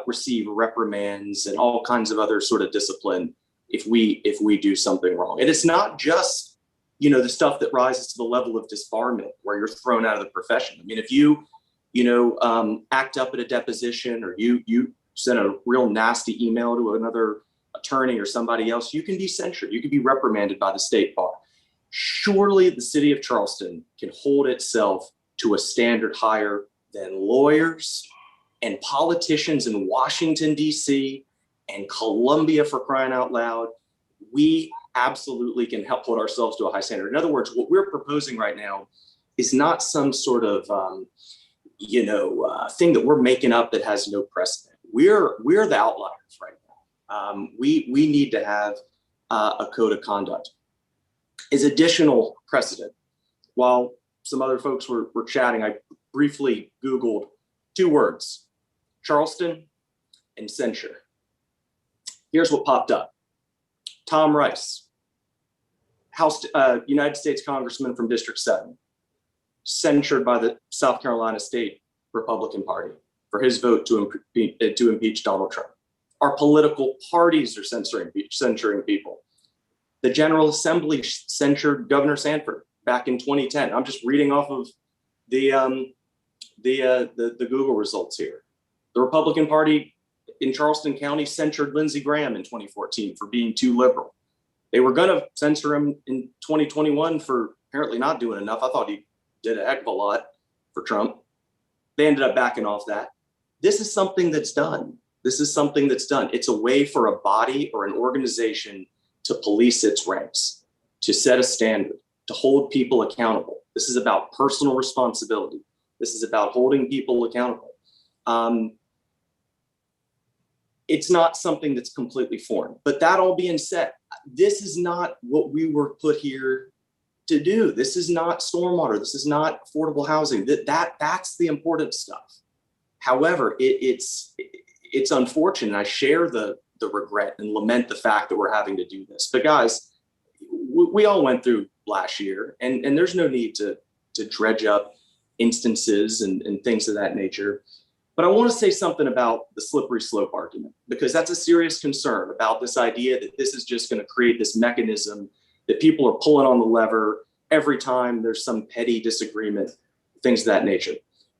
receive reprimands and all kinds of other sort of discipline if we do something wrong. And it's not just, the stuff that rises to the level of disbarment where you're thrown out of the profession. I mean, if you act up at a deposition or you send a real nasty email to another attorney or somebody else, you can be censured. You can be reprimanded by the state bar. Surely the city of Charleston can hold itself to a standard higher than lawyers and politicians in Washington, D.C. and Columbia, for crying out loud. We absolutely can help hold ourselves to a high standard. In other words, what we're proposing right now is not some sort of thing that we're making up that has no precedent. We're the outliers right now. We need to have a code of conduct. As additional precedent, while some other folks were chatting, I briefly Googled two words: Charleston and censure. Here's what popped up. Tom Rice, United States Congressman from District 7, censured by the South Carolina State Republican Party for his vote to impeach Donald Trump. Our political parties are censoring people. The General Assembly censured Governor Sanford back in 2010. I'm just reading off of the Google results here. The Republican Party in Charleston County censured Lindsey Graham in 2014 for being too liberal. They were going to censor him in 2021 for apparently not doing enough. I thought he did a heck of a lot for Trump. They ended up backing off that. This is something that's done. It's a way for a body or an organization to police its ranks, to set a standard, to hold people accountable. This is about personal responsibility. This is about holding people accountable. It's not something that's completely foreign. But that all being said, this is not what we were put here to do. This is not stormwater. This is not affordable housing. That's the important stuff. However, it's unfortunate. I share the regret and lament the fact that we're having to do this. But guys, we all went through last year, and there's no need to dredge up instances and things of that nature. But I want to say something about the slippery slope argument, because that's a serious concern about this idea that this is just going to create this mechanism that people are pulling on the lever every time there's some petty disagreement, things of that nature.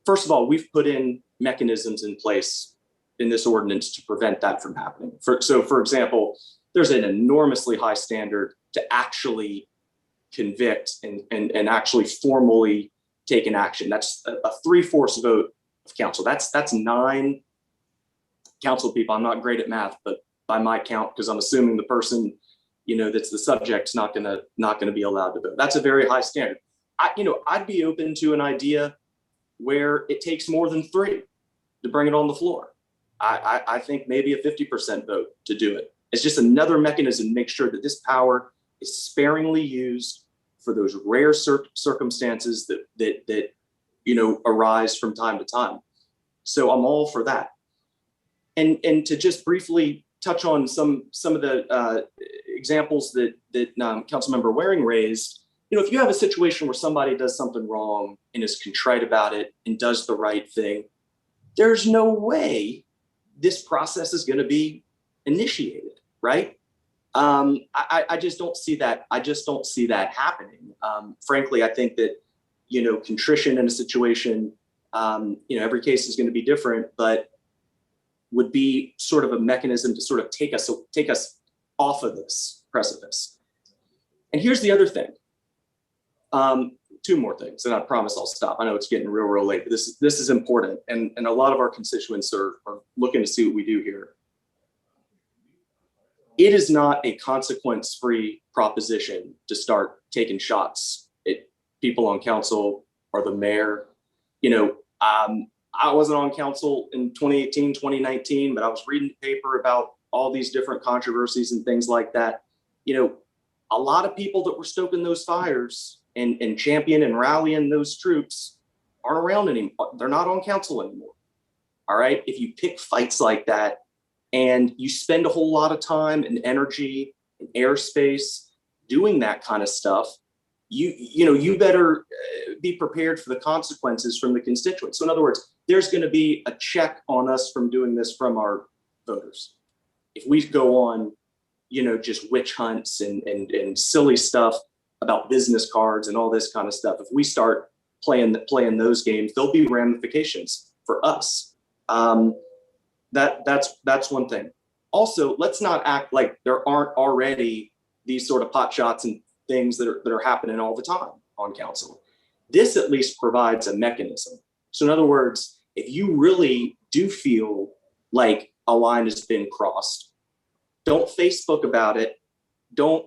First of all, we've put in mechanisms in place in this ordinance to prevent that from happening. So for example, there's an enormously high standard to actually convict and actually formally take an action. That's a 3/4 vote of council. That's 9 council people. I'm not great at math, but by my count, because I'm assuming the person, that's the subject's not gonna be allowed to vote. That's a very high standard. I'd be open to an idea where it takes more than 3 to bring it on the floor. I think maybe a 50% vote to do it. It's just another mechanism to make sure that this power is sparingly used for those rare circumstances that arise from time to time. So I'm all for that. And to just briefly touch on some of the examples that Councilmember Waring raised, if you have a situation where somebody does something wrong and is contrite about it and does the right thing, there's no way this process is going to be initiated, right? I just don't see that. I just don't see that happening. Frankly, I think that, contrition in a situation, every case is going to be different, but would be sort of a mechanism to sort of take us off of this precipice. And here's the other thing. 2 more things, and I promise I'll stop. I know it's getting real late, but this is important. And a lot of our constituents are looking to see what we do here. It is not a consequence-free proposition to start taking shots at people on council or the mayor. I wasn't on council in 2018, 2019, but I was reading the paper about all these different controversies and things like that. A lot of people that were stoking those fires and championing and rallying those troops aren't around anymore. They're not on council anymore. All right. If you pick fights like that and you spend a whole lot of time and energy and airspace doing that kind of stuff, you better be prepared for the consequences from the constituents. So in other words, there's going to be a check on us from doing this from our voters. If we go on, just witch hunts and silly stuff about business cards and all this kind of stuff, if we start playing those games, there'll be ramifications for us. That's one thing. Also, let's not act like there aren't already these sort of pot shots and things that are happening all the time on council. This at least provides a mechanism. So in other words, if you really do feel like a line has been crossed, don't Facebook about it. Don't,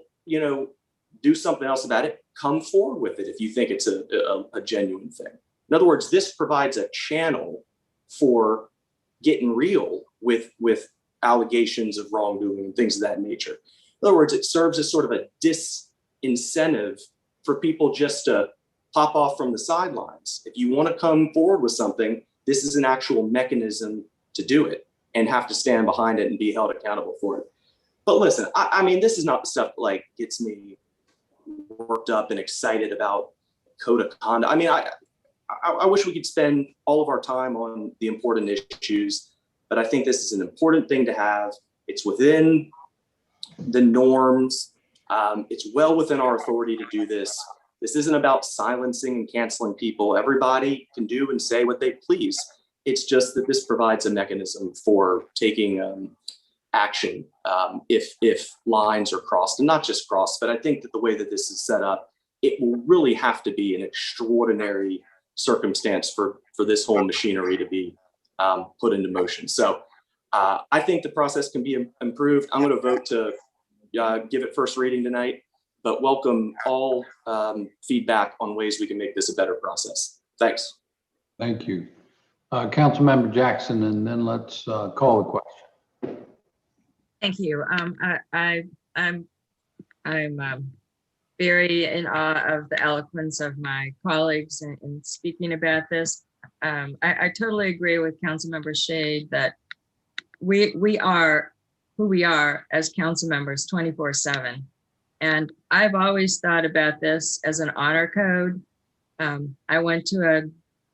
do something else about it. Come forward with it if you think it's a genuine thing. In other words, this provides a channel for getting real with allegations of wrongdoing and things of that nature. In other words, it serves as sort of a disincentive for people just to pop off from the sidelines. If you want to come forward with something, this is an actual mechanism to do it and have to stand behind it and be held accountable for it. But listen, I mean, this is not the stuff that like gets me worked up and excited about code of conduct. I mean, I wish we could spend all of our time on the important issues, but I think this is an important thing to have. It's within the norms. It's well within our authority to do this. This isn't about silencing and canceling people. Everybody can do and say what they please. It's just that this provides a mechanism for taking action if lines are crossed, and not just crossed, but I think that the way that this is set up, it will really have to be an extraordinary circumstance for this whole machinery to be put into motion. So I think the process can be improved. I'm going to vote to give it first reading tonight, but welcome all feedback on ways we can make this a better process. Thanks. Thank you. Councilmember Jackson, and then let's call the question. Thank you. I'm very in awe of the eloquence of my colleagues in speaking about this. I totally agree with Councilmember Shade that we are who we are as council members 24/7. And I've always thought about this as an honor code. I went to a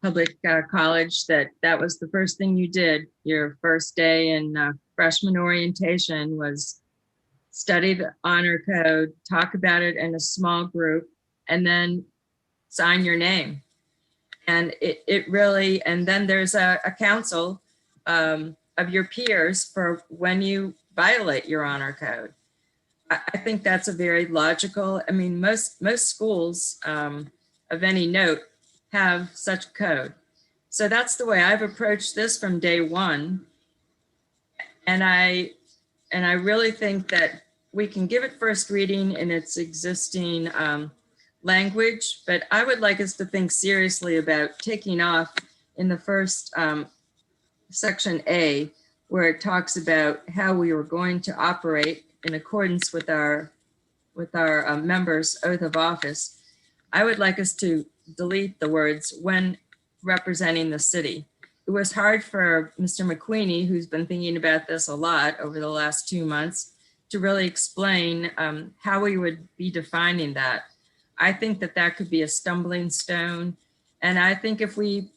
public college that was the first thing you did. Your first day in freshman orientation was study the honor code, talk about it in a small group, and then sign your name. And it really, and then there's a council of your peers for when you violate your honor code. I think that's a very logical, I mean, most schools of any note have such a code. So that's the way I've approached this from day one. And I really think that we can give it first reading in its existing language, but I would like us to think seriously about taking off in the first section A, where it talks about how we were going to operate in accordance with our members' oath of office. I would like us to delete the words "when representing the city." It was hard for Mr. McQueenie, who's been thinking about this a lot over the last 2 months, to really explain how we would be defining that. I think that could be a stumbling stone. And I think if we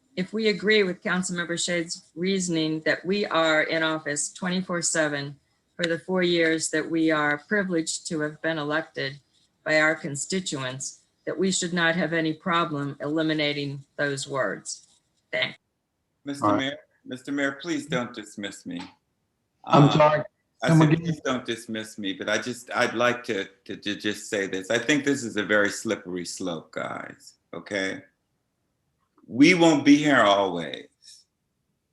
agree with Councilmember Shade's reasoning that we are in office 24/7 for the 4 years that we are privileged to have been elected by our constituents, that we should not have any problem eliminating those words. Thanks. Mr. Mayor, please don't dismiss me. I'm sorry. I said, please don't dismiss me, but I'd like to just say this. I think this is a very slippery slope, guys, okay? We won't be here always,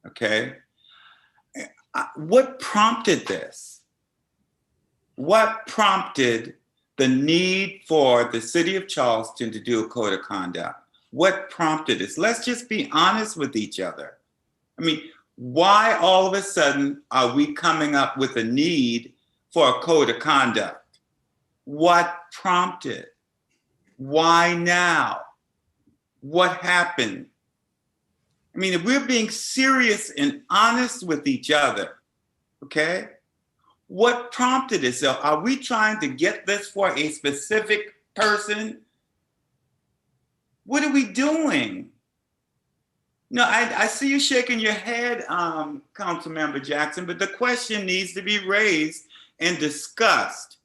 okay? What prompted this? What prompted the need for the city of Charleston to do a code of conduct? What prompted this? Let's just be honest with each other. I mean, why all of a sudden are we coming up with a need for a code of conduct? What prompted? Why now? What happened? I mean, if we're being serious and honest with each other, okay? What prompted it? So are we trying to get this for a specific person? What are we doing? No, I see you shaking your head, Councilmember Jackson, but the question needs to be raised and discussed.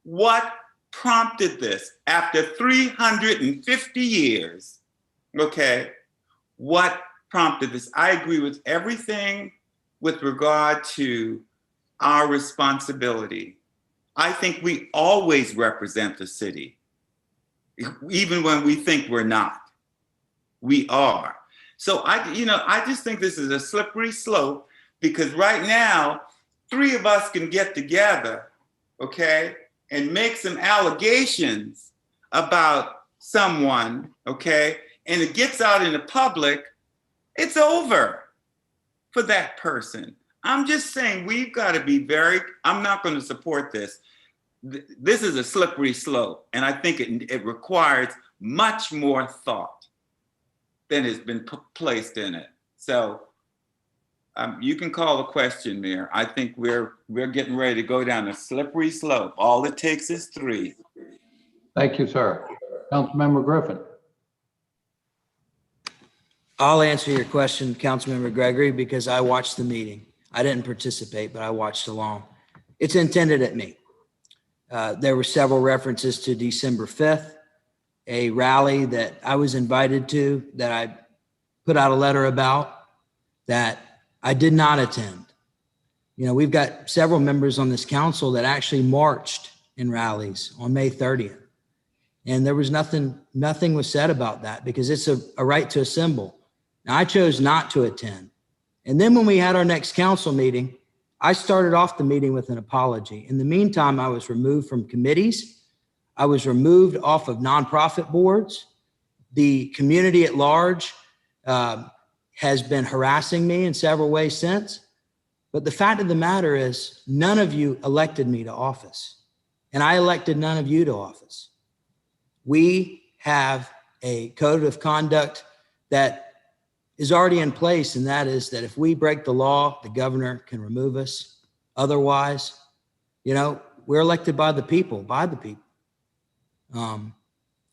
What prompted this after 350 years? Okay, what prompted this? I agree with everything with regard to our responsibility. I think we always represent the city, even when we think we're not. we are. So I just think this is a slippery slope, because right now, 3 of us can get together, okay, and make some allegations about someone, okay, and it gets out in the public, it's over for that person. I'm just saying we've got to be I'm not going to support this. This is a slippery slope, and I think it requires much more thought than has been placed in it. So you can call the question, Mayor. I think we're getting ready to go down a slippery slope. All it takes is 3. Thank you, sir. Councilmember Griffin. I'll answer your question, Councilmember Gregory, because I watched the meeting. I didn't participate, but I watched along. It's intended at me. There were several references to December 5th, a rally that I was invited to, that I put out a letter about, that I did not attend. You know, we've got several members on this council that actually marched in rallies on May 30th. And there was nothing was said about that, because it's a right to assemble. Now, I chose not to attend. And then when we had our next council meeting, I started off the meeting with an apology. In the meantime, I was removed from committees. I was removed off of nonprofit boards. The community at large has been harassing me in several ways since. But the fact of the matter is, none of you elected me to office, and I elected none of you to office. We have a code of conduct that is already in place, and that is that if we break the law, the governor can remove us. Otherwise, you know, we're elected by the people,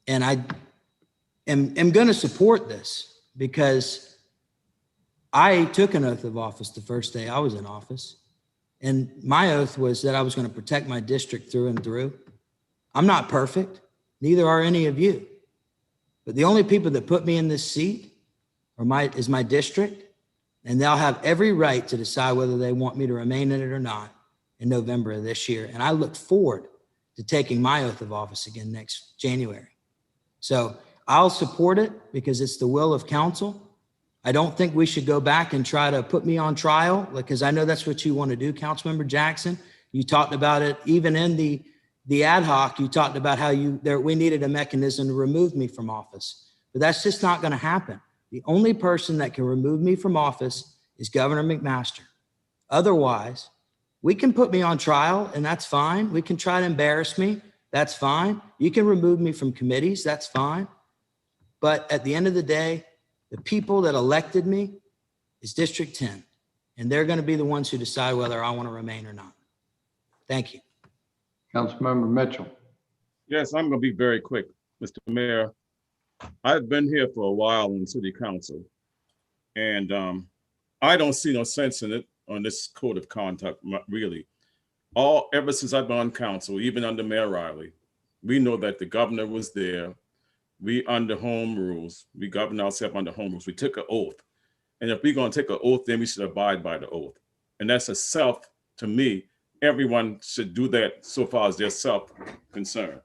And I am going to support this, because I took an oath of office the first day I was in office. And my oath was that I was going to protect my district through and through. I'm not perfect. Neither are any of you. But the only people that put me in this seat is my district, and they'll have every right to decide whether they want me to remain in it or not in November of this year. And I look forward to taking my oath of office again next January. So I'll support it because it's the will of council. I don't think we should go back and try to put me on trial, because I know that's what you want to do, Councilmember Jackson. You talked about it even in the ad hoc. You talked about how we needed a mechanism to remove me from office, but that's just not going to happen. The only person that can remove me from office is Governor McMaster. Otherwise, we can put me on trial, and that's fine. We can try to embarrass me. That's fine. You can remove me from committees. That's fine. But at the end of the day, the people that elected me is District 10, and they're going to be the ones who decide whether I want to remain or not. Thank you. Councilmember Mitchell. Yes, I'm going to be very quick, Mr. Mayor. I've been here for a while in city council, and I don't see no sense in it on this code of conduct, really. Ever since I've been on council, even under Mayor Riley, we know that the governor was there. We under home rules. We govern ourselves under home rules. We took an oath. And if we're going to take an oath, then we should abide by the oath. And that's to me, everyone should do that so far as their self-concern.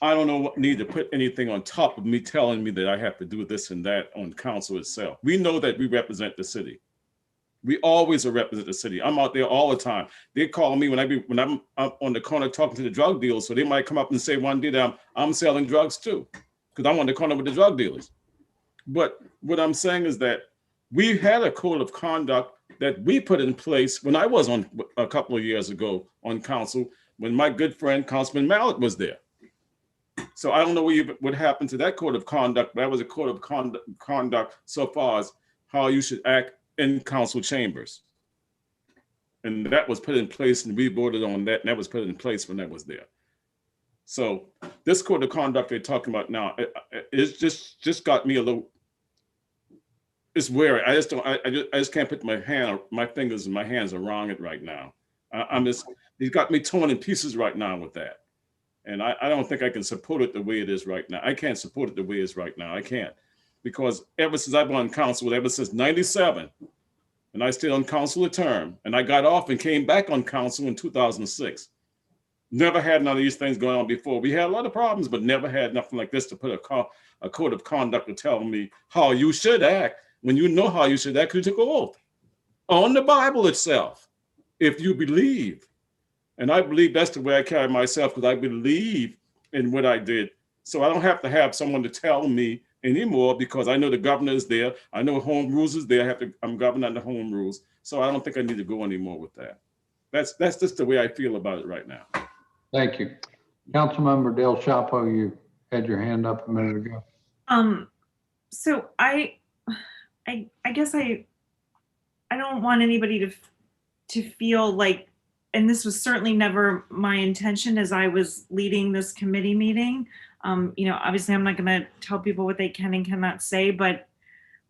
I don't know what need to put anything on top of me telling me that I have to do this and that on council itself. We know that we represent the city. We always represent the city. I'm out there all the time. They call me when I'm on the corner talking to the drug dealers. So they might come up and say one day that I'm selling drugs too, because I'm on the corner with the drug dealers. But what I'm saying is that we had a code of conduct that we put in place when I was on a couple of years ago on council, when my good friend Councilman Mallett was there. So I don't know what happened to that code of conduct. That was a code of conduct so far as how you should act in council chambers. And that was put in place, and we voted on that, and that was put in place when that was there. So this code of conduct they're talking about now, it's just got me a little, it's wary. I just can't put my fingers and my hands around it right now. He's got me torn in pieces right now with that. And I don't think I can support it the way it is right now. I can't support it the way it is right now. I can't. Because ever since I've been on council, ever since 97, and I stayed on council a term, and I got off and came back on council in 2006. Never had none of these things going on before. We had a lot of problems, but never had nothing like this to put a code of conduct to tell me how you should act when you know how you should act because you took an oath on the Bible itself, if you believe. And I believe that's the way I carry myself because I believe in what I did. So I don't have to have someone to tell me anymore because I know the governor is there. I know home rules is there. I'm governed under home rules. So I don't think I need to go anymore with that. That's just the way I feel about it right now. Thank you. Councilmember Dale Chapo, you had your hand up a minute ago. So I guess I don't want anybody to feel like, and this was certainly never my intention as I was leading this committee meeting. Obviously I'm not going to tell people what they can and cannot say, but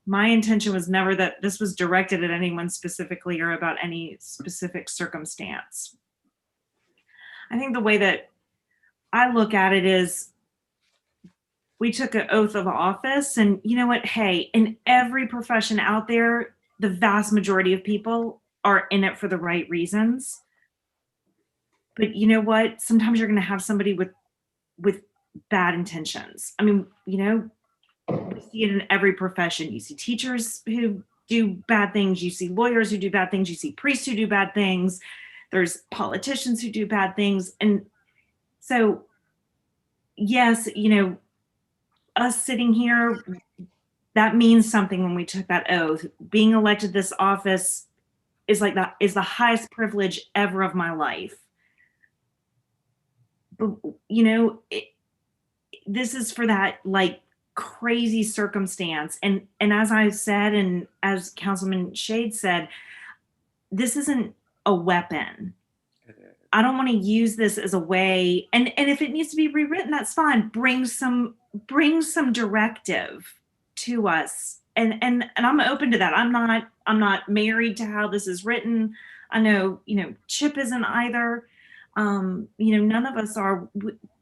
my intention was never that this was directed at anyone specifically or about any specific circumstance. I think the way that I look at it is we took an oath of office, and you know what? Hey, in every profession out there, the vast majority of people are in it for the right reasons. But you know what? Sometimes you're going to have somebody with bad intentions. I mean, we see it in every profession. You see teachers who do bad things. You see lawyers who do bad things. You see priests who do bad things. There's politicians who do bad things. And so, yes, us sitting here, that means something when we took that oath. Being elected this office is the highest privilege ever of my life. But, this is for that crazy circumstance. And as I said, and as Councilman Shade said, this isn't a weapon. I don't want to use this as a way, and if it needs to be rewritten, that's fine. Bring some directive to us. And I'm open to that. I'm not married to how this is written. I know, Chip isn't either. None of us are.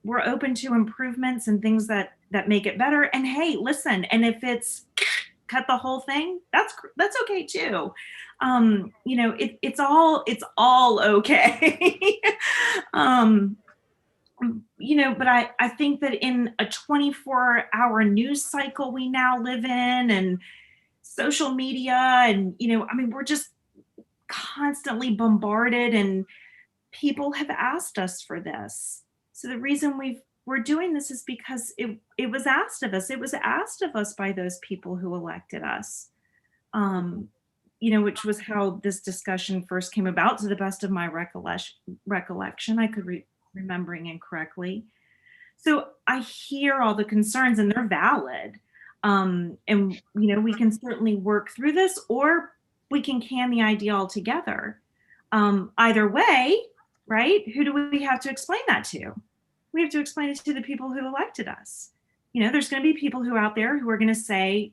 We're open to improvements and things that make it better. And hey, listen, and if it's cut the whole thing, that's okay too. It's all okay. But I think that in a 24-hour news cycle we now live in, and social media, and we're just constantly bombarded, and people have asked us for this. So the reason we're doing this is because it was asked of us. It was asked of us by those people who elected us, which was how this discussion first came about, to the best of my recollection. I could be remembering incorrectly. So I hear all the concerns, and they're valid. And we can certainly work through this, or we can can the idea altogether. Either way, right? Who do we have to explain that to? We have to explain it to the people who elected us. There's going to be people who are out there who are going to say,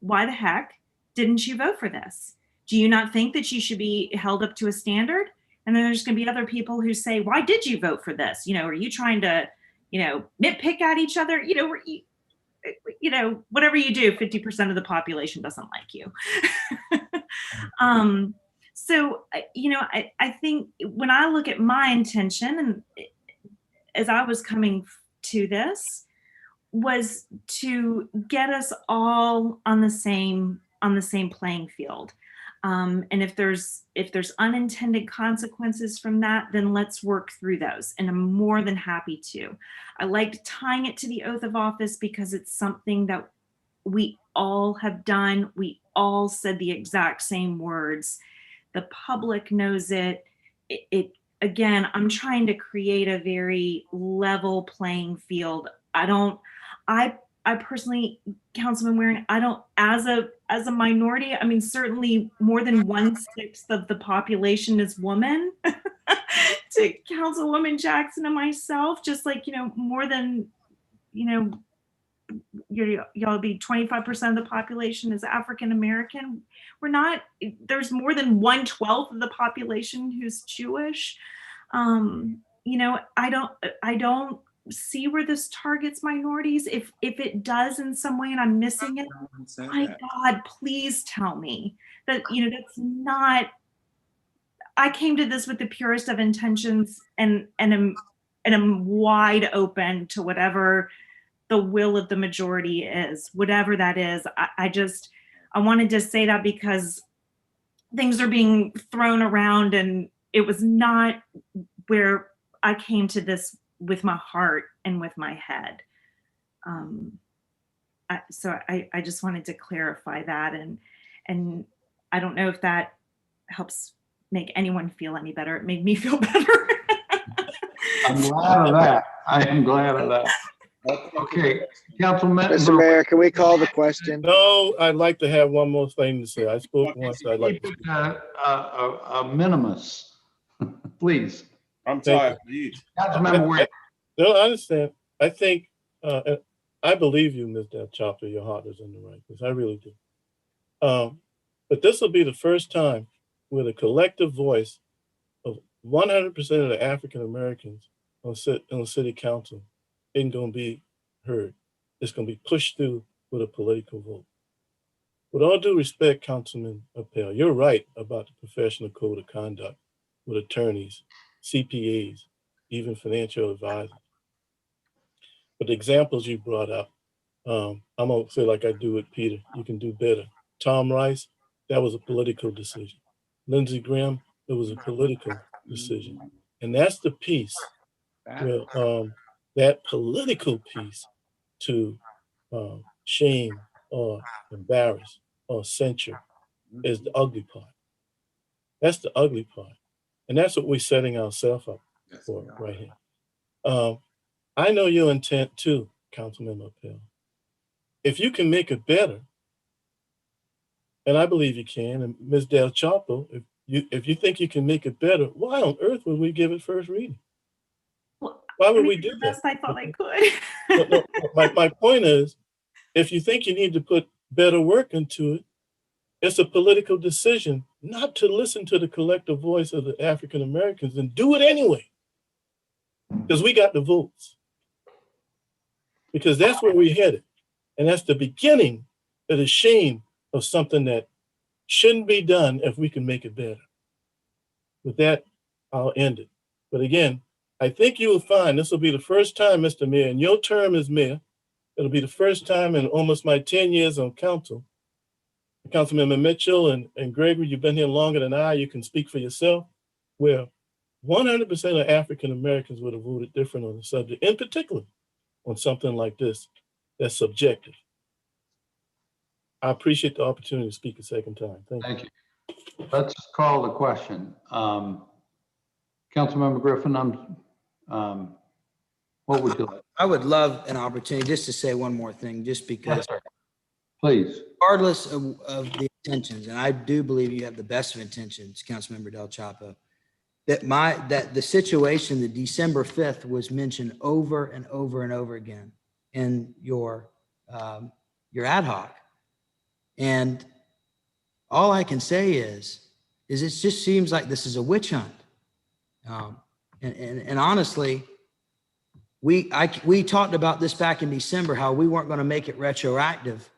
why the heck didn't you vote for this? Do you not think that you should be held up to a standard? And then there's going to be other people who say, why did you vote for this? Are you trying to, nitpick at each other? Whatever you do, 50% of the population doesn't like you. So, I think when I look at my intention, and as I was coming to this, was to get us all on the same playing field. And if there's unintended consequences from that, then let's work through those. And I'm more than happy to. I liked tying it to the oath of office because it's something that we all have done. We all said the exact same words. The public knows it. Again, I'm trying to create a very level playing field. I personally, Councilman Waring, I don't, as a minority, certainly more than 1/6 of the population is woman. To Councilwoman Jackson and myself, just more than, y'all be 25% of the population is African American. There's more than 1/12 of the population who's Jewish. I don't see where this targets minorities. If it does in some way and I'm missing it, my God, please tell me that, that's not. I came to this with the purest of intentions, and am and I'm wide open to whatever the will of the majority is, whatever that is. I wanted to say that because things are being thrown around, and it was not where I came to this with my heart and with my head. So I just wanted to clarify that, and I don't know if that helps make anyone feel any better. It made me feel better. I'm glad of that. I am glad of that. Okay, Councilman. Mr. Mayor, can we call the question? No, I'd like to have one more thing to say. I spoke once. I'd like to speak. A minimus, please. I'm tired. Councilmember Wade. No, I understand. I think, I believe you, Ms. Del Chopper, your heart is in the right place. I really do. But this will be the first time where the collective voice of 100% of the African Americans on city council isn't going to be heard. It's going to be pushed through with a political vote. With all due respect, Councilman Appel, you're right about the professional code of conduct with attorneys, CPAs, even financial advisors. But the examples you brought up, I'm going to say like I do with Peter, you can do better. Tom Rice, that was a political decision. Lindsey Graham, it was a political decision. And that's the piece where that political piece to shame or embarrass or censure is the ugly part. That's the ugly part. And that's what we're setting ourselves up for right here. I know your intent too, Councilman Appel. If you can make it better, and I believe you can, and Ms. Del Chapo, if you think you can make it better, why on earth would we give it first reading? Why would we do that? Best I thought I could. No, my point is, if you think you need to put better work into it, it's a political decision not to listen to the collective voice of the African Americans and do it anyway. Because we got the votes. Because that's where we're headed. And that's the beginning of the shame of something that shouldn't be done if we can make it better. With that, I'll end it. But again, I think you will find this will be the first time, Mr. Mayor, in your term as mayor, it'll be the first time in almost my 10 years on council. Councilmember Mitchell and Gregory, you've been here longer than I, you can speak for yourself, where 100% of African Americans would have voted different on the subject, in particular on something like this that's subjective. I appreciate the opportunity to speak a second time. Thank you. Let's call the question. Councilmember Griffin, what would you like? I would love an opportunity just to say one more thing, just because. Yes, please. Regardless of the intentions, and I do believe you have the best of intentions, Councilmember Del Chapo, that the situation, the December 5th was mentioned over and over and over again in your ad hoc. And all I can say is it just seems like this is a witch hunt. And honestly, we talked about this back in December, how we weren't going to make it retroactive.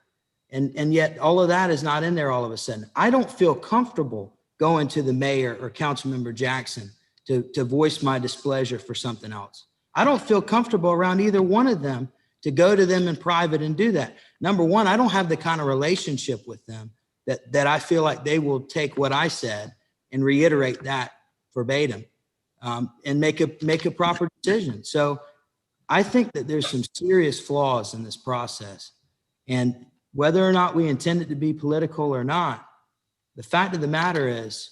And yet all of that is not in there all of a sudden. I don't feel comfortable going to the mayor or Councilmember Jackson to voice my displeasure for something else. I don't feel comfortable around either one of them to go to them in private and do that. Number one, I don't have the kind of relationship with them that I feel like they will take what I said and reiterate that verbatim and make a proper decision. So I think that there's some serious flaws in this process. And whether or not we intend it to be political or not, the fact of the matter is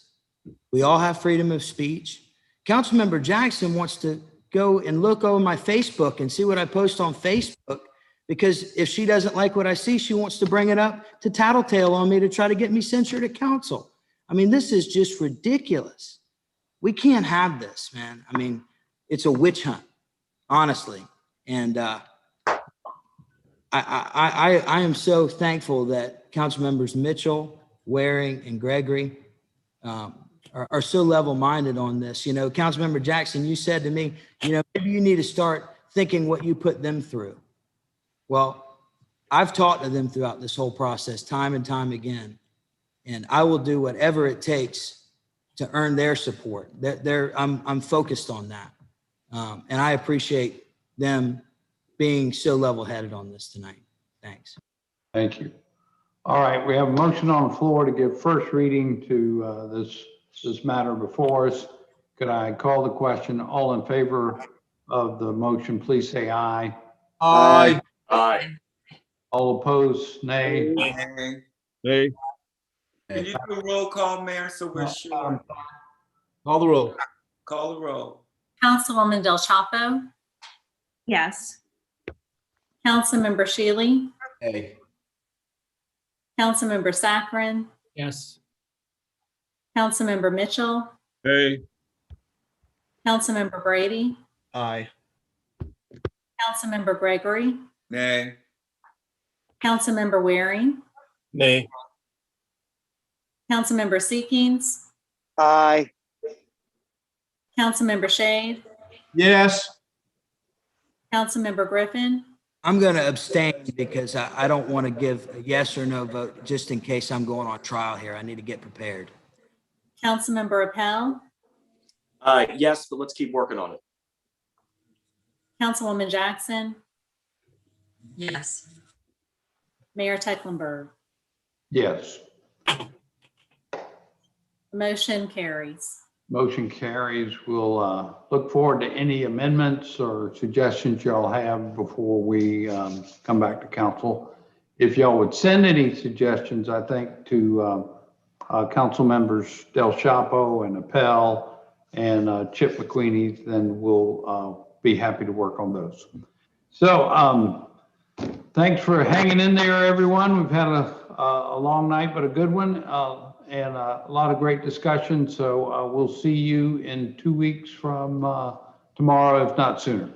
we all have freedom of speech. Councilmember Jackson wants to go and look over my Facebook and see what I post on Facebook, because if she doesn't like what I see, she wants to bring it up to tattletale on me to try to get me censured at council. I mean, this is just ridiculous. We can't have this, man. I mean, it's a witch hunt, honestly. And I am so thankful that council members Mitchell, Waring, and Gregory are so level-minded on this. You know, Councilmember Jackson, you said to me, you know, maybe you need to start thinking what you put them through. Well, I've talked to them throughout this whole process time and time again, and I will do whatever it takes to earn their support. I'm focused on that. And I appreciate them being so level-headed on this tonight. Thanks. Thank you. All right, we have a motion on the floor to give first reading to this matter before us. Could I call the question? All in favor of the motion, please say aye. Aye. Aye. All opposed, nay. Nay. Nay. Can you do a roll call, Mayor, so we're sure? Call the roll. Call the roll. Councilwoman Del Chapo, Yes. Councilmember Shealy, Hey. Councilmember Saccharin, Yes. Councilmember Mitchell, Hey. Councilmember Brady, Aye. Councilmember Gregory, Nay. Councilmember Waring, Nay. Councilmember Seekings, Aye. Councilmember Shade, Yes. Councilmember Griffin, I'm going to abstain because I don't want to give a yes or no vote just in case I'm going on trial here. I need to get prepared. Councilmember Appel, Yes, but let's keep working on it. Councilwoman Jackson, Yes. Mayor Tecklenburg. Yes. Motion carries. Motion carries. We'll look forward to any amendments or suggestions y'all have before we come back to council. If y'all would send any suggestions, I think, to council members Del Chapo and Appel and Chip McQueenie, then we'll be happy to work on those. So thanks for hanging in there, everyone. We've had a long night, but a good one. And a lot of great discussion. So we'll see you in 2 weeks from tomorrow, if not sooner.